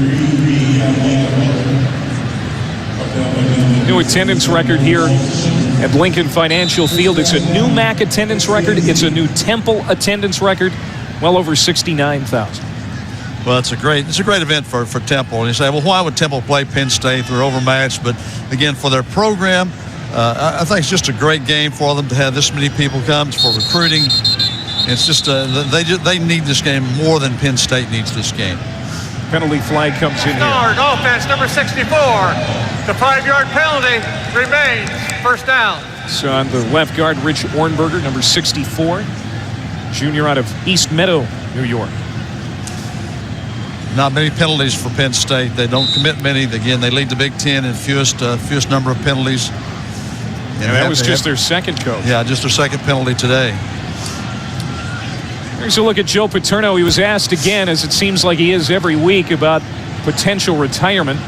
New attendance record here at Lincoln Financial Field. It's a new MAC attendance record. It's a new Temple attendance record. Well over 69,000. Well, it's a great event for Temple. And you say, well, why would Temple play Penn State? They're overmatched. But again, for their program, I think it's just a great game for them to have this many people come. It's for recruiting. It's just they need this game more than Penn State needs this game. Penalty flag comes in here. Start offense number 64. The 5-yard penalty remains. First down. So on the left guard, Rich Ornberger, number 64, junior out of East Meadow, New York. Not many penalties for Penn State. They don't commit many. Again, they lead the Big Ten in fewest number of penalties. And that was just their second, coach. Yeah, just their second penalty today. Here's a look at Joe Paterno. He was asked again, as it seems like he is every week, about potential retirement.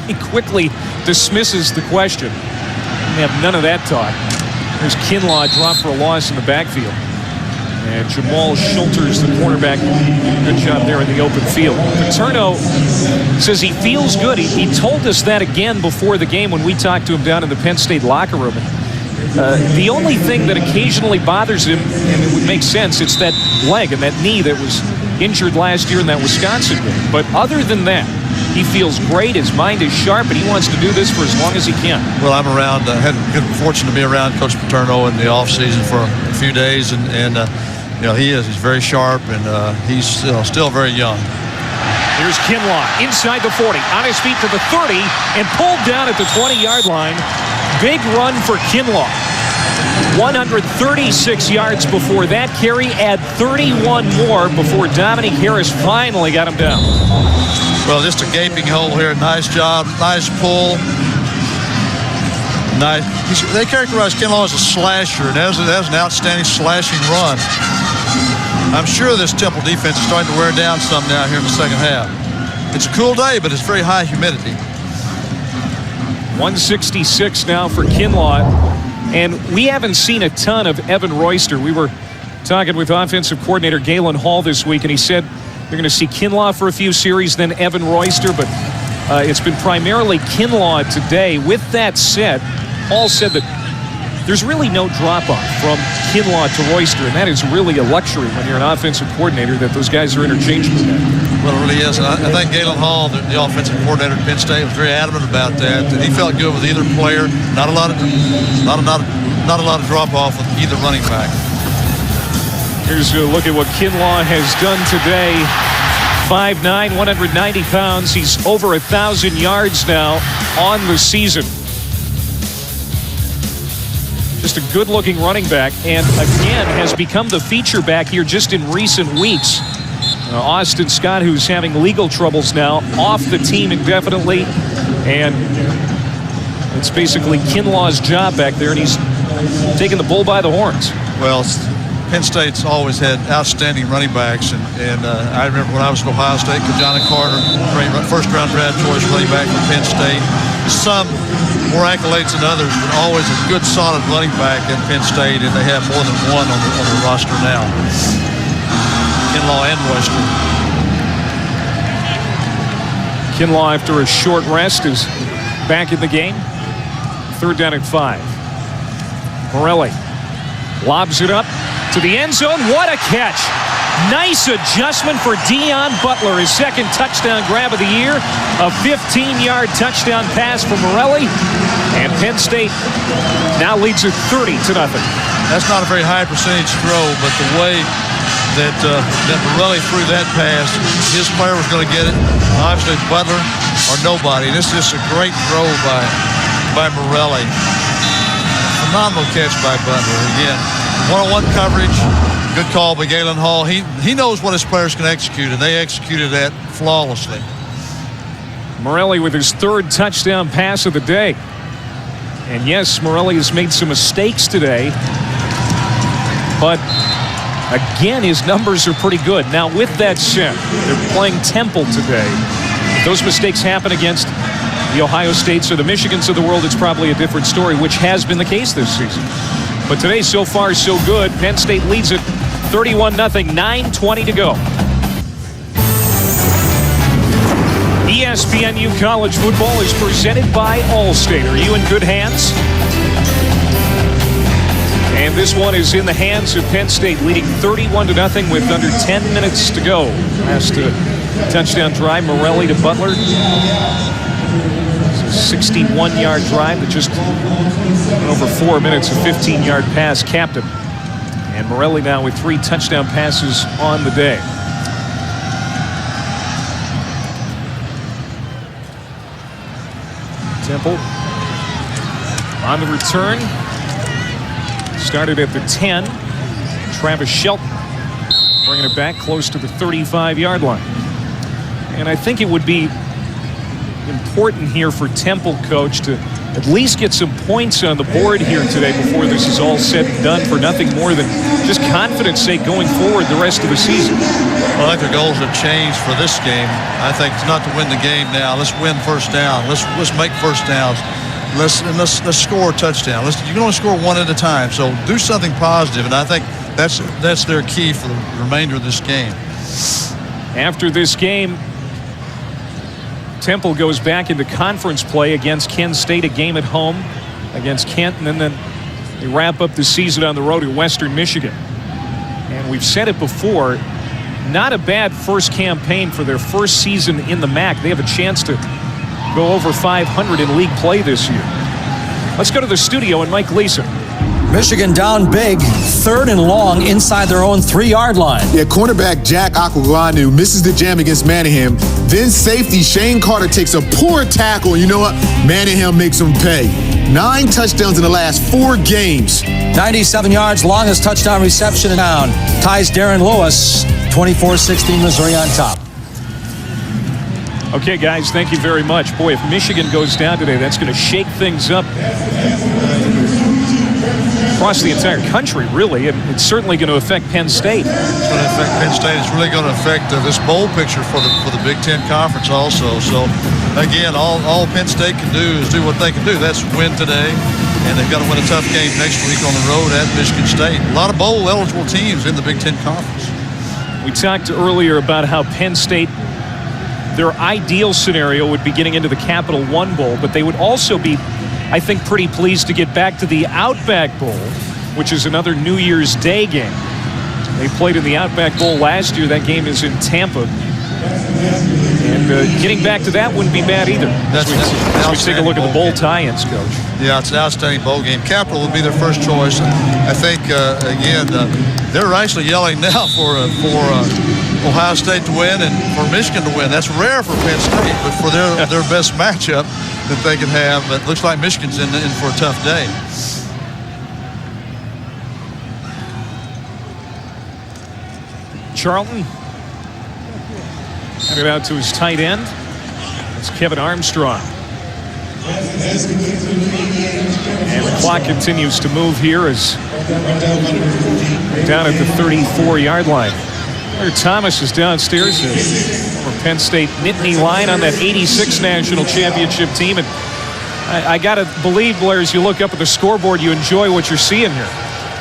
He quickly dismisses the question. We have none of that talk. There's Kinlaw dropped for a loss in the backfield. And Jamal Schulters, the cornerback, good job there in the open field. Paterno says he feels good. He told us that again before the game when we talked to him down in the Penn State locker room. The only thing that occasionally bothers him, and it would make sense, it's that leg and that knee that was injured last year in that Wisconsin game. But other than that, he feels great. His mind is sharp, and he wants to do this for as long as he can. Well, I'm around. Had the good fortune to be around Coach Paterno in the offseason for a few days, and you know, he's very sharp, and he's still very young. Here's Kinlaw inside the 40, on his feet to the 30, and pulled down at the 20-yard line. Big run for Kinlaw. 136 yards before that carry, add 31 more before Dominic Harris finally got him down. Well, just a gaping hole here. Nice job, nice pull. Nice. They characterize Kinlaw as a slasher, and that was an outstanding slashing run. I'm sure this Temple defense is starting to wear down some now here in the second half. It's a cool day, but it's very high humidity. 166 now for Kinlaw. And we haven't seen a ton of Evan Royster. We were talking with offensive coordinator Galen Hall this week, and he said they're going to see Kinlaw for a few series, then Evan Royster, but it's been primarily Kinlaw today. With that said, Hall said that there's really no drop-off from Kinlaw to Royster, and that is really a luxury when you're an offensive coordinator that those guys are interchangeable. Well, it really is. And I think Galen Hall, the offensive coordinator at Penn State, was very adamant about that. He felt good with either player. Not a lot of drop-off with either running back. Here's a look at what Kinlaw has done today. 5'9", 190 pounds. He's over 1,000 yards now on the season. Just a good-looking running back, and again has become the feature back here just in recent weeks. Austin Scott, who's having legal troubles now, off the team indefinitely, and it's basically Kinlaw's job back there, and he's taking the bull by the horns. Well, Penn State's always had outstanding running backs, and I remember when I was at Ohio State, Kajana Carter, great first-round draft choice running back from Penn State. Some more accolades than others, but always a good, solid running back at Penn State, and they have more than one on the roster now. Kinlaw and Royster. Kinlaw, after a short rest, is back in the game. 3rd down and 5. Morelli lobs it up to the end zone. What a catch! Nice adjustment for Dion Butler, his second touchdown grab of the year. A 15-yard touchdown pass for Morelli. And Penn State now leads it 30-0. That's not a very high percentage throw, but the way that Morelli threw that pass. His player was going to get it. Obviously, Butler or nobody. This is just a great throw by Morelli. Phenomenal catch by Butler. Again, one-on-one coverage. Good call by Galen Hall. He knows what his players can execute, and they executed that flawlessly. Morelli with his third touchdown pass of the day. And yes, Morelli has made some mistakes today, but again, his numbers are pretty good. Now, with that said, they're playing Temple today. If those mistakes happen against the Ohio States or the Michigans of the world, it's probably a different story, which has been the case this season. But today, so far, so good. Penn State leads it 31-0, 9:20 to go. ESPNU College Football is presented by Allstate. Are you in good hands? And this one is in the hands of Penn State, leading 31-0 with under 10 minutes to go. Last touchdown drive, Morelli to Butler. It's a 61-yard drive that just went over 4 minutes, a 15-yard pass capped him. And Morelli now with 3 touchdown passes on the day. Temple on the return. Started at the 10. Travis Shelton bringing it back close to the 35-yard line. And I think it would be important here for Temple, coach, to at least get some points on the board here today before this is all said and done, for nothing more than just confidence sake going forward the rest of the season. Well, I think their goals have changed for this game. I think it's not to win the game now. Let's win first down. Let's make first downs. Let's score a touchdown. You can only score one at a time, so do something positive, and I think that's their key for the remainder of this game. After this game, Temple goes back into conference play against Kent State, a game at home against Kent, and then they wrap up the season on the road at Western Michigan. And we've said it before, not a bad first campaign for their first season in the MAC. They have a chance to go over 500 in league play this year. Let's go to the studio and Mike Gleason. Michigan down big, 3rd and long inside their own 3-yard line. Yeah, cornerback Jack Aquaguanu misses the jam against Manningham. Then safety Shane Carter takes a poor tackle, and you know what? Manningham makes him pay. 9 touchdowns in the last 4 games. 97 yards, longest touchdown reception down. Ties Darren Lewis, 24-16 Missouri on top. Okay, guys, thank you very much. Boy, if Michigan goes down today, that's going to shake things up across the entire country, really, and it's certainly going to affect Penn State. It's going to affect Penn State. It's really going to affect this bowl picture for the Big Ten Conference also. So, again, all Penn State can do is do what they can do. That's win today, and they've got to win a tough game next week on the road at Michigan State. A lot of bowl-eligible teams in the Big Ten Conference. We talked earlier about how Penn State, their ideal scenario would be getting into the Capital One Bowl, but they would also be, I think, pretty pleased to get back to the Outback Bowl, which is another New Year's Day game. They played in the Outback Bowl last year. That game is in Tampa. And getting back to that wouldn't be bad either. As we take a look at the bowl tie-ins, Coach. Yeah, it's an outstanding bowl game. Capital would be their first choice. I think, again, they're actually yelling now for Ohio State to win and for Michigan to win. That's rare for Penn State, but for their best matchup that they can have, it looks like Michigan's in for a tough day. Charlton headed out to his tight end. It's Kevin Armstrong. And the clock continues to move here as down at the 34-yard line. Thomas is downstairs for Penn State Nittany Lion on that 86 national championship team. And I got to believe, Blair, as you look up at the scoreboard, you enjoy what you're seeing here.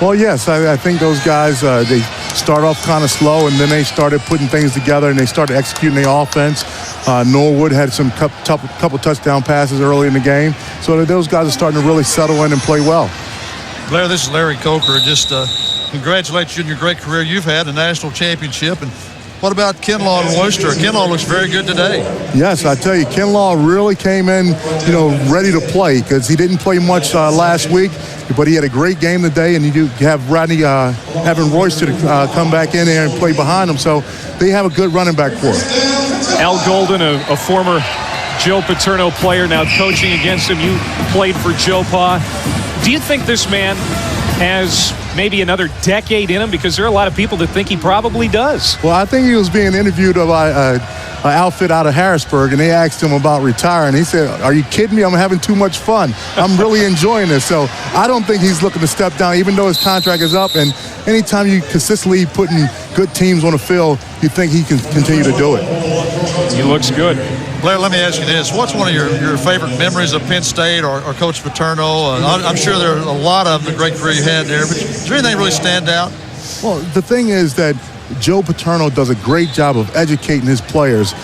Well, yes, I think those guys, they start off kind of slow, and then they started putting things together, and they started executing their offense. Norwood had some couple touchdown passes early in the game. So those guys are starting to really settle in and play well. Blair, this is Larry Coker. Just congratulate you on your great career you've had, a national championship, and What about Kinlaw and Worcester? Kinlaw looks very good today. Yes, I tell you, Kinlaw really came in, ready to play because he didn't play much last week, but he had a great game today, and you have Rodney having Royster to come back in there and play behind him, so they have a good running back for him. Al Golden, a former Joe Paterno player, now coaching against him. You played for Joe Pa. Do you think this man has maybe another decade in him? Because there are a lot of people that think he probably does. Well, I think he was being interviewed by an outfit out of Harrisburg, and they asked him about retiring. He said, "Are you kidding me? I'm having too much fun. I'm really enjoying this." So I don't think he's looking to step down, even though his contract is up. And anytime you consistently putting good teams on the field, you think he can continue to do it. He looks good. Blair, let me ask you this. What's one of your favorite memories of Penn State or Coach Paterno? I'm sure there are a lot of the great career you had there, but is there anything really stand out? Well, the thing is that Joe Paterno does a great job of educating his players.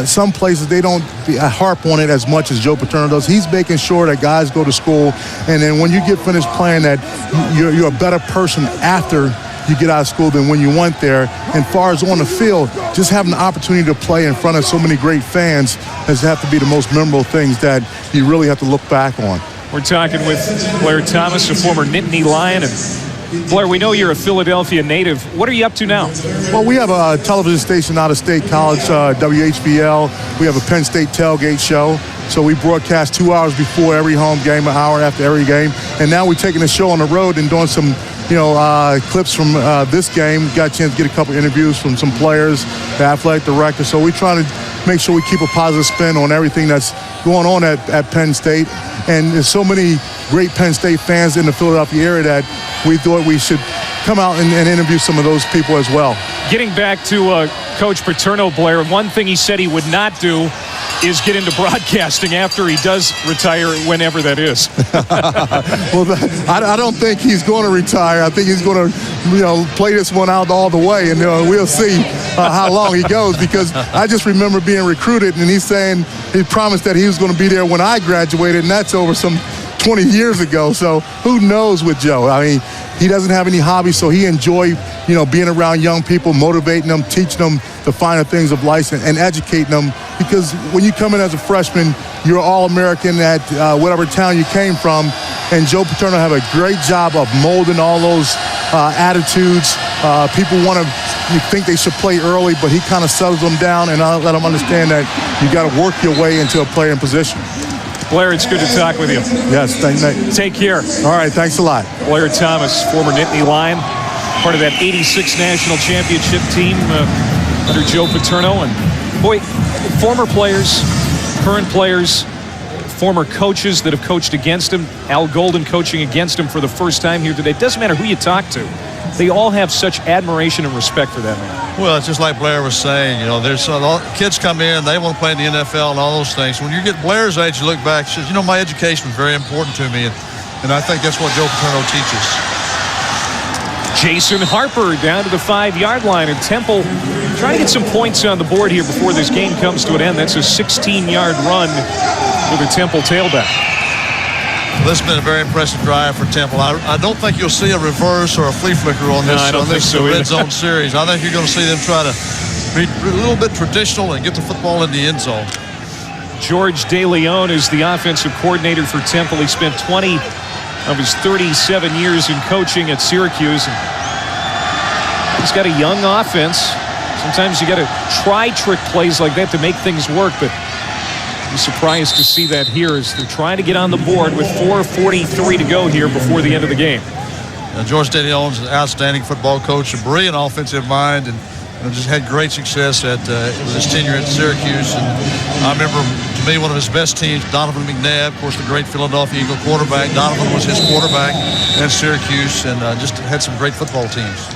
Some places they don't harp on it as much as Joe Paterno does. He's making sure that guys go to school, and then when you get finished playing, that you're a better person after you get out of school than when you went there. And far as on the field, just having the opportunity to play in front of so many great fans has have to be the most memorable things that you really have to look back on. We're talking with Blair Thomas, a former Nittany Lion. And Blair, we know you're a Philadelphia native. What are you up to now? Well, we have a television station out of State College, WHBL. We have a Penn State tailgate show. So we broadcast 2 hours before every home game, an hour after every game. And now we're taking the show on the road and doing some clips from this game. Got a chance to get a couple interviews from some players, the athletic director. So we're trying to make sure we keep a positive spin on everything that's going on at Penn State. And there's so many great Penn State fans in the Philadelphia area that we thought we should come out and interview some of those people as well. Getting back to Coach Paterno, Blair, one thing he said he would not do is get into broadcasting after he does retire, whenever that is. Well, I don't think he's going to retire. I think he's going to, play this one out all the way, and we'll see how long he goes. Because I just remember being recruited, and he's saying he promised that he was going to be there when I graduated, and that's over some 20 years ago. So who knows with Joe? I mean, he doesn't have any hobbies, so he enjoys, being around young people, motivating them, teaching them the finer things of life, and educating them. Because when you come in as a freshman, you're All-American at whatever town you came from, and Joe Paterno have a great job of molding all those attitudes. People you think they should play early, but he kind of settles them down, and I let them understand that you got to work your way into a playing position. Blair, it's good to talk with you. Yes, thank you. Take care. All right, thanks a lot. Blair Thomas, former Nittany Lion, part of that 86 national championship team under Joe Paterno. And boy, former players, current players, former coaches that have coached against him. Al Golden coaching against him for the first time here today. It doesn't matter who you talk to. They all have such admiration and respect for that man. Well, it's just like Blair was saying, there's kids come in, they want to play in the NFL and all those things. When you get Blair's age, you look back, and says, my education was very important to me, and I think that's what Joe Paterno teaches. Jason Harper down to the 5-yard line, and Temple trying to get some points on the board here before this game comes to an end. That's a 16-yard run for the Temple tailback. This has been a very impressive drive for Temple. I don't think you'll see a reverse or a flea flicker on this, red zone series. I think you're going to see them try to be a little bit traditional and get the football in the end zone. George DeLeon is the offensive coordinator for Temple. He spent 20 of his 37 years in coaching at Syracuse. And he's got a young offense. Sometimes you got to try trick plays like that to make things work, but I'm surprised to see that here as they're trying to get on the board with 4:43 to go here before the end of the game. George DeLeon is an outstanding football coach, a brilliant offensive mind, and just had great success with his tenure at Syracuse. And I remember, to me, one of his best teams, Donovan McNabb, of course, the great Philadelphia Eagle quarterback. Donovan was his quarterback at Syracuse, and just had some great football teams.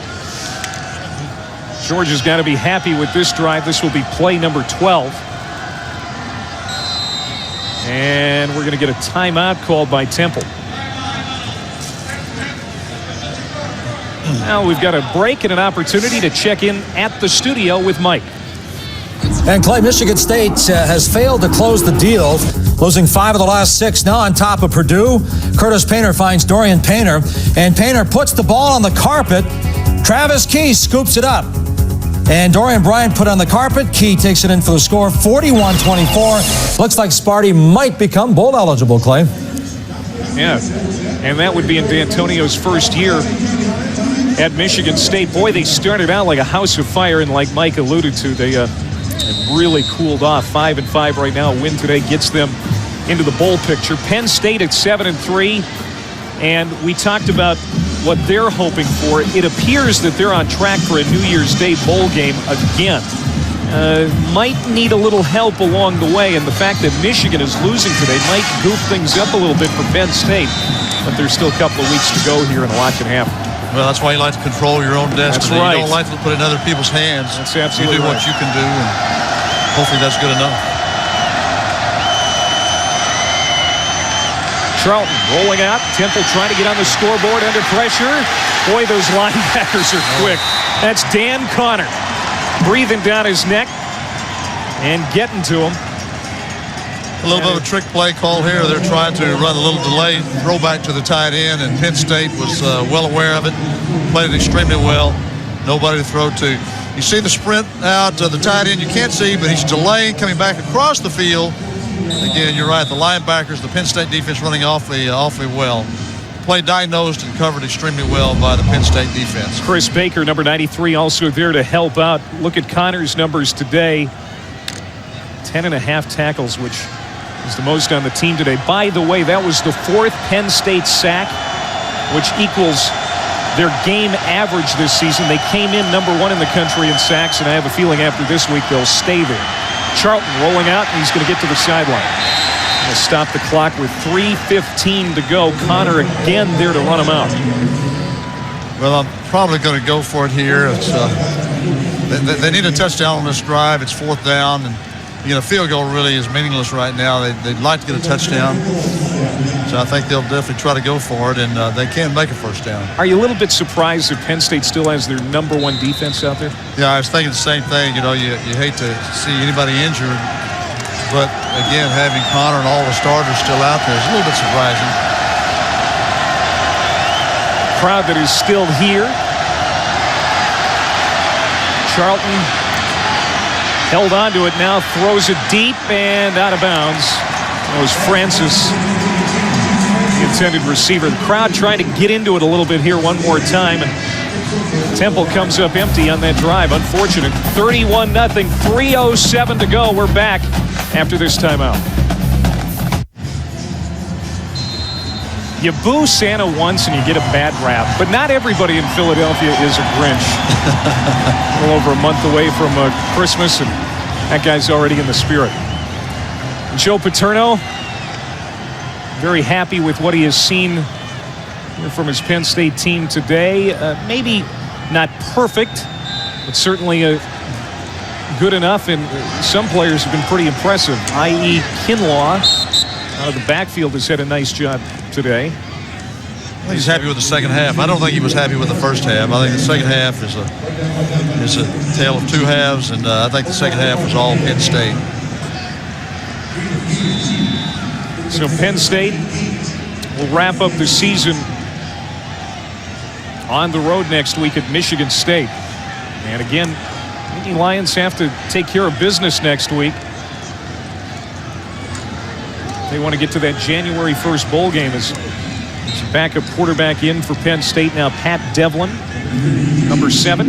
George has got to be happy with this drive. This will be play number 12. And we're going to get a timeout called by Temple. Now we've got a break and an opportunity to check in at the studio with Mike. And Clay, Michigan State has failed to close the deal, losing 5 of the last 6, now on top of Purdue. Curtis Painter finds Dorian Painter, and Painter puts the ball on the carpet. Travis Key scoops it up. And Dorian Bryant put on the carpet. Key takes it in for the score, 41-24. Looks like Sparty might become bowl eligible, Clay. Yeah, and that would be in D'Antonio's first year at Michigan State. Boy, they started out like a house of fire, and like Mike alluded to, they have really cooled off. 5-5 right now. A win today gets them into the bowl picture. Penn State at 7-3, and we talked about what they're hoping for. It appears that they're on track for a New Year's Day bowl game again. Might need a little help along the way, and the fact that Michigan is losing today might goof things up a little bit for Penn State, but there's still a couple of weeks to go here and a lot can happen. Well, that's why you like to control your own destiny. That's right. You don't like to put it in other people's hands. That's absolutely You do right. what you can do, and hopefully that's good enough. Charlton rolling out. Temple trying to get on the scoreboard under pressure. Boy, those linebackers are quick. That's Dan Connor breathing down his neck and getting to him. A little bit of a trick play call here. They're trying to run a little delay, throw back to the tight end, and Penn State was well aware of it, played it extremely well. Nobody to throw to. You see the sprint out to the tight end. You can't see, but he's delaying, coming back across the field. Again, you're right. The linebackers, the Penn State defense running awfully well. Play diagnosed and covered extremely well by the Penn State defense. Chris Baker, number 93, also there to help out. Look at Connor's numbers today. 10.5 tackles, which is the most on the team today. By the way, that was the 4th Penn State sack, which equals their game average this season. They came in number 1 in the country in sacks, and I have a feeling after this week they'll stay there. Charlton rolling out, and he's going to get to the sideline. He'll stop the clock with 3:15 to go. Connor again there to run him out. Well, I'm probably going to go for it here. It's, they need a touchdown on this drive. It's 4th down, and a field goal really is meaningless right now. They'd like to get a touchdown, so I think they'll definitely try to go for it, and they can make a first down. Are you a little bit surprised that Penn State still has their number 1 defense out there? Yeah, I was thinking the same thing. You hate to see anybody injured, but again, having Connor and all the starters still out there is a little bit surprising. Crowd that is still here. Charlton held on to it now, throws it deep and out of bounds. That was Francis, the intended receiver. The crowd trying to get into it a little bit here one more time, and Temple comes up empty on that drive. Unfortunate. 31-0, 3:07 to go. We're back after this timeout. You boo Santa once and you get a bad rap, but not everybody in Philadelphia is a Grinch. A little over a month away from Christmas, and that guy's already in the spirit. Joe Paterno, very happy with what he has seen from his Penn State team today. Maybe not perfect, but certainly good enough, and some players have been pretty impressive, i.e. Kinlaw. The backfield has had a nice job today. I think he's happy with the second half. I don't think he was happy with the first half. I think the second half is a tale of two halves, and I think the second half was all Penn State. So Penn State will wrap up the season on the road next week at Michigan State. And again, the Lions have to take care of business next week. They want to get to that January 1st bowl game. As backup quarterback in for Penn State now, Pat Devlin, number 7,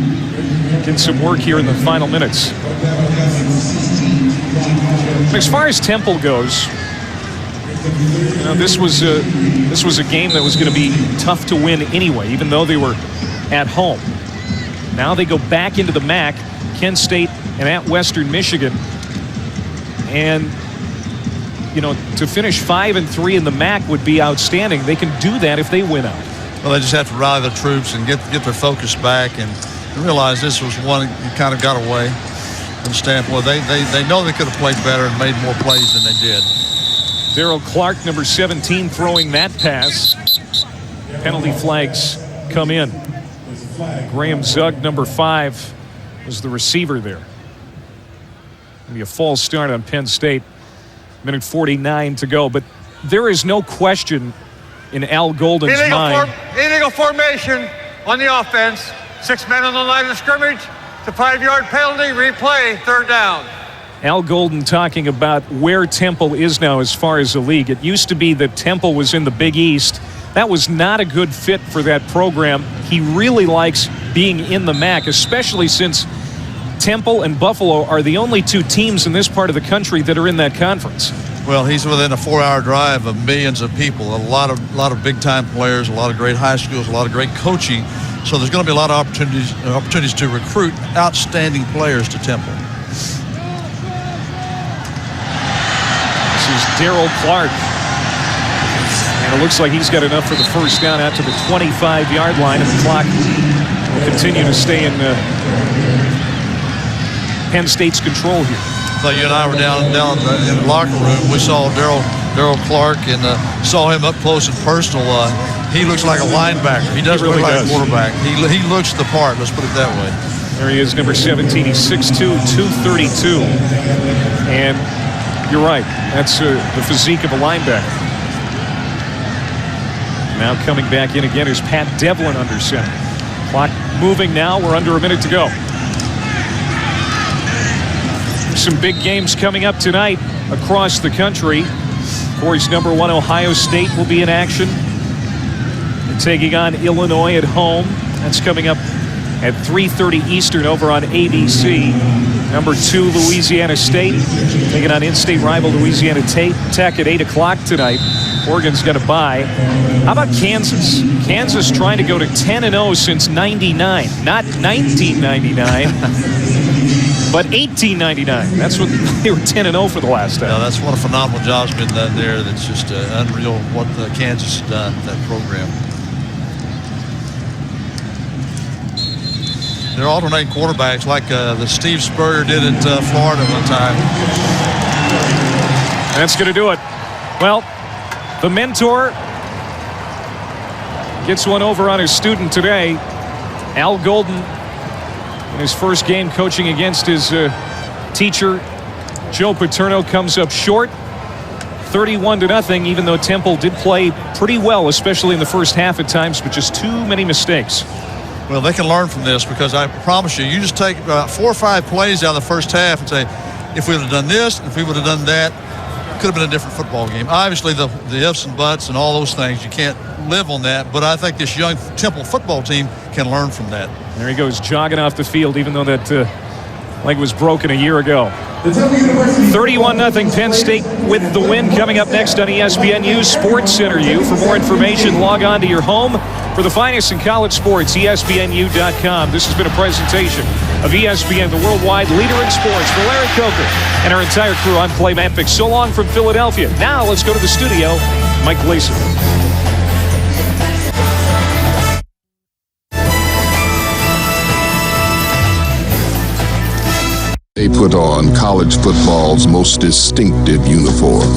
getting some work here in the final minutes. As far as Temple goes, this was a game that was going to be tough to win anyway, even though they were at home. Now they go back into the MAC, Kent State and at Western Michigan, and to finish 5-3 in the MAC would be outstanding. They can do that if they win out. Well, they just have to rally their troops and get their focus back and realize this was one that kind of got away from the standpoint. They know they could have played better and made more plays than they did. Darrell Clark, number 17, throwing that pass. Penalty flags come in. Graham Zug, number 5, was the receiver there. Maybe a false start on Penn State. Minute 49 to go, but there is no question in Al Golden's mind. Illegal formation on the offense. 6 men on the line of scrimmage. The 5-yard penalty, replay, third down. Al Golden talking about where Temple is now as far as the league. It used to be that Temple was in the Big East. That was not a good fit for that program. He really likes being in the MAC, especially since Temple and Buffalo are the only two teams in this part of the country that are in that conference. Well, he's within a 4-hour drive of millions of people, a lot of big-time players, a lot of great high schools, a lot of great coaching. So there's going to be a lot of opportunities to recruit outstanding players to Temple. This is Darrell Clark. And it looks like he's got enough for the first down out to the 25-yard line, and the clock will continue to stay in Penn State's control here. So you and I were down in the locker room. We saw Darrell Clark and saw him up close and personal. He looks like a linebacker. He doesn't look like a quarterback. He looks the part. Let's put it that way. There he is, number 17. He's 6'2", 232. And you're right. That's the physique of a linebacker. Now coming back in again is Pat Devlin under center. Clock moving now. We're under a minute to go. Some big games coming up tonight across the country. Of course, number 1 Ohio State will be in action. They're taking on Illinois at home. That's coming up at 3:30 Eastern over on ABC. Number 2 Louisiana State taking on in-state rival Louisiana Tech at 8 o'clock tonight. Oregon's got a bye. How about Kansas? Kansas trying to go to 10-0 since '99, not 1999. But 1899, that's what they were 10-0 for the last time. Yeah, that's what a phenomenal job's been done there. That's just unreal what Kansas has done, that program. They're alternating quarterbacks like the Steve Spurrier did at Florida one time. That's going to do it. Well, the mentor gets one over on his student today. Al Golden, in his first game coaching against his teacher, Joe Paterno, comes up short, 31-0, even though Temple did play pretty well, especially in the first half at times, but just too many mistakes. Well, they can learn from this because I promise you, you just take about 4 or 5 plays out of the first half and say, if we would have done this, if we would have done that, it could have been a different football game. Obviously, the ifs and buts and all those things, you can't live on that, but I think this young Temple football team can learn from that. There he goes, jogging off the field, even though that leg was broken a year ago. 31-0 Penn State with the win. Coming up next on ESPNU Sports Center U. For more information, log on to your home for the finest in college sports, ESPNU.com. This has been a presentation of ESPN, the worldwide leader in sports. For Larry Coker and our entire crew, I'm Clay Matvick. So long from Philadelphia. Now let's go to the studio. Mike Gleason. They put on college football's most distinctive uniform.